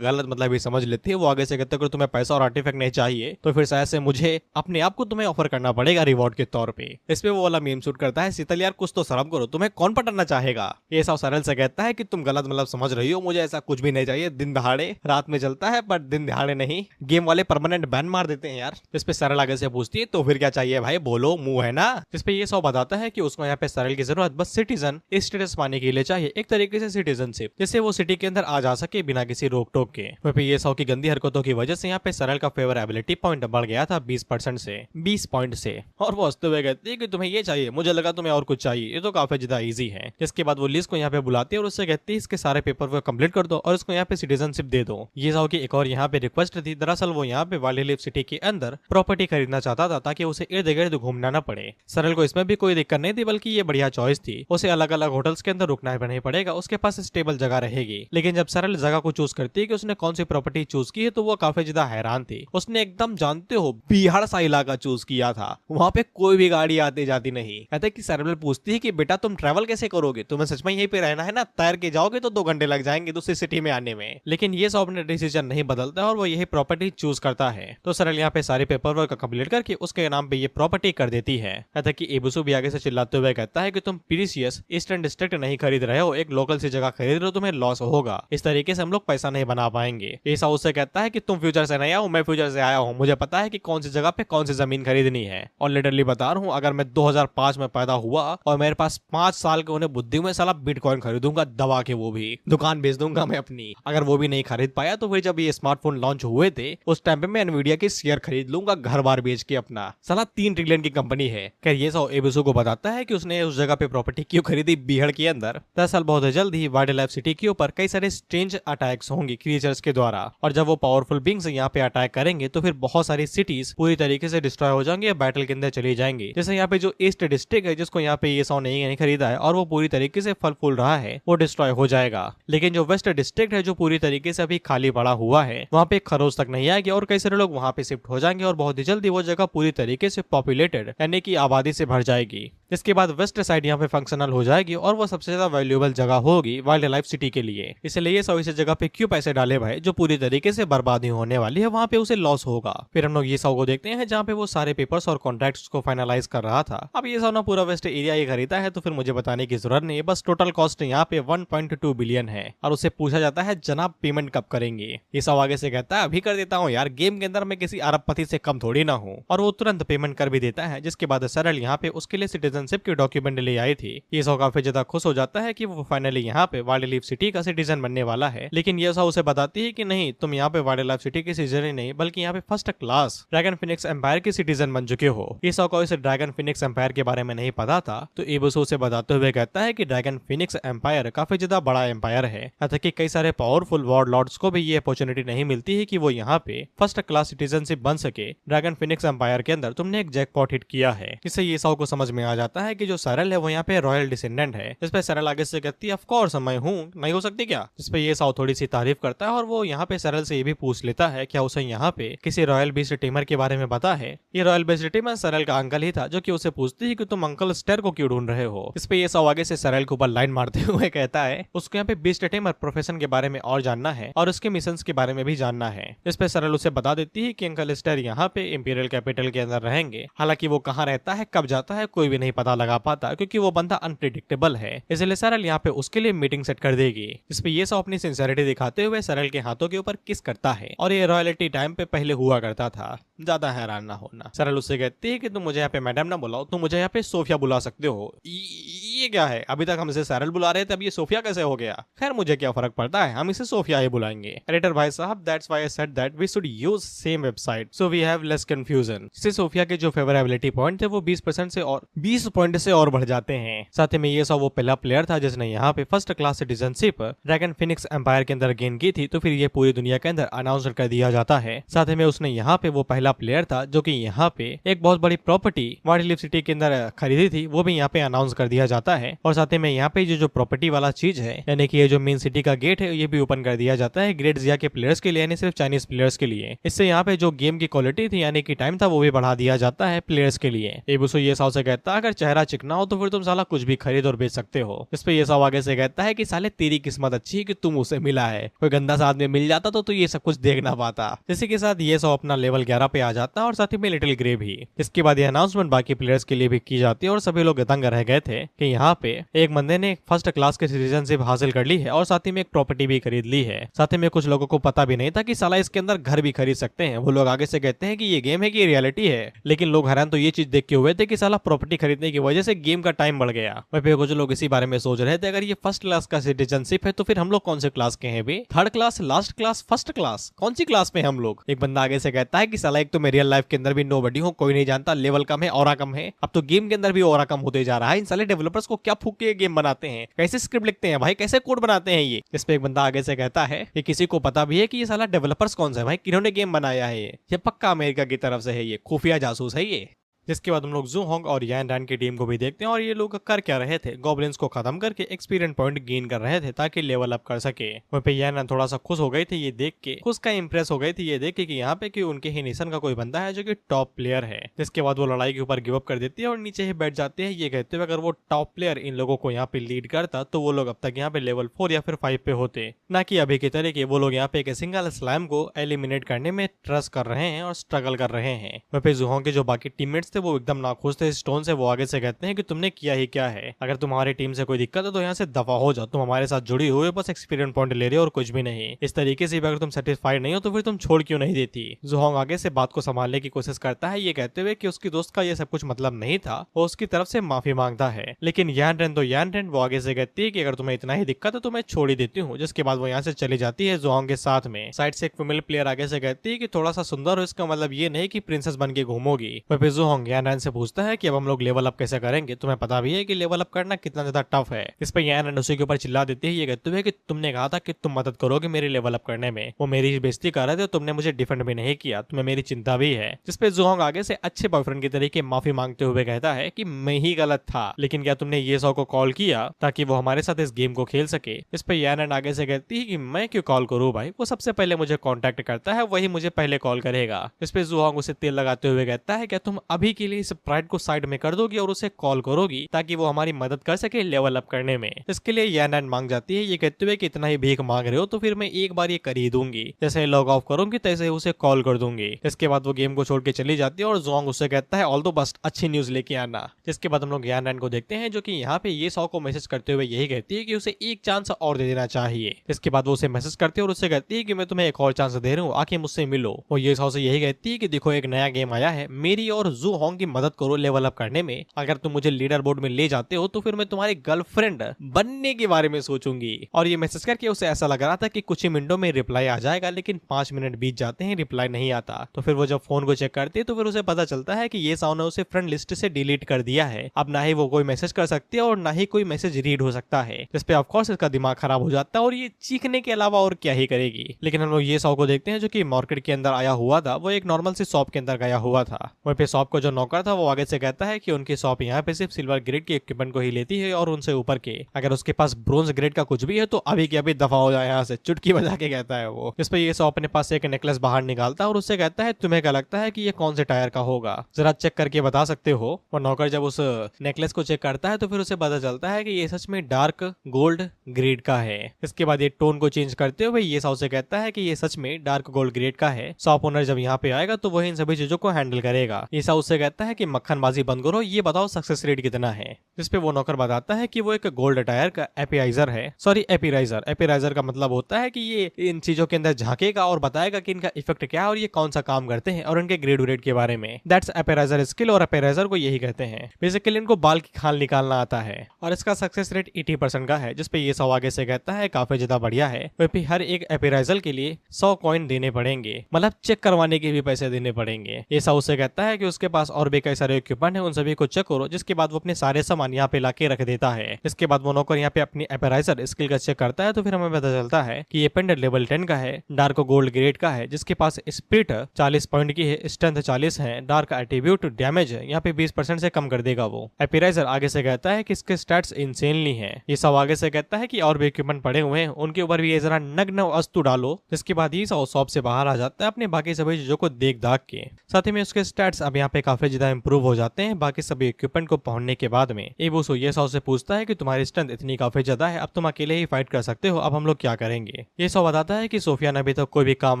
गलत मतलब भी समझ लेती है। वो आगे से कहते हैं तुम्हें पैसा और आर्टिफैक्ट नहीं चाहिए तो फिर शायद से मुझे अपने आप को तुम्हें ऑफर करना पड़ेगा रिवॉर्ड के तौर पे। इस पे वो वाला मीम शूट करता है, शीतल यार कुछ तो शर्म करो, तुम्हें कौन पटाना चाहेगा। ये सब सरल से कहता है कि तुम गलत मतलब समझ रही हो, मुझे ऐसा कुछ भी नहीं चाहिए। दिन दहाड़े रात में चलता है बट दिन दहाड़े नहीं। गेम वाले परमानेंट बैन मार देते हैं यार। इस पे सरल आगे से पूछती है तो फिर क्या चाहिए भाई, बोलो, मुंह है ना। इस पे ये सौ बताता है कि उसको यहाँ पे सरल की जरूरत बस सिटीजन स्टेटस पाने के लिए चाहिए, एक तरीके से सिटीजनशिप, जिससे वो सिटी के अंदर आ जा सके बिना किसी रोक टोक के। वहीं पे ये सौ की गंदी हरकतों की वजह से यहाँ पे सरल का फेवरेबिलिटी पॉइंट बढ़ गया था 20% से 20 पॉइंट से। और वो हंसते हुए कहती है कि तुम्हें ये चाहिए, मुझे लगा तुम्हें और कुछ चाहिए, ये तो काफी ज्यादा इजी है। जिसके बाद वो लिज को यहाँ पे बुलाती है और उससे कहती है इसके सारे पेपर वो कंप्लीट कर दो और इसको यहाँ पे सिटीजनशिप दे दो। ये सौ की एक और यहाँ पे रिक्वेस्ट थी। दरअसल वो यहाँ पे वाइल्डलाइफ सिटी के अंदर प्रॉपर्टी खरीदना चाहता था ताकि उसे इर्द गिर्द घूमना न पड़े। सरल को इसमें भी कोई दिक्कत नहीं थी, बल्कि ये बढ़िया चॉइस थी। उसे अलग अलग होटल्स के अंदर रुकना नहीं पड़ेगा, उसके पास स्टेबल जगह रहेगी। लेकिन जब सरल जगह को चूज करती है कि उसने कौन सी प्रॉपर्टी चूज की है तो वो काफी ज्यादा हैरान थी। उसने एकदम जानते हो बिहार सा इलाका चूज किया था, वहाँ पे कोई भी गाड़ी आती जाती नहीं। कहते कि सरल पूछती है कि बेटा तुम ट्रैवल कैसे करोगे, तुम्हें सच में यहीं पे रहना है ना, तैर के जाओगे तो 2 घंटे लग जाएंगे दूसरी सिटी में आने में। लेकिन ये सब अपने डिसीजन नहीं बदलता और वो यही प्रॉपर्टी चूज करता है। तो सरल यहाँ पे सारे पेपर वर्क कंप्लीट करके उसके नाम पे ये प्रॉपर्टी कर देती है। कहता कि एबुसु भी आगे से चिल्लाते हुए कहता है कि तुम प्रीसियस ईस्टर्न डिस्ट्रिक्ट नहीं खरीद रहे हो, एक लोकल सी जगह खरीद रहे हो, तुम्हें लॉस होगा, इस तरीके से हम लोग पैसा नहीं बना पाएंगे। ऐसा उससे कहता है कि तुम फ्यूचर से नहीं आओ, मैं फ्यूचर से आया हूँ, मुझे पता है कि कौन सी जगह पे कौन सी जमीन खरीदनी है। और लिटरली बता रहा हूँ, अगर मैं 2005 में पैदा हुआ और मेरे पास 5 साल के उन्हें बुद्धि में, साला बिटकॉइन खरीदूंगा दबा के, वो भी दुकान बेच दूंगा मैं अपनी। अगर वो भी नहीं खरीद पाया तो फिर जब ये स्मार्टफोन लॉन्च हुए थे उस टाइम पे मैं एनवीडिया के शेयर खरीद लूंगा घर बार बेच के अपना। साला 3 ट्रिलियन की कंपनी है। खैर ये सब एबुसु को बताता है कि उसने उस जगह पे प्रॉपर्टी क्यों खरीदी बिहार के अंदर। दरअसल बहुत जल्द ही वाइल्डलाइफ सिटी के ऊपर कई सारे स्ट्रेंज अटैक्स होंगे क्रिएचर्स के द्वारा, और जब वो पावरफुल बींग्स यहाँ पे अटैक करेंगे तो फिर बहुत सारी सिटीज पूरी तरीके से डिस्ट्रॉय हो जाएंगे, बैटल के अंदर चली जाएंगी। जैसे यहाँ पे जो ईस्ट डिस्ट्रिक्ट है जिसको यहाँ पे ये सौ नहीं खरीदा है और वो पूरी तरीके से फल फूल रहा है, वो डिस्ट्रॉय हो जाएगा। लेकिन जो वेस्ट डिस्ट्रिक्ट है जो पूरी तरीके से अभी खाली पड़ा हुआ है, वहाँ पे खरोच तक नहीं आएगी और कई सारे लोग वहाँ पे शिफ्ट हो जाएंगे और बहुत ही जल्दी वो जगह पूरी तरीके से पॉपुलेटेड यानी कि आबादी से भर जाएगी। इसके बाद वेस्ट साइड यहाँ पे फंक्शनल हो जाएगी और वो सबसे ज्यादा वैल्यूएबल जगह होगी वाइल्ड लाइफ सिटी के लिए। इसलिए ये सब इस जगह पे क्यों पैसे डाले भाई, जो पूरी तरीके से बर्बादी होने वाली है, वहाँ पे उसे लॉस होगा। फिर हम लोग ये सब को देखते हैं जहाँ पे वो सारे पेपर्स और कॉन्ट्रैक्ट्स को फाइनलाइज कर रहा था। अब ये सब ना पूरा वेस्ट एरिया ये खरीदा है तो फिर मुझे बताने की जरूरत नहीं है, बस टोटल कॉस्ट यहाँ पे 1.2 बिलियन है। और उससे पूछा जाता है जनाब पेमेंट कब करेंगे। ये सब आगे से कहता है अभी कर देता हूँ यार, गेम के अंदर मैं किसी अरबपति से कम थोड़ी ना हूँ। और वो तुरंत पेमेंट कर भी देता है। जिसके बाद सरल यहाँ पे उसके लिए सिटीजनशिप की डॉक्यूमेंट ले आई थी। ये सब काफी ज्यादा खुश हो जाता है कि वो फाइनली यहाँ पे वाइल्ड लाइफ सिटी का सिटीजन बनने वाला है। लेकिन ये सब उसे बताती है कि नहीं, तुम यहाँ पे वाइल्ड लाइफ सिटी के सिटीजन ही नहीं बल्कि यहाँ पे first class dragon phoenix empire के सिटीजन बन चुके हो। ये सब को इस ड्रैगन फिनिक्स एम्पायर के बारे में नहीं पता था, तो एबुसु से बताते हुए कहता है कि ड्रैगन फिनिक्स एम्पायर काफी ज्यादा बड़ा एम्पायर है, यहाँ कि कई सारे पावरफुल वॉर लॉर्ड्स को भी ये अपॉर्चुनिटी नहीं मिलती है कि वो यहाँ पे फर्स्ट क्लास सिटीजनशिप बन सके। ड्रैगन फिनिक्स एम्पायर के अंदर तुमने एक जैकपॉट हिट किया है। इससे ये सब को समझ में आ जाता है कि जो सरल है वो यहाँ पे रॉयल डिसेंडेंट है। इस पे सरल आगे से कहती है ऑफ कोर्स मैं हूँ, नहीं हो सकती क्या। जिस पे ये साव थोड़ी सी तारीफ करता है और वो यहाँ पे सरल से ये भी पूछ लेता है क्या उसे यहाँ पे किसी रॉयल बीस्ट टीमर के बारे में पता है। ये रॉयल बीस्ट टीमर सरल का अंकल ही था जो कि उसे पूछती है कि तुम अंकल स्टेर को क्यों ढूंढ रहे हो। इस पे ये साव आगे से सरल के ऊपर लाइन मारते हुए कहता है उसको यहाँ पे बीस्ट टीमर प्रोफेशन के बारे में और जानना है और उसके मिशन के बारे में भी जानना है। इस पे सरल उसे बता देती है कि अंकल स्टेर यहाँ पे इंपीरियल कैपिटल के अंदर रहेंगे। हालांकि वो कहाँ रहता है कब जाता है कोई भी नहीं पता लगा पाता क्योंकि वो बंदा अनप्रिडिक्टेबल है। इसलिए सरल यहाँ पे उसके लिए मीटिंग सेट कर देगी। इस पे ये सब अपनी सिंसियरिटी दिखाते हुए सरल के हाथों के ऊपर किस करता है और ये रॉयल्टी टाइम पे पहले हुआ करता था, ज्यादा हैरान ना होना। सरल उससे कहती है कि तुम मुझे यहाँ पे मैडम ना बुलाओ, तुम मुझे यहाँ पे सोफिया बुला सकते हो। ये क्या है, अभी तक हम इसे सरल बुला रहे थे, अब ये सोफिया कैसे हो गया। खैर मुझे क्या फर्क पड़ता है, हम इसे सोफिया ही बुलाएंगे। एडिटर भाई साहब that's why I said that we should use same website so we have less confusion. इससे सोफिया के जो फेवरेबिलिटी पॉइंट थे वो 20% से और 20 पॉइंट से और बढ़ जाते हैं। साथ ही में ये सब वो पहला प्लेयर था जिसने यहाँ पे first class citizenship dragon phoenix empire के अंदर गेन की थी, तो फिर ये पूरी दुनिया के अंदर अनाउंस कर दिया जाता है। साथ ही में उसने यहाँ पे वो पहला प्लेयर था जो कि यहाँ पे एक बहुत बड़ी प्रॉपर्टी वाइल्ड लाइफ सिटी के अंदर खरीदी थी, वो भी यहाँ पे अनाउंस कर दिया जाता है। और साथ ही में यहाँ पे जो प्रॉपर्टी वाला चीज है यानी कि ये जो मेन सिटी का गेट है ये भी ओपन कर दिया जाता है ग्रेट जिया के प्लेयर्स के लिए, यानी सिर्फ चाइनीज प्लेयर्स के लिए। इससे यहाँ पे जो गेम की क्वालिटी थी यानी कि टाइम था वो भी बढ़ा दिया जाता है प्लेयर्स के लिए। एबुसु ये साव से कहता है अगर चेहरा चिकना हो तो फिर तुम साला कुछ भी खरीद और बेच सकते हो। इस पे ये साव आगे से कहता है कि साले तेरी किस्मत अच्छी है कि तुम उसे मिला है, कोई गंदा सा आदमी मिल जाता तो ये सब कुछ देख ना पाता। इसी के साथ ये सब अपना लेवल 11 पे आ जाता है और साथ ही में लिटिल ग्रे भी। इसके बाद ये अनाउंसमेंट बाकी प्लेयर्स के लिए भी की जाती है और सभी लोग दंग रह गए थे कि यहाँ पे एक बंदे ने फर्स्ट क्लास की सिटीजनशिप हासिल कर ली है और साथ ही में एक प्रॉपर्टी भी खरीद ली है। साथ ही में कुछ लोगों को पता भी नहीं था कि साला इसके अंदर घर भी खरीद सकते हैं। वो लोग आगे से कहते हैं कि ये गेम है कि रियलिटी है, लेकिन लोग हैरान तो ये चीज देख के हुए थे कि साला प्रॉपर्टी खरीदने की वजह से गेम का टाइम बढ़ गया। वहीं पे कुछ लोग इसी बारे में सोच रहे थे, अगर ये फर्स्ट क्लास का सिटीजनशिप है तो फिर हम लोग कौन से क्लास के हैं बे? Third class, last class, first class, कौन सी क्लास में हम लोग? एक बंदा आगे से कहता है कि साला एक तो मैं रियल लाइफ के अंदर भी नोबडी हूँ, कोई नहीं जानता, लेवल कम है, ऑरा कम है, अब तो गेम के अंदर भी ऑरा कम होते जा रहा है। इन साले डेवलपर्स को क्या फूक के गेम बनाते हैं, कैसे स्क्रिप्ट लिखते हैं भाई, कैसे कोड बनाते हैं ये? इस पे एक बंदा आगे से कहता है कि किसी को पता भी है कि ये साला डेवलपर्स कौन सा है भाई, किन्होंने गेम बनाया है? ये पक्का अमेरिका की तरफ से है, ये खुफिया जासूस है ये। जिसके बाद हम लोग जू होंग और यान रैन की टीम को भी देखते हैं और ये लोग कर क्या रहे थे, गॉब्लिन्स को खत्म करके एक्सपीरियंस पॉइंट गेन कर रहे थे ताकि लेवल अप कर सके। वहीं पे यान रैन थोड़ा सा खुश हो गई थी ये देख के, खुश का इंप्रेस हो गई थी ये देख के कि यहाँ पे कि उनके ही नेशन का कोई बंदा है जो कि टॉप प्लेयर है। जिसके बाद वो लड़ाई के ऊपर गिव अप कर देती है और नीचे ही बैठ जाते हैं, ये कहते हुए अगर वो टॉप प्लेयर इन लोगों को यहाँ पे लीड करता तो वो लोग अब तक यहाँ पे लेवल 4 या फिर 5 पे होते, ना कि अभी की तरह वो लोग यहाँ पे एक सिंगल स्लैम को एलिमिनेट करने में ट्रस्ट कर रहे हैं और स्ट्रगल कर रहे हैं। वहीं पे जू होंग के जो बाकी टीममेट्स थे वो एकदम नाखुश थे स्टोन से। वो आगे से कहते हैं कि तुमने किया ही क्या है, अगर तुम्हारी टीम से कोई दिक्कत है तो यहाँ से दफा हो जाओ, तुम हमारे साथ जुड़ी हुई बस एक्सपीरियंस पॉइंट ले रहे हो और कुछ भी नहीं। इस तरीके से भी अगर तुम सेटिस्फाइड नहीं हो तो फिर तुम छोड़ क्यों नहीं देती? जू होंग आगे से बात को संभालने की कोशिश करता है, ये कहते हुए कि उसकी दोस्त का ये सब कुछ मतलब नहीं था, वो उसकी तरफ से माफी मांगता है। लेकिन यान रैन वो आगे से कहती है कि अगर तुम्हें इतना ही दिक्कत है तो मैं छोड़ ही देती हूँ। जिसके बाद वो यहाँ से चली जाती है जू होंग के साथ में। साइड से एक फीमेल प्लेयर आगे से कहती है कि थोड़ा सा सुंदर हो इसका मतलब ये नहीं कि प्रिंसेस बन के घूमोगी। वहीं जू होंग यान रैन से पूछता है कि अब हम लोग लेवल अप कैसे करेंगे, तुम्हें पता भी है कि लेवल अप करना कितना ज्यादा टफ है। इस पर यान रैन उसी के ऊपर चिल्ला देती है, ये कहते हुए कि तुमने कहा था कि तुम मदद करोगे मेरी लेवल अप करने में, वो मेरी बेइज्जती कर रहे थे, तुमने मुझे डिफेंड भी नहीं किया, तुम्हें मेरी चिंता भी है। जिसपे जू होंग आगे से अच्छे बॉयफ्रेंड की तरीके माफी मांगते हुए कहता है कि मैं ही गलत था, लेकिन क्या तुमने ये सौ को कॉल किया ताकि वो हमारे साथ इस गेम को खेल सके? इस पे यान रैन आगे से कहती है कि मैं क्यों कॉल करूं भाई, वो सबसे पहले मुझे कांटेक्ट करता है, वही मुझे पहले कॉल करेगा। इस पे जू होंग उसे तेल लगाते हुए कहता है क्या तुम अभी के लिए इस प्राइड को साइड में कर दोगी और उसे कॉल करोगी ताकि वो हमारी मदद कर सके लेवल अप करने में? इसके लिए यान रैन मांग जाती है, ये कहते हुए कि इतना ही भीख मांग रहे हो तो फिर मैं एक बार ये कर ही दूंगी, जैसे लॉग ऑफ करूंगी तैसे ही उसे कॉल कर दूंगी। इसके बाद वो गेम को छोड़ के चली जाती है और जू होंग उससे कहता है ऑल दो बस अच्छी न्यूज लेके आना। जिसके बाद हम लोग यान रैन को देखते हैं जो कि यहाँ पे ये सौ को मैसेज करते हुए यही कहती है कि उसे एक चांस और दे देना चाहिए। इसके बाद वो उसे मैसेज करती है और उससे कहती है कि मैं तुम्हें एक और चांस दे रही हूँ, आके मुझसे मिलो। वो ये सौ से यही कहती है कि देखो एक नया गेम आया है, मेरी और जू होंग की मदद करो लेवल अप करने में, अगर तुम मुझे लीडर बोर्ड में ले जाते हो तो फिर मैं तुम्हारी गर्लफ्रेंड बनने के बारे में सोचूंगी। और ये मैसेज करके उसे ऐसा लग रहा था कि कुछ ही मिनटों में रिप्लाई आ जाएगा, लेकिन 5 मिनट बीत जाते हैं, रिप्लाई नहीं आता। तो फिर वो जब फोन को चेक करती है तो फिर उसे पता चलता है कि ये सौ ने उसे फ्रेंड लिस्ट से डिलीट कर दिया है। अब ना ही वो कोई मैसेज कर सकती है और ना ही कोई मैसेज रीड हो सकता है, जिस पे ऑफकोर्स इसका दिमाग खराब हो जाता है और ये चीखने के अलावा और क्या ही करेगी। लेकिन हम लोग ये सौ को देखते हैं जो कि मार्केट के अंदर आया हुआ था, वो एक नॉर्मल सी शॉप के अंदर गया हुआ था। वहीं पे शॉप को जो नौकर था वो आगे से कहता है कि उनकी शॉप यहाँ पे सिर्फ सिल्वर ग्रेड के इक्विपमेंट को ही लेती है और उनसे ऊपर के, अगर उसके पास ब्रोंज ग्रेड का कुछ भी है तो अभी के अभी दफा हो जाए यहाँ से, चुटकी बजा के कहता है वो। इस पे ये सौ अपने पास से एक नेकलेस बाहर निकालता है और उससे कहता है तुम्हें क्या लगता है कि ये कौन से टायर का होगा, जरा चेक करके बता सकते हो? और नौकर जब उस नेकलेस को चेक करता है तो फिर उसे पता चलता है कि ये सच में डार्क गोल्ड ग्रेड का है। इसके बाद ये टोन को चेंज करते हुए ये सौ से कहता है कि ये सच में डार्क गोल्ड ग्रेड का है, शॉप ओनर जब यहाँ पे आएगा तो वही इन सभी चीजों को हैंडल करेगा। ये सौ उससे कहता है कि मक्खनबाजी बंद करो, ये बताओ सक्सेस रेट कितना है? जिसपे वो नौकर बताता है कि वो एक गोल्ड टायर का एपिराइजर है, सॉरी एपिराइजर। एपिराइजर का मतलब होता है कि ये इन चीजों के अंदर झांकेगा और बताएगा कि इनका इफेक्ट क्या है और ये कौन सा काम करते हैं और इनके ग्रेड व्रेड के बारे में। दैट्स एपिराइजर स्किल और एपिराइजर को यही कहते हैं। बेसिकली इनको बाल की खाल निकालना आता है और इसका सक्सेस रेट 80% का है, जिसपे ये सौ आगे से कहता है काफी ज्यादा बढ़िया है। वहीं पे हर एक एपिराइजर के लिए 100 कॉइन देने पड़ेंगे, मतलब चेक करवाने के भी पैसे देने पड़ेंगे। ये सौ उससे कहता है कि उसके पास और भी कई सारे इक्विपमेंट है, उन सभी को चेक करो। जिसके बाद वो अपने सारे सामान यहाँ पे लाके रख देता है। इसके बाद वो नौकर यहाँ पे अपनी एपिराइजर स्किल का चेक करता है तो फिर हमें पता चलता है कि ये पेंडेंट लेवल 10 का है, डार्क गोल्ड ग्रेड का है, जिसके पास स्पिरिट 40 पॉइंट की है, स्ट्रेंथ 40 है, डार्क एट्रीब्यूट डैमेज यहाँ पे 20% से कम कर देगा वो। एपिराइजर आगे से कहता है कि इसके स्टैट्स इंसेनली हैं। ये सब आगे से कहता है कि और भी इक्विपमेंट पड़े हुए हैं, उनके ऊपर भी ये जरा नग्न वस्तु डालो। जिसके बाद ये शॉप से बाहर आ जाता है अपने बाकी सभी चीजों को देख दाख के। साथ ही में उसके स्टैट्स अब यहाँ पे काफी ज्यादा इंप्रूव हो जाते हैं बाकी सभी इक्विपमेंट को पहुंचने के बाद में। इबुसो ये साओ से पूछता है कि तुम्हारी स्ट्रेंथ इतनी काफी ज्यादा है, अब तुम अकेले ही फाइट कर सकते हो, अब हम लोग क्या करेंगे। ये साओ बताता है कि सोफिया ने अभी तक कोई भी काम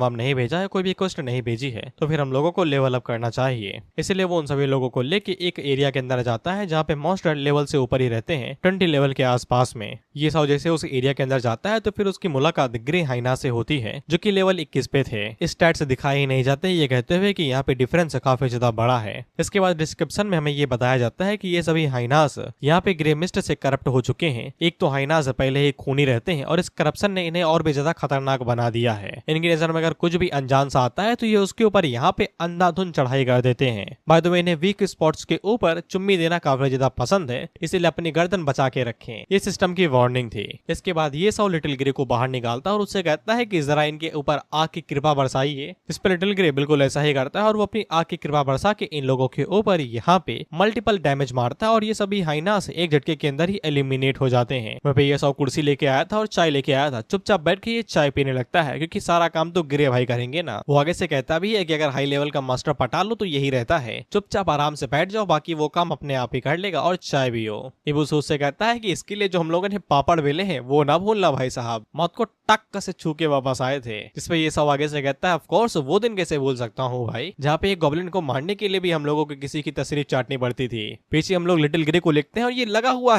वाम नहीं भेजा है, कोई भी क्वेस्ट नहीं भेजी है, तो फिर हम लोगों को लेवल अप करना चाहिए। इसलिए वो उन सभी लोगों को लेके एक एरिया के अंदर जाता है जहाँ पे मॉन्स्टर लेवल से ऊपर ही रहते हैं, 20 लेवल के आसपास में। ये साओ जैसे उस एरिया के अंदर जाता है तो फिर उसकी मुलाकात ग्रे हाइना से होती है जो कि लेवल 21 पे थे। इस स्टैट से दिखाई नहीं जाते ये कहते हुए कि यहाँ पे डिफरेंस काफी ज्यादा बड़ा है। इसके बाद डिस्क्रिप्शन में हमें ये बताया जाता है कि ये सभी हाइनास यहाँ पे ग्रे मिस्ट से करप्ट हो चुके हैं। एक तो हाइनास पहले ही खूनी रहते हैं और इस करप्शन ने इन्हें और भी ज्यादा खतरनाक बना दिया है। इनकी नजर में अगर कुछ भी अनजान सा आता है तो ये उसके ऊपर यहाँ पे अंधाधुंध चढ़ाई कर देते हैं। बाय द वे इन्हें वीक स्पॉट्स के ऊपर चुम्मी देना काफी ज्यादा पसंद है, इसीलिए अपनी गर्दन बचा के रखें। ये सिस्टम की वार्निंग थी। इसके बाद ये साओ लिटिल ग्रे को बाहर निकालता है और उससे कहता है कि जरा इनके ऊपर आग की कृपा बरसाइए। इस पर लिटिल ग्रे बिल्कुल ऐसा ही करता है और वो अपनी आग की कृपा बरसा के इन लोगों के ऊपर यहाँ पे मल्टीपल डैमेज मारता है और ये सभी हाइनास एक झटके के अंदर ही एलिमिनेट हो जाते हैं। वहाँ पे ये साओ कुर्सी लेके आया था और चाय लेके आया था, चुपचाप बैठ के ये चाय पीने लगता है क्योंकि सारा काम तो ग्रे भाई करेंगे ना। वो आगे से कहता भी है कि अगर हाई लेवल का मास्टर पटा लो तो यही रहता है, चुपचाप आराम से बैठ जाओ, बाकी वो काम अपने आप ही कर लेगा और चाय भी हो। इबुसो से कहता है कि इसके लिए जो हम लोगों ने पापड़ बेले हैं वो ना भूलना भाई साहब, मौत को टक से छू के वापस आए थे। जिसपे ये सब आगे से कहता है ऑफ कोर्स वो दिन कैसे भूल सकता हूँ भाई, जहाँ पे एक गॉब्लिन को मारने के लिए भी हम लोगों को किसी की तस्वीर चाटनी पड़ती थी। पीछे हम लोग लिटिल ग्रे को लिखते हैं और ये लगा हुआ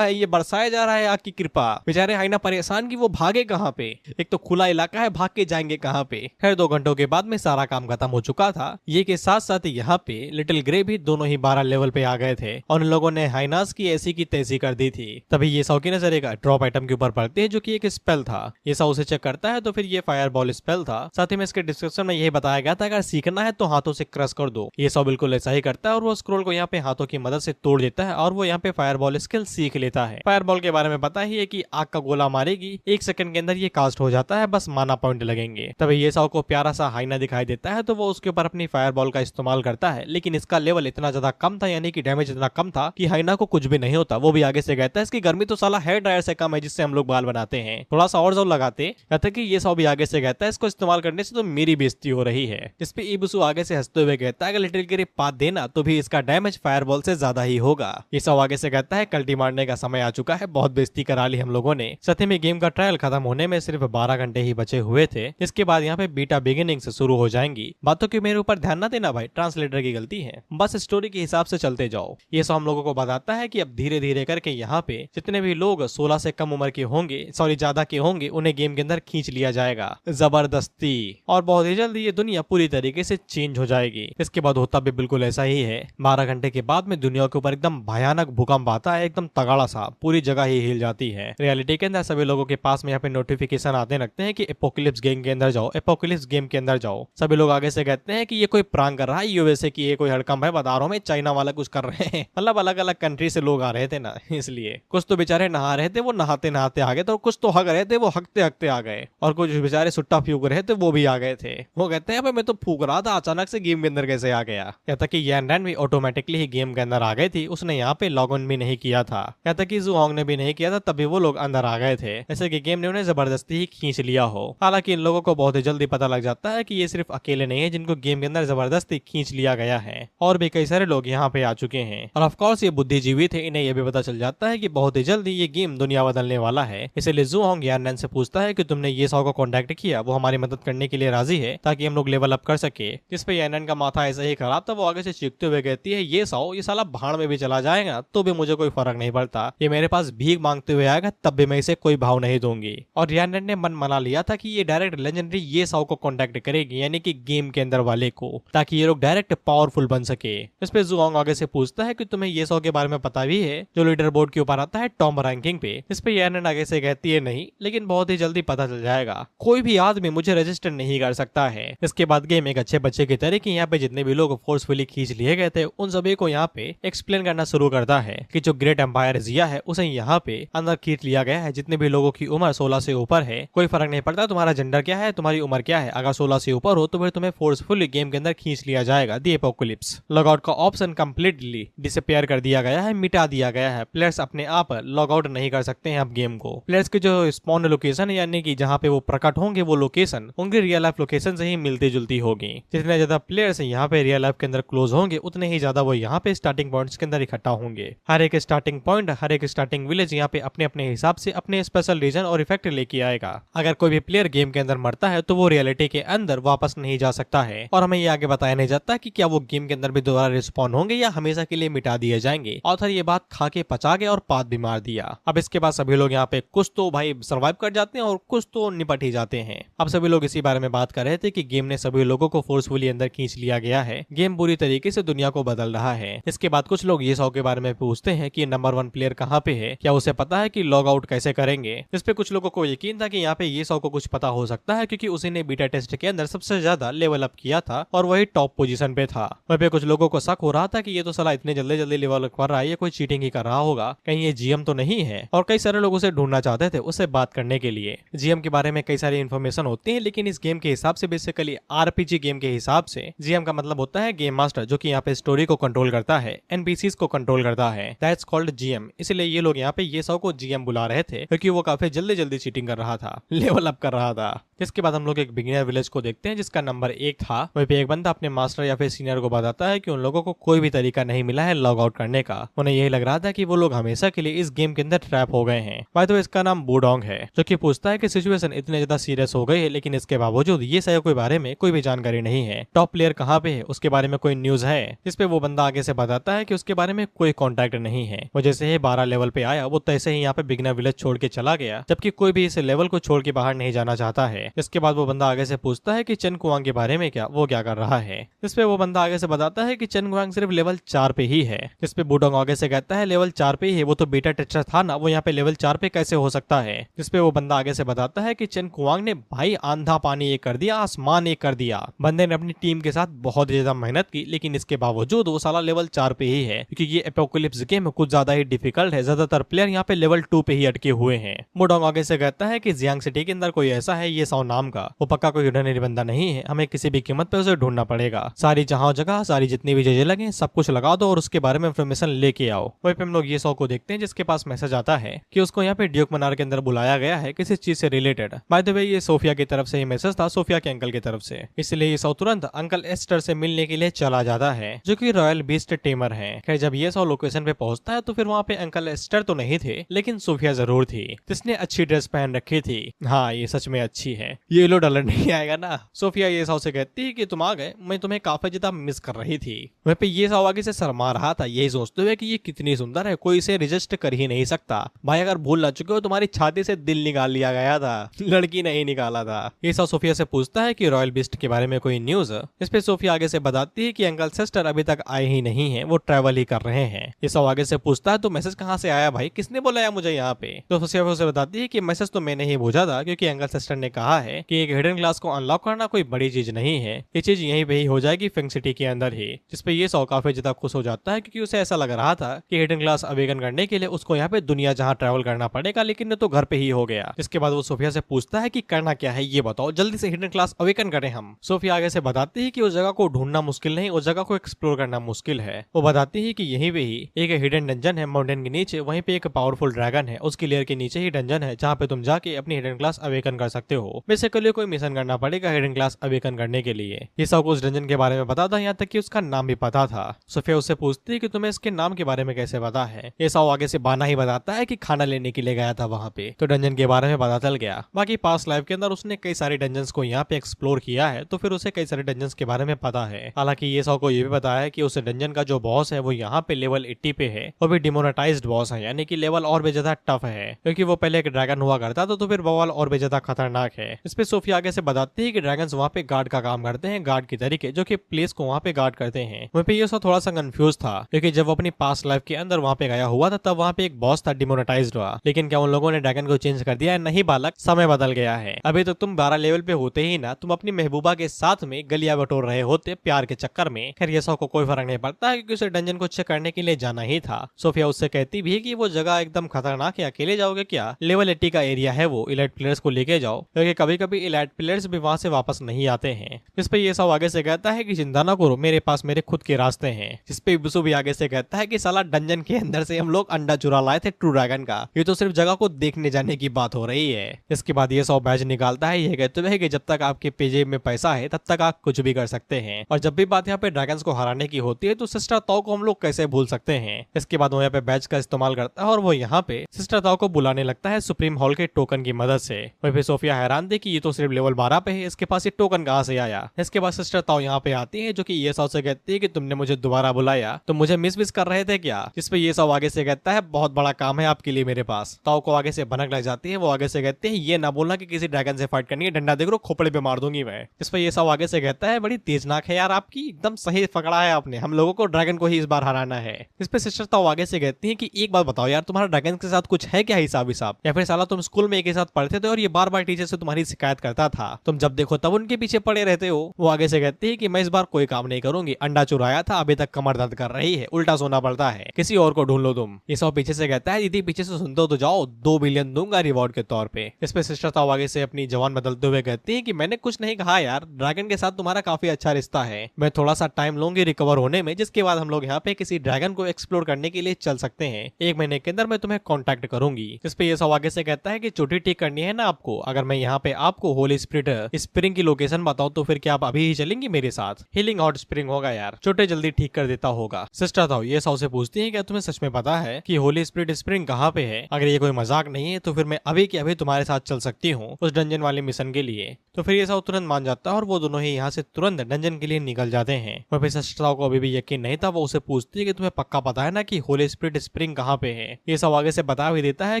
है, ये बरसाया जा रहा है आग की कृपा। बेचारे हाइना परेशान कि वो भागे कहाँ पे, एक तो खुला इलाका है, भाग के जाएंगे कहाँ पे। खैर 2 घंटों के बाद में सारा काम खत्म हो चुका था। ये के साथ साथ यहाँ पे लिटिल ग्रे भी दोनों ही 12 लेवल पे आ गए थे और उन लोगों ने हाइनास की ऐसी की तैसी कर दी थी। तभी ये साओ की नजर एक ड्रॉप आइटम के ऊपर पड़ती है जो कि एक स्पेल था। ये साओ उसे चेक करता है तो फिर ये फायर बॉल स्पेल था। साथ ही में इसके डिस्क्रिप्शन में यही बताया गया था अगर सीखना है तो हाथों से क्रश कर दो। ये साओ बिल्कुल ऐसा ही करता है और वो स्क्रोल को यहाँ पे हाथों की मदद से तोड़ देता है और वो यहाँ पे फायर बॉल स्किल सीख लेता है। फायर बॉल के बारे में पता ही है कि आग का गोला मारेगी, 1 सेकंड के अंदर ये कास्ट हो जाता है, बस माना पॉइंट लगेंगे। तभी ये साओ को प्यारा सा हाइना दिखाई देता है तो वो उसके ऊपर अपनी फायर बॉल का इस्तेमाल करता है, लेकिन इसका लेवल इतना ज्यादा कम था, यानी कि डैमेज इतना कम था कि हाइना को कुछ भी नहीं होता। वो भी आगे से कहता है इसकी गर्मी तो साला हेयर ड्रायर से कम है जिससे हम लोग बाल बनाते हैं, थोड़ा सा और जोर लगाते। कहता है कि ये साओ भी आगे से कहता है इसको इस्तेमाल करने से तो मेरी बेइज्जती हो रही है। इस पे इबुसो आगे से हंसते हुए कहता है अगर लिटिल ग्रे पात देना तो भी इसका डैमेज फायर बॉल से ज्यादा ही होगा। ये साओ आगे से कहता है कल्टी मारने का समय आ चुका है, बहुत बेइज्जती करा ली हम लोगों ने। साथ ही में गेम का ट्रायल खत्म होने में सिर्फ 12 घंटे ही बचे हुए थे। इसके बाद यहाँ पे बीटा बिगिनिंग से शुरू हो जाएंगी। बातों की मेरे ऊपर ध्यान ना देना भाई, ट्रांसलेटर की गलती है, बस स्टोरी के हिसाब से चलते जाओ। ये सब हम लोगों को बताता है कि अब धीरे धीरे करके यहाँ पे जितने भी लोग 16 से कम उम्र के होंगे, सॉरी ज्यादा के होंगे, उन्हें गेम के अंदर खींच लिया जाएगा जबरदस्ती, और बहुत ही जल्दी ये दुनिया पूरी तरीके से चेंज हो जाएगी। इसके बाद होता भी बिल्कुल ऐसा ही है। 12 घंटे के बाद में दुनिया के ऊपर एकदम भयानक भूकंप आता है, एकदम तगड़ा सा, पूरी जगह ही हिल जाती है। रियलिटी के अंदर सभी लोगों के पास में यहाँ पे नोटिफिकेशन आते लगते हैं कि एपोकलिप्स गेम के अंदर जाओ, एपोकलिप्स गेम के अंदर जाओ। सभी लोग आगे से कहते हैं कि ये कोई प्रांग कर रहा है यूएसए की, ये कोई हड़कंप है, बता रहा हूं मैं, चाइना वाला कुछ कर रहे हैं। मतलब अलग अलग कंट्री से लोग आ रहे थे ना, इसलिए कुछ तो बेचारे नहा रहे थे, वो नहाते नहाते आ गए थे, और कुछ तो हग रहे थे, वो हकते हकते आ गए, और कुछ बेचारे सुट्टा फूक रहे थे, वो भी आ गए थे। वो कहते हैं मैं तो फूक रहा था, अचानक से गेम के अंदर कैसे आ गया। कहता कि यान भी ऑटोमेटिकली ही गेम के अंदर आ गई थी, उसने यहाँ पे लॉग इन भी नहीं किया था। कहता कि जुहोंग ने भी नहीं किया था, तभी वो लोग अंदर आ गए थे, ऐसे कि गेम ने उन्हें जबरदस्ती ही खींच लिया हो। हालांकि इन लोगों को बहुत ही जल्दी पता लग जाता है कि ये सिर्फ अकेले नहीं है जिनको गेम के अंदर जबरदस्ती खींच लिया गया है, और भी कई सारे लोग यहाँ पे आ चुके हैं। और ऑफकोर्स ये बुद्धिजीवी थे, इन्हें यह भी पता चल जाता है कि बहुत ही जल्दी ये गेम दुनिया बदलने वाला है। इसलिए जुहोंग यान से पूछता है कि तुमने ये साओ को कांटेक्ट किया, वो हमारी मदद करने के लिए राजी है ताकि हम लोग लेवल अप कर सके। जिस पे यान का माथा ऐसे ही खराब था, वो आगे से चीखते हुए कहती है ये साओ, ये साला भाड़ में भी चला जाएगा तो भी मुझे कोई फर्क नहीं पड़ता, ये मेरे पास भीख मांगते हुए आएगा तब भी मैं इसे कोई भाव नहीं दूंगी। और यान ने मन मना लिया था कि ये डायरेक्ट लेजेंडरी ये साओ को कांटेक्ट करेगी, यानी कि गेम के अंदर वाले को, ताकि ये लोग डायरेक्ट पावरफुल बन सके। इस पे जुहोंग आगे से पूछता है कि तुम्हें ये साओ के बारे में पता भी है जो लीडर बोर्ड के ऊपर आता है टॉप रैंकिंग पे। इस पे यान आगे से कहती है नहीं, लेकिन बहुत ही जल्दी पता चल जाएगा, कोई भी आदमी मुझे रजिस्टर नहीं कर सकता है। इसके बाद गेम एक अच्छे बच्चे की तरह कि यहाँ पे जितने भी लोग फोर्सफुली खींच लिए गए थे उन सभी को यहाँ पे एक्सप्लेन करना शुरू करता है कि जो ग्रेट एम्पायर जिया है उसे यहाँ पे अंदर खींच लिया गया है। जितने भी लोगों की उम्र 16 से ऊपर है, कोई फर्क नहीं पड़ता तुम्हारा जेंडर क्या है, तुम्हारी उम्र क्या है, अगर 16 से ऊपर हो तो फिर तुम्हें फोर्सफुली गेम के अंदर खींच लिया जाएगा। दी एपोकलिप्स लॉगआउट का ऑप्शन कंप्लीटली डिसअपीयर कर दिया गया है, मिटा दिया गया है। प्लेयर्स अपने आप लॉगआउट नहीं कर सकते हैं अब गेम को। प्लेयर्स के जो स्पॉन सामने लोकेशन है यानी कि जहाँ पे वो प्रकट होंगे वो लोकेशन उनकी रियल लाइफ लोकेशन से ही मिलती जुलती होगी। जितने ज्यादा प्लेयर्स यहाँ पे रियल लाइफ के अंदर क्लोज होंगे उतने ही ज्यादा वो यहाँ पे स्टार्टिंग पॉइंट्स के अंदर इकट्ठा होंगे। हर एक स्टार्टिंग पॉइंट, हर एक स्टार्टिंग विलेज यहाँ पे अपने अपने हिसाब से अपने स्पेशल रीजन और इफेक्ट लेके आएगा। अगर कोई भी प्लेयर गेम के अंदर मरता है तो वो रियलिटी के अंदर वापस नहीं जा सकता है और हमें ये आगे बताया नहीं जाता कि क्या वो गेम के अंदर भी दोबारा रिस्पॉन होंगे या हमेशा के लिए मिटा दिए जाएंगे। ऑथर ये बात खा के पचा गया और पात भी मार दिया। अब इसके बाद सभी लोग यहाँ पे कुछ तो भाई सर्वाइव कर जाते हैं और कुछ तो निपट ही जाते हैं। अब सभी लोग इसी बारे में बात कर रहे थे कि गेम ने सभी लोगों को फोर्सफुली अंदर खींच लिया गया है। गेम पूरी तरीके से दुनिया को बदल रहा है। इसके बाद कुछ लोग ये सौ के बारे में पूछते हैं कि नंबर 1 प्लेयर कहाँ पे है, क्या उसे पता है कि लॉग आउट कैसे करेंगे। इस पे कुछ लोगों को यकीन था कि यहाँ पे ये सौ को कुछ पता हो सकता है क्योंकि उसी ने बीटा टेस्ट के अंदर सबसे ज्यादा लेवल अप किया था और वही टॉप पोजीशन पे था। वहीं पे कुछ लोगों को शक हो रहा था कि ये तो साला इतने जल्दी जल्दी लेवल अप कर रहा है, ये कोई चीटिंग ही कर रहा होगा, कहीं ये जीएम तो नहीं है। और कई सारे लोग उसे ढूंढना चाहते थे उससे बात करने के लिए। जीएम के बारे में कई सारी इन्फॉर्मेशन होती है लेकिन इस गेम के हिसाब से बेसिकली आरपीजी गेम के हिसाब से जीएम का मतलब होता है गेम मास्टर, जो कि यहाँ पे स्टोरी को कंट्रोल करता है, एनपीसीज को कंट्रोल करता है। That's called GM. इसलिए ये लोग यहाँ पे ये सौ को जीएम बुला रहे थे क्योंकि वो काफी जल्दी जल्दी चीटिंग कर रहा था, लेवल अप कर रहा था। इसके बाद हम लोग एक बिगिनर विलेज को देखते हैं जिसका नंबर 1 था। वहीं पे एक बंदा अपने मास्टर या फिर सीनियर को बताता है कि उन लोगों को कोई भी तरीका नहीं मिला है लॉग आउट करने का। उन्हें यही लग रहा था कि वो लोग हमेशा के लिए इस गेम के अंदर ट्रैप हो गए हैं। भाई तो इसका नाम बूडोंग है, जो कि पूछता है कि सिचुएशन इतने ज्यादा सीरियस हो गई है लेकिन इसके बावजूद ये सही के बारे में कोई भी जानकारी नहीं है। टॉप प्लेयर कहाँ पे है उसके बारे में कोई न्यूज है? जिसपे वो बंदा आगे से बताता है कि उसके बारे में कोई कॉन्टैक्ट नहीं है। वो जैसे ही 12 लेवल पे आया वो तैसे ही यहाँ पे बिगिनर विलेज छोड़ के चला गया, जबकि कोई भी इस लेवल को छोड़ के बाहर नहीं जाना चाहता है। इसके बाद वो बंदा आगे से पूछता है कि चेन कुआंग के बारे में वो क्या कर रहा है। इस पे वो बंदा आगे से बताता है कि चेन कुआंग सिर्फ लेवल 4 पे ही है। इस पे बूडोंग आगे से कहता है लेवल 4 पे ही है, वो तो बीटा टेस्टर था ना, वो यहाँ पे लेवल 4 पे कैसे हो सकता है। इस पे वो बंदा आगे से बताता है कि चेन कुआंग ने भाई आंधा पानी एक कर दिया, आसमान एक कर दिया। बंदे ने अपनी टीम के साथ बहुत ज्यादा मेहनत की लेकिन इसके बावजूद वो साला लेवल 4 पे ही है क्योंकि ये एपोकलिप्स गेम कुछ ज्यादा ही डिफिकल्ट है। ज्यादातर प्लेयर यहाँ पे लेवल 2 पे ही अटके हुए हैं। बूडोंग आगे से कहता है कि जियांग सिटी के अंदर कोई ऐसा है ये सौ नाम का, वो पक्का कोई ऑर्डिनरी बंदा नहीं है, हमें किसी भी कीमत पे उसे ढूंढना पड़ेगा। सारी जहां जगह सारी जितनी भी जगह लगे सब कुछ लगा दो और उसके बारे में इंफॉर्मेशन लेके आओ। वहीं पे हम लोग ये सौ को देखते हैं जिसके पास मैसेज आता है कि उसको यहाँ पे ड्यूक मनार के अंदर बुलाया गया है किसी चीज से रिलेटेड। बाय द वे ये सोफिया की तरफ से ही मैसेज था, सोफिया के अंकल की तरफ से। इसलिए ये सौ तुरंत अंकल एस्टर से मिलने के लिए चला जाता है जो कि रॉयल बीस्ट टेमर है। खैर जब ये सौ लोकेशन पे पहुंचता है तो फिर वहाँ पे अंकल एस्टर तो नहीं थे लेकिन सोफिया जरूर थी, जिसने अच्छी ड्रेस पहन रखी थी। हाँ ये सच में अच्छी है, ये लो डॉलर नहीं आएगा ना। सोफिया ये सौ से कहती है कि तुम आ गए, मैं तुम्हें काफी ज्यादा मिस कर रही थी। वहीं पे ये सौ आगे से शर्मा रहा था यही सोचते हुए कि ये कितनी सुंदर है, कोई इसे रिजेक्ट कर ही नहीं सकता। भाई अगर भूल ना चुके हो तुम्हारी छाती से दिल निकाल लिया गया था, लड़की नहीं निकाला था। ये सौ सोफिया से पूछता है कि रॉयल बीस्ट के बारे में कोई न्यूज। इस पे सोफिया आगे से बताती है कि अंकल सिस्टर अभी तक आए ही नहीं है, वो ट्रैवल ही कर रहे हैं। ये सौ आगे से पूछता है तो मैसेज कहाँ से आया भाई, किसने बोलाया मुझे यहाँ पे? तो सोफिया उसे बताती है कि मैसेज तो मैंने ही भेजा था क्योंकि अंकल सिस्टर ने कहा है कि एक हिडन क्लास को अनलॉक करना कोई बड़ी चीज नहीं है, ये चीज यहीं पे ही हो जाएगी फिंग सिटी के अंदर ही। जिसपे ये सौ काफी ज्यादा खुश हो जाता है क्योंकि उसे ऐसा लग रहा था कि हिडन क्लास अवेकन करने के लिए उसको यहाँ पे दुनिया जहाँ ट्रैवल करना पड़ेगा लेकिन तो घर पे ही हो गया। इसके बाद वो सोफिया से पूछता है कि करना क्या है ये बताओ, जल्दी से हिडन क्लास अवेकन करें हम। सोफिया आगे से बताती है कि उस जगह को ढूंढना मुश्किल नहीं, उस जगह को एक्सप्लोर करना मुश्किल है। वो बताती है कि यहीं पे ही एक हिडन डंजन है माउंटेन के नीचे, वहीं पे एक पावरफुल ड्रैगन है, उसकी लेयर के नीचे ही डंजन है जहाँ पे तुम जाके अपनी हिडन क्लास अवेकन कर सकते हो। बेसिकली कोई मिशन करना पड़ेगा हिडन क्लास अवेकन करने के लिए। ये सब उस डंजन के बारे में पता था, यहाँ तक कि उसका नाम भी पता था। सोफिया उससे पूछती है कि तुम्हें इसके नाम के बारे में कैसे पता है। ये सब आगे से बाना ही बताता है कि खाना लेने के लिए गया था वहाँ पे, तो डंजन के बारे में पता चल गया। बाकी पास्ट लाइफ के अंदर उसने कई सारे डंजन्स को यहाँ पे एक्सप्लोर किया है तो फिर उसे कई सारे डंजन्स के बारे में पता है। हालांकि ये सौ को ये भी पता है कि उस डंजन का जो बॉस है वो यहाँ पे लेवल 80 पे है, वो भी डिमोनेटाइज्ड बॉस है, यानी कि लेवल और भी ज्यादा टफ है क्योंकि वो पहले एक ड्रैगन हुआ करता था तो फिर बवाल और भी ज्यादा खतरनाक है। इस पे सोफिया आगे से बताती है कि ड्रैगन्स वहाँ पे गार्ड का काम करते हैं, गार्ड की तरीके, जो कि प्लेस को वहाँ पे गार्ड करते हैं। वहीं पे ये सब थोड़ा सा कंफ्यूज था क्योंकि जब वो अपनी पास्ट लाइफ के अंदर वहाँ पे गया हुआ था तब वहाँ पे एक बॉस था डिमोनेटाइज्ड हुआ, लेकिन क्या उन लोगों ने ड्रैगन को चेंज कर दिया है? नहीं बालक, समय बदल गया है। अभी तो तुम 12 लेवल पे होते ही ना तुम अपनी महबूबा के साथ में गलिया बटोर रहे होते प्यार के चक्कर में। खैर ये सब को कोई फर्क नहीं पड़ता क्योंकि उसे डंजन को चेक करने के लिए जाना ही था। सोफिया उससे कहती भी है कि वो जगह एकदम खतरनाक है, अकेले जाओगे क्या? लेवल 80 का एरिया है वो, इलाइट प्लेयर्स को लेके जाओ क्योंकि कभी कभी इलाइट प्लेयर्स भी वहाँ से वापस नहीं आते हैं। इस पे ये सब आगे से कहता है कि चिंता ना करो, मेरे पास मेरे खुद के रास्ते हैं। जिस पे बिसु भी आगे से कहता है कि साला डंजन के अंदर से हम लोग अंडा चुरा लाए थे ट्रू ड्रैगन का, ये तो सिर्फ जगह को देखने जाने की बात हो रही है। इसके बाद ये सौ बैज निकालता है, ये कहते हुए कि जब तक आपके पेजेब में पैसा है तब तक आप कुछ भी कर सकते हैं, और जब भी बात यहाँ पे ड्रैगन्स को हराने की होती है तो सिस्टर ताओ को हम लोग कैसे भूल सकते हैं। इसके बाद वो यहाँ पे बैज का इस्तेमाल करता है और वो यहाँ पे सिस्टर ताओ को बुलाने लगता है सुप्रीम हॉल के टोकन की मदद से। वहीं पे सोफिया हैरान थी कि ये तो सिर्फ लेवल 12 पे है, इसके पास ये टोकन कहाँ से आया। इसके बाद सिस्टर ताओ यहाँ पे आती है, जो कि ये सौ से कहती है कि तुमने मुझे दोबारा बुलाया, तुम मुझे मिस कर रहे थे क्या। जिसपे ये सौ आगे से कहता है बहुत बड़ा काम है आपके लिए मेरे पास। ताओ को आगे से भनक लग जाती है, वो आगे से कहते हैं ये ना बोलना कि किसी ड्रैगन से फाइट करनी है, डंडा देख लो खोपड़े पे मार दूंगी मैं। जिसपे ये सब आगे से कहता है बड़ी तेजनाक है यार आपकी, एकदम सही पकड़ा है आपने, हम लोगों को ड्रैगन को ही इस बार हराना है। इस पे सिस्टर ताओ आगे से कहती है कि एक बात बताओ यार, तुम्हारा ड्रैगन के साथ कुछ है क्या हिसाब हिसाब, या फिर साला तुम स्कूल में एक ही साथ पढ़ते थे और ये बार बार टीचर से तुम्हारी शिकायत करता था, तुम जब देखो तब उनके पीछे पड़े रहते हो। वो आगे से कहती है कि मैं इस बार कोई काम नहीं करूंगी, अंडा चुराया था अभी तक कमर दर्द कर रही है, उल्टा सोना पड़ता है, किसी और को ढूंढ लो तुम। ये सब पीछे से कहता है दीदी पीछे से सुनते हो तो जाओ, 2 बिलियन दूंगा रिवॉर्ड के तौर पे। इस पे सिस्टर ताओ आगे से अपनी जवान बदलते हुए कहती है कि मैंने कुछ नहीं कहा यार, ड्रैगन के साथ तुम्हारा काफी अच्छा रिश्ता है, मैं थोड़ा सा टाइम लूंगी रिकवर होने में, जिसके बाद हम लोग यहाँ पे किसी ड्रैगन को एक्सप्लोर करने के लिए चल सकते हैं, 1 महीने के अंदर मैं तुम्हें कॉन्टेक्ट करूंगी। इस पे ये सब आगे से कहता है कि चोटी ठीक करनी है ना आपको, अगर मैं यहाँ पे आपको होली स्पिरिट स्प्रिंग की लोकेशन बताऊं तो फिर क्या आप अभी ही चलेंगी मेरे साथ। हीलिंग हॉट स्प्रिंग होगा यार, छोटे जल्दी ठीक कर देता होगा। सिस्टर ताओ ये सौ से पूछती है क्या तुम्हें सच में पता है कि होली स्पिरिट स्प्रिंग कहाँ पे है, अगर ये कोई मजाक नहीं है तो फिर मैं अभी के अभी तुम्हारे साथ चल सकती हूँ उस डंजन वाले मिशन के लिए। तो फिर ये सब तुरंत मान जाता है और वो दोनों ही यहाँ से तुरंत डंजन के लिए निकल जाते हैं। वह फिर सिस्टर ताओ को अभी भी यकीन नहीं था, वो उसे पूछती है कि तुम्हें पक्का पता है ना कि होली स्पिरिट स्प्रिंग कहाँ पे है। ये सब आगे से बता भी देता है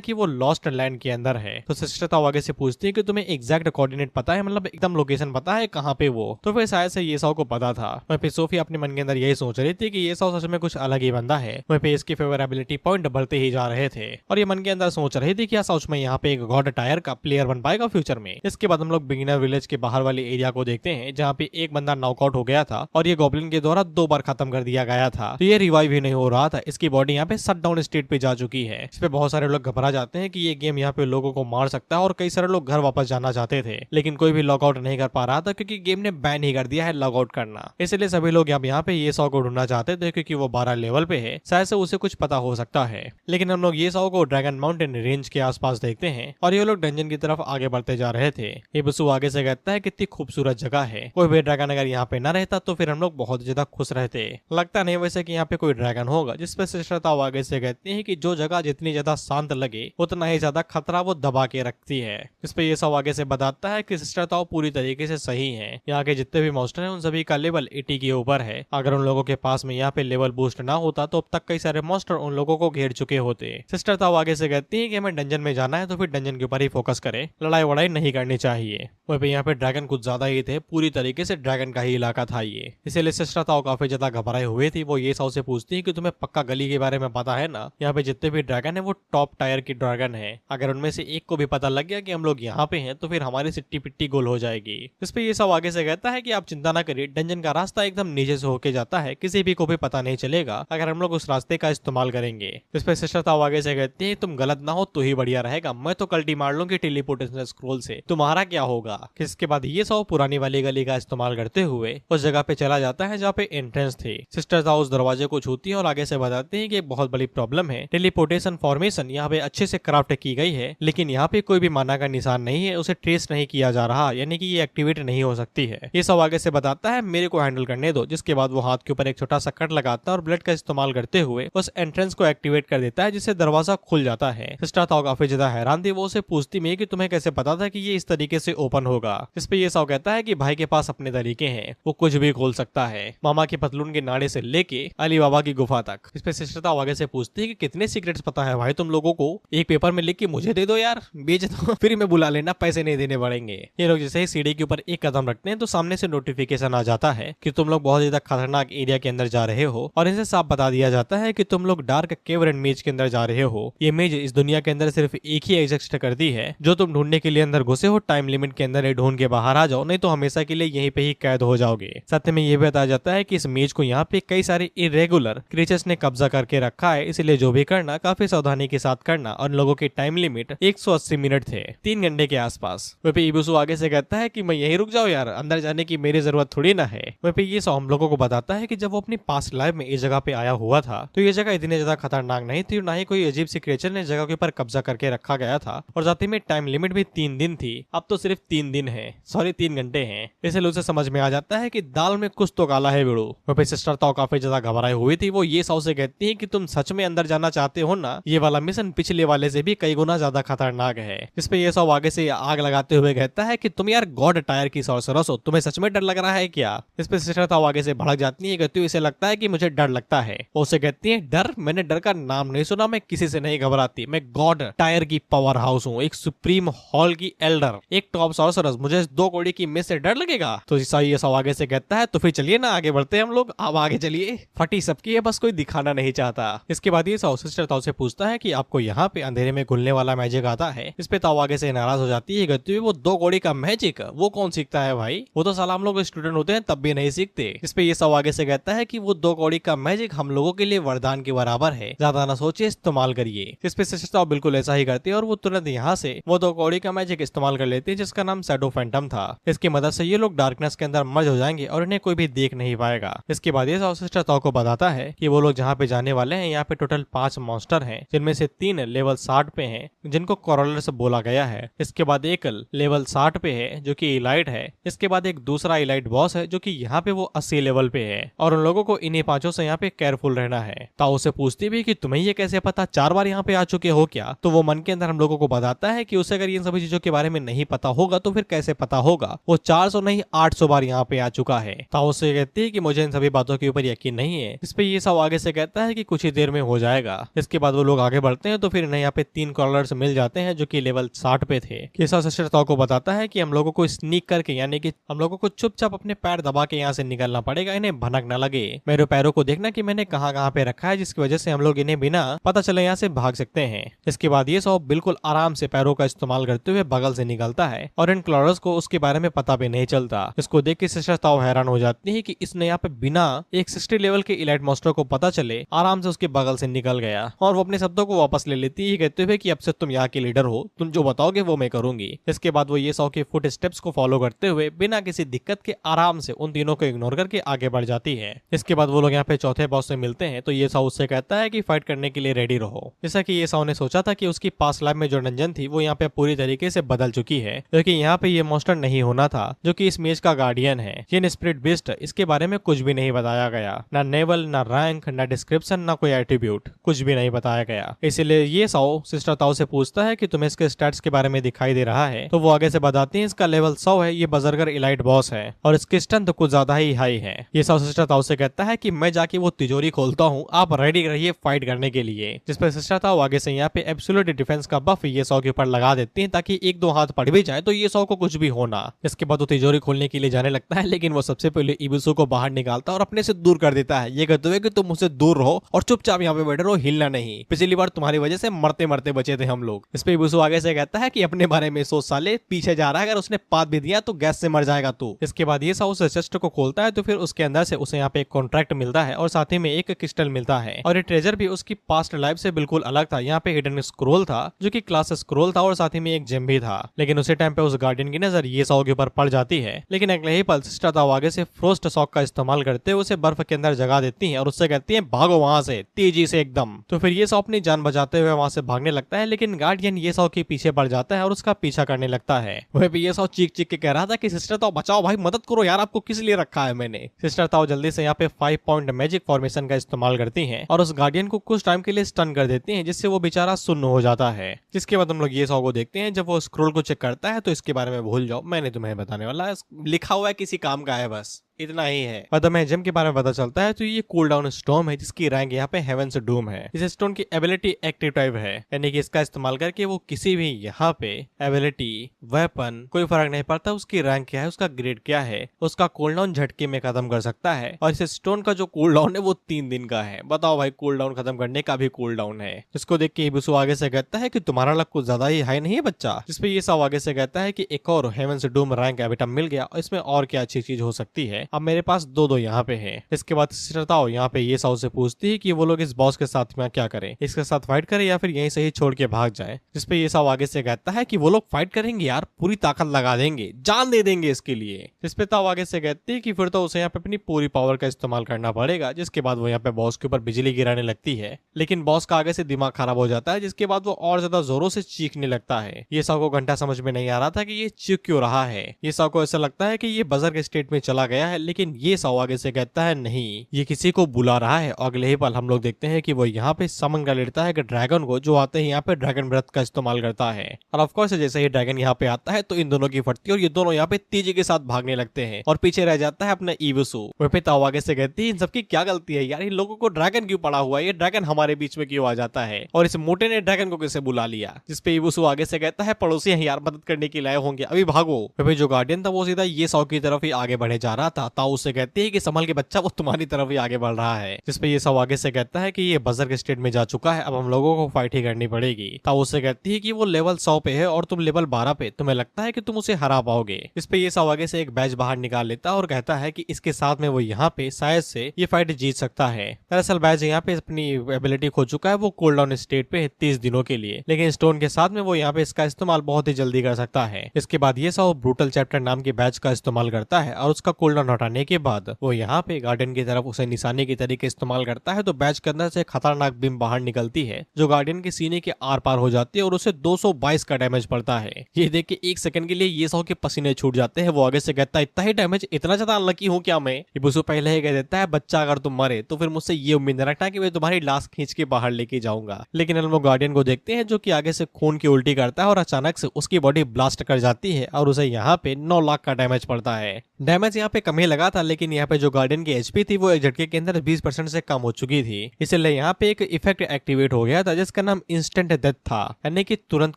कि वो लॉस्ट लैंड के अंदर है। तो सिस्टर ताओ आगे से पूछती है कि तुम्हें एग्जैक्ट कोऑर्डिनेट पता है, मतलब एकदम लोकेशन पता है कहाँ पे वो। तो फिर शायद से ये सब को पता था। वह फिर सोफी अपने मन के अंदर यही सोच रही थी कि ये सब सच में कुछ अलग ही बंदा है। वह फिर इसकी फेवरेबिलिटी पॉइंट बढ़ते ही जा रहे थे और ये मन के अंदर सोच रही थी कि सच में यहाँ पे एक गॉड टायर का प्लेयर बन पाएगा फ्यूचर में। इसके बाद हम लोग बिगिनर विलेज के बाहर वाले एरिया को देखते हैं, जहाँ पे एक बंदा नॉकआउट हो गया था और ये गॉब्लिन के द्वारा 2 बार खत्म कर दिया गया था। तो ये रिवाइव ही नहीं हो रहा था, इसकी बॉडी यहाँ पे शट डाउन स्टेट पे जा चुकी है। इस पे बहुत सारे लोग घबरा जाते हैं कि ये गेम यहाँ पे लोगों को मार सकता है और कई सारे लोग घर वापस जाना चाहते थे, लेकिन कोई भी लॉकआउट नहीं कर पा रहा था क्योंकि गेम ने बैन ही कर दिया है लॉकआउट करना। इसलिए सभी लोग यहाँ पे ये सौ को ढूंढना चाहते थे क्योंकि वो 12 लेवल पे है, शायद से उसे कुछ पता हो सकता है। लेकिन हम लोग ये सौ को ड्रैगन माउंटेन रेंज के आसपास देखते हैं और ये लोग डंजन की तरफ आगे बढ़ते जा रहे थे। ये बसु आगे से कहता है कितनी खूबसूरत जगह है, कोई भी ड्रैगन अगर यहाँ पे न रहता तो फिर हम लोग बहुत ज्यादा खुश रहते। लगता नहीं वैसे कि यहाँ पे कोई ड्रैगन होगा। जिसपे सिस्टर ताओ आगे से कहती है कि जो जगह जितनी ज्यादा शांत लगे उतना ही ज्यादा खतरा वो दबा के रखती है। इस पे ये सब आगे से बताता है कि सिस्टर ताओ पूरी तरीके से सही है, यहाँ के जितने भी मॉन्स्टर हैं उन सभी का लेवल 80 के ऊपर है। अगर उन लोगों के पास में यहाँ पे लेवल बूस्ट ना होता तो अब तक कई सारे मॉन्स्टर उन लोगों को घेर चुके होते। सिस्टर ताओ आगे से कहती है कि हमें डंजन में जाना है तो फिर डंजन के ऊपर ही फोकस करें, लड़ाई वड़ाई नहीं करनी चाहिए। वहीं पे यहाँ पे ड्रैगन कुछ ज्यादा ही थे, पूरी तरीके से ड्रैगन का ही इलाका था ये, इसीलिए सिस्टर ताओ काफी ज्यादा घबराए हुए थी। वो ये सौ से पूछती है कि तुम्हें पक्का गली के बारे में पता है ना, यहाँ पे जितने भी ड्रैगन है वो टॉप टायर की ड्रैगन है, अगर उनमें से एक को भी पता लग गया कि हम लोग यहाँ पे हैं तो फिर हमारी सिट्टी पिट्टी गोल हो जाएगी। इस पे ये सब आगे से कहता है कि आप चिंता ना करिए, डंजन का रास्ता एकदम नीचे से होके जाता है, किसी भी को भी पता नहीं चलेगा अगर हम लोग उस रास्ते का इस्तेमाल करेंगे। इस पे सिस्टर ताओ आगे से कहती है तुम गलत ना हो तो ही बढ़िया रहेगा, मैं तो कल्टी मार लूंगी टेलीपोर्टेशन स्क्रॉल से, तुम्हारा क्या होगा। इसके बाद ये सब पुरानी वाली गली का इस्तेमाल करते हुए उस जगह पे चला जाता है जहाँ पे एंट्रेंस थी। सिस्टर ताओ उस दरवाजे को छूती है और आगे से बताती है कि एक बहुत बड़ी प्रॉब्लम है, टेलीपोर्टेशन फॉर्मेशन यहाँ पे अच्छे से क्राफ्ट की गई है लेकिन यहाँ पे कोई भी माना का निशान नहीं है, उसे ट्रेस नहीं किया जा रहा, यानी कि ये एक्टिवेट नहीं हो सकती है। ये सब आगे से बताता है मेरे को हैंडल करने दो। जिसके बाद वो हाथ के ऊपर एक छोटा सा कट लगाता है और ब्लड का इस्तेमाल करते हुए उस एंट्रेंस को एक्टिवेट कर देता है, जिससे दरवाजा खुल जाता है। सिस्टर ताओ काफी ज्यादा हैरान थी, वो उसे पूछती में कि तुम्हें कैसे पता था कि ये इस तरीके से ओपन होगा। इस पे ये सौ कहता है कि भाई के पास अपने तरीके हैं, वो कुछ भी खोल सकता है, मामा की पतलून के नाड़े से लेके अली बाबा की गुफा तक। इस पे सिस्टर ताओ आगे से पूछती है कि कितने सीक्रेट्स पता है भाई तुम लोगों को, एक पेपर में लिख के मुझे दे दो यार, बेच दो फिर मैं बुला लेना, पैसे नहीं देने पड़ेंगे। ये लोग जैसे ही सीढ़ी के ऊपर एक कदम रखते हैं तो सामने से नोटिफिकेशन आ जाता है कि तुम लोग बहुत ज्यादा खतरनाक एरिया के अंदर जा रहे हो और इनसे साफ बता दिया जाता है कि तुम लोग डार्क केवर्न मेज के अंदर जा रहे हो। ये मेज इस दुनिया के अंदर सिर्फ एक ही एग्जिस्ट करती है, जो तुम ढूंढने के लिए अंदर घुसे हो टाइम लिमिट के अंदर पहले ढूंढ के बाहर आ जाओ, नहीं तो हमेशा के लिए यहीं पे ही कैद हो जाओगे। साथ में ये भी बताया जाता है कि इस मेज को यहाँ पे कई सारे इरेगुलर क्रीचर्स ने कब्जा करके रखा है, इसलिए जो भी करना काफी सावधानी के साथ करना। और लोगों की टाइम लिमिट 180 मिनट थे, 3 घंटे के आसपास। वहीं पे इबुसु आगे से कहता है कि मैं यहीं रुक जाऊं यार, अंदर जाने की मेरी जरूरत थोड़ी ना है। वहीं पे ये सब हम लोगों को बताता है कि जब वो अपनी पास्ट लाइफ में इस जगह पे आया हुआ था तो ये जगह इतनी ज्यादा खतरनाक नहीं थी, ना ही कोई अजीब सी क्रिएचर ने जगह के ऊपर कब्जा करके रखा गया था। और साथ ही में टाइम लिमिट भी 3 दिन थी, अब तो सिर्फ 3 दिन है, सॉरी 3 घंटे हैं। इसलिए उसे समझ में आ जाता है कि दाल में कुछ तो काला है बिड़ू। वहीं पे सिस्टर ताओ काफी ज्यादा घबराई हुई थी। वो ये साओ से कहती है कि तुम सच में अंदर जाना चाहते हो ना, ये वाला मिशन पिछले वाले से भी कई गुना ज्यादा खतरनाक है। इस पे ये साओ आगे से आग लगाते हुए कहता है कि तुम यार गॉड टायर की सॉर्सरस हो, तुम्हें सच में डर लग रहा है क्या? इस पे सिस्टर ताओ आगे से भड़क जाती है, कहती है इसे लगता है कि मुझे डर लगता है। वो उसे कहती है डर? मैंने डर का नाम नहीं सुना, मैं किसी से नहीं घबराती, मैं गॉड टायर की पावर हाउस हूँ, एक सुप्रीम हॉल की एल्डर, एक टॉप सॉर्सरस, मुझे 2 कौड़ी की मिस से डर लगेगा? तो ये सब आगे से कहता है तो फिर चलिए ना आगे बढ़ते हैं हम लोग, अब आगे चलिए, फटी सबकी है बस कोई दिखाना नहीं चाहता। इसके बाद ये साओ सिस्टर ताओ से पूछता है कि आपको यहाँ पे अंधेरे में घुलने वाला मैजिक आता है? इस पे ताओ आगे से नाराज हो जाती है, कहती है वो 2 कौड़ी का मैजिक वो कौन सीखता है भाई, वो तो साला हम लोग स्टूडेंट होते हैं तब भी नहीं सीखते। इस पे ये साओ आगे से कहता है कि वो 2 कौड़ी का मैजिक हम लोगों के लिए वरदान के बराबर है, ज्यादा ना सोचे इस्तेमाल करिए। इस पे सिस्टर ताओ बिल्कुल ऐसा ही करती है और वो तुरंत यहाँ से वो 2 कौड़ी का मैजिक इस्तेमाल कर लेती है जिसका नाम शैडो फैंटम था। इसकी मदद से ये लोग डार्कनेस के अंदर मर्ज हो जाएंगे और इन्हें कोई भी देख नहीं पाएगा। इसके बाद ये सिस्टर ताओ को बताता है कि वो लोग जहाँ पे जाने वाले हैं यहाँ पे टोटल 5 मॉन्स्टर हैं, जिनमें से 3 लेवल 60 पे हैं जिनको कॉरलर से बोला गया है। इसके बाद एक लेवल 60 पे है जो कि इलाइट है। इसके बाद एक दूसरा इलाइट बॉस है जो कि यहाँ पे वो 80 लेवल पे है और उन लोगों को इन्हीं 5 से यहाँ पे केयरफुल रहना है। ताओ से पूछती भी कि तुम्हें ये कैसे पता, 4 बार यहाँ पे आ चुके हो क्या? तो वो मन के अंदर हम लोगों को बताता है कि उसे अगर इन सभी चीजों के बारे में नहीं पता होगा तो फिर कैसे पता होगा, वो 400 नहीं 800 बार यहाँ पे आ चुका है। ताओ से कहती है कि मुझे इन सभी बातों के ऊपर यकीन नहीं है। इस पे ये सब आगे से कहता है कि कुछ ही देर में हो जाएगा। इसके बाद वो लोग आगे बढ़ते हैं तो फिर इन्हें यहाँ पे 3 कॉलर्स मिल जाते हैं जो कि लेवल 60 पे थे। केसा सिस्टर ताओ को बताता है कि हम लोगों को स्नीक करके यानी कि हम लोगों को चुपचाप अपने पैर दबा के यहाँ से निकलना पड़ेगा, इन्हें भनक न लगे। मेरे पैरों को देखना कि मैंने कहाँ कहाँ पे रखा है, जिसकी वजह से हम लोग इन्हें बिना पता चले यहाँ से भाग सकते हैं। इसके बाद ये सब बिल्कुल आराम से पैरों का इस्तेमाल करते हुए बगल से निकलता है और इन क्लॉरर्स को उसके बारे में पता भी नहीं चलता। इसको देख के सिस्टर ताओ हैरान हो जाती है कि इसने यहाँ पे बिना एक 60 लेवल के इलाइट मॉन्स्टर को पता चले आराम से उसके बगल से निकल गया। और वो अपने शब्दों को वापस ले लेती है कहते हुए कि अब से तुम यहाँ के लीडर हो, तुम जो बताओगे वो मैं करूंगी। इसके बाद वो ये साओ के फुट स्टेप्स को फॉलो करते हुए बिना किसी दिक्कत के आराम से उन तीनों को इग्नोर करके आगे बढ़ जाती है। इसके बाद वो लोग यहाँ पे चौथे बॉस से मिलते हैं तो ये साओ उससे कहता है कि फाइट करने के लिए रेडी रहो। जैसा कि ये साओ ने सोचा था कि उसकी पास्ट लाइफ में जो डंजन थी वो यहाँ पे पूरी तरीके से बदल चुकी है, क्योंकि यहाँ पे ये मॉन्स्टर नहीं होना था जो कि इस मेज का गार्डियन है। ये स्पिरिट बीस्ट, इसके बारे में कुछ भी नहीं बताया गया, ना नेवल, ना रैंक, ना डिस्क्रिप्शन, ना कोई एट्रीब्यूट, कुछ भी नहीं बताया गया। इसलिए ये साओ सिस्टर ताओ से पूछता है कि तुम्हें इसके स्टैट्स के बारे में दिखाई दे रहा है? तो वो आगे से बताती है इसका लेवल 100 है, ये बजरगर इलाइट बॉस है और इसकी स्ट्रेंथ कुछ ज्यादा ही हाई है। ये साओ सिस्टर ताओ से कहता है कि मैं जाके वो तिजोरी खोलता हूँ, आप रेडी रहिए फाइट करने के लिए। जिस पर सिस्टर ताओ आगे से यहाँ पे एब्सोल्यूट डिफेंस का बफ ये साओ के ऊपर लगा देती है ताकि 1-2 हाथ पड़ भी जाए तो ये साओ को कुछ भी होना। इसके बाद वो तिजोरी खोलने के लिए जाने लगता है, लेकिन वो सबसे पहले इबुसु को बाहर निकालता है और अपने से दूर कर देता है। ये कहते हुए कि तुम मुझसे दूर रहो और चुपचाप यहाँ पे बैठे रहो, हिलना नहीं, पिछली बार तुम्हारी वजह से मरते मरते बचे थे हम लोग। इस पे इबुसु आगे से कहता है कि अपने बारे में सोच साले, पीछे जा रहा है, अगर उसने पाद भी दिया तो गैस से मर जाएगा तू। इसके बाद ये साओ उस चेस्ट को खोलता है तो फिर उसके अंदर से उसे यहाँ पे एक कॉन्ट्रैक्ट मिलता है और साथ ही में एक क्रिस्टल मिलता है और ये ट्रेजर भी उसकी पास्ट लाइफ से बिल्कुल अलग था। यहाँ पे हिडन स्क्रोल था जो कि क्लास स्क्रोल था और साथ ही में एक जेम भी था। लेकिन उसी टाइम पे उस गार्डियन की नजर ये साओ के ऊपर पड़ जाती है, लेकिन अगले ही पल सिस्टर ताओ आगे से फ्रोस्ट शॉक का इस्तेमाल करते हुए उसे बर्फ के अंदर जगा देती है और उससे कहती है भागो वहां से तेजी से एकदम। तो फिर ये साओ अपनी जान बचाते हुए वहां से भागने लगता है, लेकिन गार्डियन ये साओ के पीछे पड़ जाता है और उसका पीछा करने लगता है। वहीं पे ये साओ चीख चीख के कह रहा था कि सिस्टर ताओ बचाओ भाई, मदद करो यार, आपको किस लिए रखा है मैंने। सिस्टर ताओ जल्दी से यहाँ पे 5 पॉइंट मैजिक फॉर्मेशन का इस्तेमाल करती हैं और उस गार्डियन को कुछ टाइम के लिए स्टन कर देती हैं, जिससे वो बेचारा सुन्न हो जाता है। जिसके बाद हम लोग ये साओ को देखते हैं, जब वो स्क्रोल को चेक करता है तो इसके बारे में भूल जाओ, मैंने तुम्हें बताने वाला है, लिखा हुआ है किसी काम का है बस। इतना ही है। और हमें जेम के बारे में पता चलता है तो ये कूल डाउन स्टॉर्म है जिसकी रैंक यहाँ पे हेवेंस डूम है। इस स्टोन की एबिलिटी एक्टिव टाइप है, यानी कि इसका इस्तेमाल करके वो किसी भी यहाँ पे एबिलिटी वेपन कोई फर्क नहीं पड़ता उसकी रैंक क्या है, उसका ग्रेड क्या है, उसका कूल डाउन झटके में खत्म कर सकता है। और इस स्टोन का जो कूल डाउन है वो 3 दिन का है। बताओ भाई, कूल डाउन खत्म करने का भी कूल डाउन है। जिसको देख के इबुसु आगे से कहता है कि तुम्हारा लक कुछ ज्यादा ही हाई नहीं है बच्चा। जिसपे ये सब आगे से कहता है कि एक और हेवेंस डूम रैंक एबिटम मिल गया और इसमें और क्या अच्छी चीज हो सकती है। अब मेरे पास दो यहाँ पे है। इसके बाद सिस्टर यहाँ पे ये साउ से पूछती है कि वो लोग इस बॉस के साथ में क्या करें, इसके साथ फाइट करें या फिर यहीं से ही छोड़ के भाग जाए। जिसपे ये साउ आगे से कहता है कि वो लोग फाइट करेंगे यार, पूरी ताकत लगा देंगे, जान दे देंगे इसके लिए। जिसपे ताऊ आगे से कहती है कि फिर तो उसे यहाँ पे अपनी पूरी पावर का इस्तेमाल करना पड़ेगा। जिसके बाद वो यहाँ पे बॉस के ऊपर बिजली गिराने लगती है, लेकिन बॉस का आगे से दिमाग खराब हो जाता है। जिसके बाद वो और ज्यादा जोरों से चीखने लगता है। ये साउ को घंटा समझ में नहीं आ रहा था कि ये चीख क्यों रहा है। ये साउ को ऐसा लगता है कि ये बजर के स्टेट में चला गया है, लेकिन ये साउ आगे से कहता है नहीं, ये किसी को बुला रहा है। अगले ही पल हम लोग देखते हैं कि वो यहाँ पे समन कर लेता है ड्रैगन को, जो आते ही यहाँ पे ड्रैगन ब्रेथ का इस्तेमाल करता है। और ऑफ कोर्स जैसे ही ड्रैगन यहाँ पे आता है तो इन दोनों की फटती है और ये दोनों यहाँ पे तेजी के साथ भागने लगते हैं और पीछे रह जाता है अपना इबुसु। वह पे ताऊ आगे से कहती है इन सबकी क्या गलती है यार, इन लोगों को ड्रैगन क्यों पड़ा हुआ है, ये ड्रैगन हमारे बीच में क्यों आ जाता है और इस मोटे ने ड्रैगन को कैसे बुला लिया। जिसपे इबुसु आगे से कहता है पड़ोसी हैं यार, मदद करने के लिए आए होंगे, अभी भागो। वह जो गार्डियन था वो सीधा ये साउ की तरफ ही आगे बढ़े जा रहा था। ताऊ उससे कहती है कि संभल के बच्चा, वो तुम्हारी तरफ ही आगे बढ़ रहा है। जिसपे ये साउ आगे से कहता है कि ये बजर के स्टेट में जा चुका है, अब हम लोगों को फाइट ही करनी पड़ेगी। ताऊ उससे कहती है कि वो लेवल 100 पे है और तुम लेवल 12 पे, तुम्हें लगता है कि तुम उसे हरा पाओगे। इस पे ये साउ आगे से एक बैच बाहर निकाल लेता है और कहता है कि इसके साथ में वो यहाँ पे शायद से ये फाइट जीत सकता है। दरअसल बैच यहाँ पे अपनी एबिलिटी खो चुका है, वो कूल डाउन स्टेट पे 30 दिनों के लिए, लेकिन स्टोन के साथ में वो यहाँ पे इसका इस्तेमाल बहुत ही जल्दी कर सकता है। इसके बाद ये साउ ब्रूटल चैप्टर नाम के बैच का इस्तेमाल करता है और उसका कूल डाउन हटाने के बाद वो यहाँ पे गार्डियन की तरफ उसे निशाने की तरीके इस्तेमाल करता है तो बैच के अंदर से खतरनाक बीम बाहर निकलती है जो गार्डियन के सीने के आर पार हो जाती है और उसे 222 का डैमेज पड़ता है। ये देख के एक सेकंड के लिए ये साउ के पसीने छूट जाते हैं। वो आगे से कहता है इतना ही डैमेज, इतना ज्यादा अनलकी हूँ क्या मैं। इबुसु पहले ही कह देता है बच्चा अगर तुम मरे तो फिर मुझसे ये उम्मीद न रखना कि मैं तुम्हारी लाश खींच के बाहर लेके जाऊंगा। लेकिन हम लोग गार्डियन को देखते हैं जो कि आगे से खून की उल्टी करता है और अचानक से उसकी बॉडी ब्लास्ट कर जाती है और उसे यहाँ पे 9 लाख का डैमेज पड़ता है। डैमेज यहाँ पे कम ही लगा था, लेकिन यहाँ पे जो गार्डियन की एचपी थी वो एक झटके के अंदर 20% से कम हो चुकी थी। इसलिए यहाँ पे एक इफेक्ट एक्टिवेट हो गया था जिसका नाम इंस्टेंट डेथ था, यानी कि तुरंत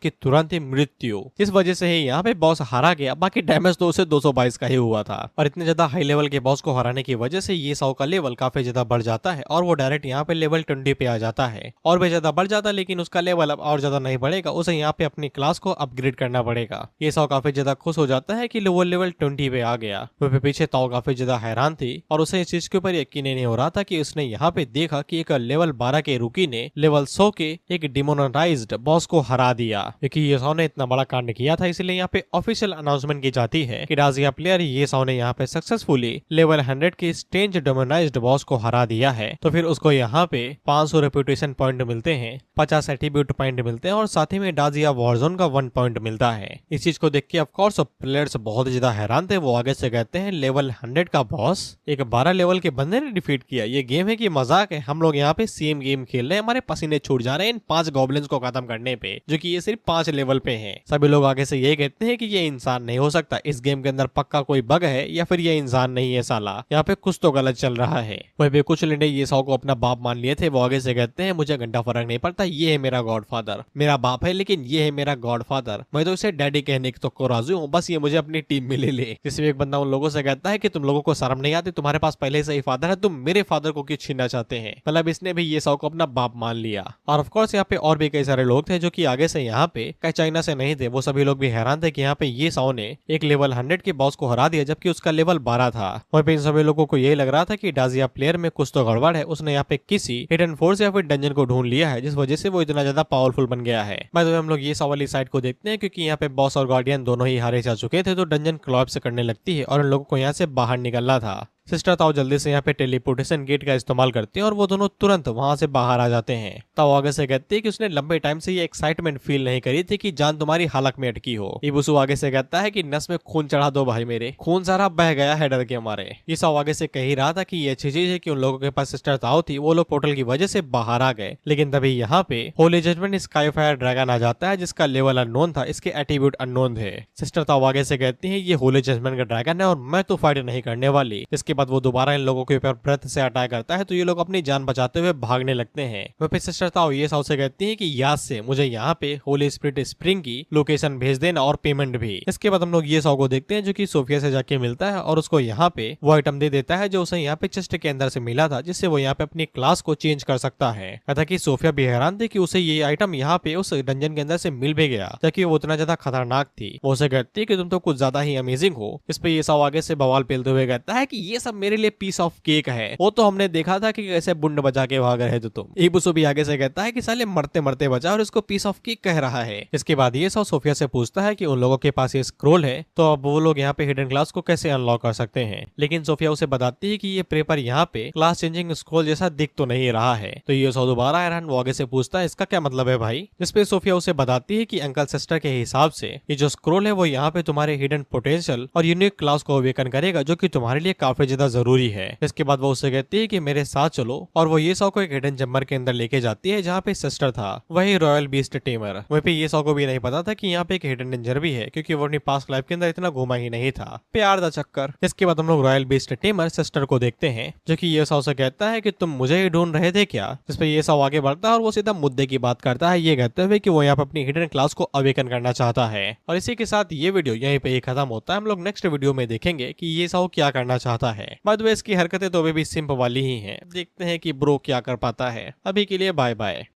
की तुरंत ही मृत्यु। इस वजह से ही यहाँ पे बॉस हारा गया। बाकी डैमेज तो उसे 222 का ही हुआ था और इतने ज्यादा हाई लेवल के बॉस को हराने की वजह से ये साउ का लेवल काफी ज्यादा बढ़ जाता है और वो डायरेक्ट यहाँ पे लेवल 20 पे आ जाता है और भी ज्यादा बढ़ जाता है। लेकिन उसका लेवल अब और ज्यादा नहीं बढ़ेगा, उसे यहाँ पे अपनी क्लास को अपग्रेड करना पड़ेगा। ये साउ काफी ज्यादा खुश हो जाता है कि वो लेवल 20 पे आ गया। वह पीछे ताऊ काफी ज्यादा हैरान थी और उसे इस चीज के ऊपर यकीन नहीं हो रहा था कि उसने यहाँ पे देखा कि एक लेवल 12 के रूकी ने लेवल 100 के एक डिमोनेटाइज्ड बॉस को हरा दिया। क्योंकि ये साउ ने इतना बड़ा कांड किया था, इसलिए यहाँ पे ऑफिशियल अनाउंसमेंट की जाती है कि राजिया प्लेयर ये साउ ने यहाँ पे सक्सेसफुली लेवल 100 के स्ट्रेंज डिमोनाइज्ड बॉस को हरा दिया है। तो फिर उसको यहाँ पे 500 रेपुटेशन पॉइंट मिलते हैं, 50 एट्रीब्यूट पॉइंट मिलते हैं और साथ ही में डाजिया वॉरजोन का 1 पॉइंट मिलता है। इस चीज को देख के ऑफ कोर्स प्लेयर्स बहुत ज्यादा हैरान थे। वो आगे से कहते हैं लेवल 100 का बॉस एक 12 लेवल के बंदे ने डिफीट किया, ये गेम है कि मजाक है। हम लोग यहाँ पे सेम गेम खेल रहे हैं, हमारे पसीने छूट जा रहे हैं इन 5 गॉब्लिन्स को खत्म करने पे, जो कि ये सिर्फ 5 लेवल पे हैं। सभी लोग आगे से यही कहते हैं कि ये इंसान नहीं हो सकता, इस गेम के अंदर पक्का कोई बग है या फिर ये इंसान नहीं है साला, यहाँ पे कुछ तो गलत चल रहा है। वही भी कुछ लेंडे ये साउ को अपना बाप मान लिए थे। वो आगे से कहते हैं मुझे घंटा फर्क नहीं पड़ता, ये है मेरा गॉडफादर, मेरा बाप है लेकिन ये है मेरा गॉडफादर, मैं तो इसे डैडी कहने तो को राजी हूँ, बस ये मुझे अपनी टीम में ले ले। जिसमें एक बंदा उन लोगों से कहता है कि तुम लोगों को शर्म नहीं आती, तुम्हारे पास पहले से ही फादर है, तुम मेरे फादर को क्यों छीनना चाहते हैं। मतलब इसने भी ये साउ को अपना बाप मान लिया। और ऑफ कोर्स यहाँ पे और भी कई सारे लोग थे जो कि आगे से यहाँ पे कई चाइना से नहीं थे। वो सभी लोग भी हैरान थे कि यहाँ पे ये साउ ने एक लेवल 100 के बॉस को हरा दिया जबकि उसका लेवल 12 था। वहीं पे इन सभी लोगों को यही लग रहा था कि डाजिया प्लेयर में कुछ तो गड़बड़ है, उसने यहाँ पे किसी हिडन फोर्स या फिर डंजन को ढूंढ लिया है जिस वजह से वो इतना ज्यादा पावरफुल बन गया है। भाई हम लोग ये साउ वाली साइड को देखते हैं क्योंकि यहाँ पे बॉस और गार्डियन दोनों ही हारे जा चुके थे तो डंजन क्लॉप्स करने लगती है और उन लोगों को यहाँ से बाहर निकलना था। सिस्टर ताओ जल्दी से यहाँ पे टेलीपोर्टेशन गेट का इस्तेमाल करती है और वो दोनों तुरंत वहां से बाहर आ जाते हैं। ताओ आगे से कहती है कि उसने लंबे टाइम से ये एक्साइटमेंट फील नहीं करी थी कि जान तुम्हारी हालत में अटकी हो। इबुसु आगे से कहता है कि नस में खून चढ़ा दो भाई, मेरे खून सारा बह गया है डर के मारे। ये सब आगे से कह ही रहा था कि ये अच्छी चीज है कि उन लोगों के पास सिस्टर ताओ थी, वो लोग पोर्टल की वजह से बाहर आ गए। लेकिन तभी यहाँ पे holy judgement sky fire dragon आ जाता है जिसका लेवल अननोन था, इसके एट्रीब्यूट अननोन थे। सिस्टर ताओ आगे से कहती है ये होली जजमेंट का ड्रैगन है और मैं तो फाइट नहीं करने वाली। इसके बाद वो दोबारा इन लोगों के ऊपर ब्रेथ से अटैक करता है तो ये लोग अपनी जान बचाते हुए भागने लगते हैं। वह फिर सिस्टर ताओ ये साउ से कहती है कि याद से मुझे यहाँ पे होली स्पिरिट स्प्रिंग की लोकेशन भेज देना और पेमेंट भी। इसके बाद हम लोग ये साउ को देखते हैं जो कि सोफिया से जाके मिलता है और उसको यहाँ पे वो आइटम दे देता है जो उसे यहाँ पे चेस्ट के अंदर से मिला था, जिससे वो यहाँ पे अपनी क्लास को चेंज कर सकता है। कहता कि सोफिया भी हैरान थी कि उसे ये आइटम यहाँ पे उस डंजन के अंदर से मिल भी गया, ताकि वो उतना ज्यादा खतरनाक थी। वो उसे कहती है कि तुम तो कुछ ज्यादा ही अमेजिंग हो। इस पे ये साउ आगे से बवाल पेलते हुए कहता है कि ये सब मेरे लिए पीस ऑफ केक है, वो तो हमने देखा था कि कैसे बुंड बजा के भाग रहे थे तुम। इबुसु भी आगे से कहता है कि साले मरते मरते बचा और इसको पीस ऑफ केक कह रहा है। इसके बाद ये साउ सोफिया से पूछता है कि उन लोगों के पास ये स्क्रोल है तो अब वो लोग यहाँ पे हिडन क्लास को कैसे अनलॉक कर सकते हैं। लेकिन सोफिया उसे बताती है कि ये पेपर यहाँ पे क्लास चेंजिंग स्क्रोल जैसा दिख तो नहीं रहा है। तो ये साउ दोबारा हैरान वो आगे से पूछता है इसका क्या मतलब है भाई। जिसपे सोफिया उसे बताती है कि अंकल सिस्टर के हिसाब से ये जो स्क्रोल है वो यहाँ पे तुम्हारे हिडन पोटेंशियल और यूनिक क्लास को अवेकन करेगा, जो कि तुम्हारे लिए काफी ज्यादा जरूरी है। इसके बाद वो उससे कहती है कि मेरे साथ चलो और वो ये साउ को एक हिडन चैम्बर के अंदर लेके जाती है जहाँ पे सिस्टर था, वही रॉयल बीस्ट टेमर। वहीं पे ये साउ को भी नहीं पता था कि यहाँ पे एक हिडन डेंजर भी है, क्योंकि वो अपनी पास्ट लाइफ के अंदर इतना घूमा ही नहीं था। प्यार दा चक्कर। इसके बाद हम लोग रॉयल बीस्ट टेमर सिस्टर को देखते हैं जो कि ये साउ से कहता है कि तुम मुझे ही ढूंढ रहे थे क्या। जिसपे ये साउ आगे बढ़ता है और वो सीधा मुद्दे की बात करता है, ये कहते हुए कि वो यहाँ पे अपनी हिडन क्लास को अवेकन करना चाहता है। और इसी के साथ ये वीडियो यहीं पे ही खत्म होता है। हम लोग नेक्स्ट वीडियो में देखेंगे कि ये साउ क्या करना चाहता है। बाय द वे इसकी हरकतें तो अभी भी सिंप वाली ही हैं। देखते हैं कि ब्रो क्या कर पाता है। अभी के लिए बाय बाय।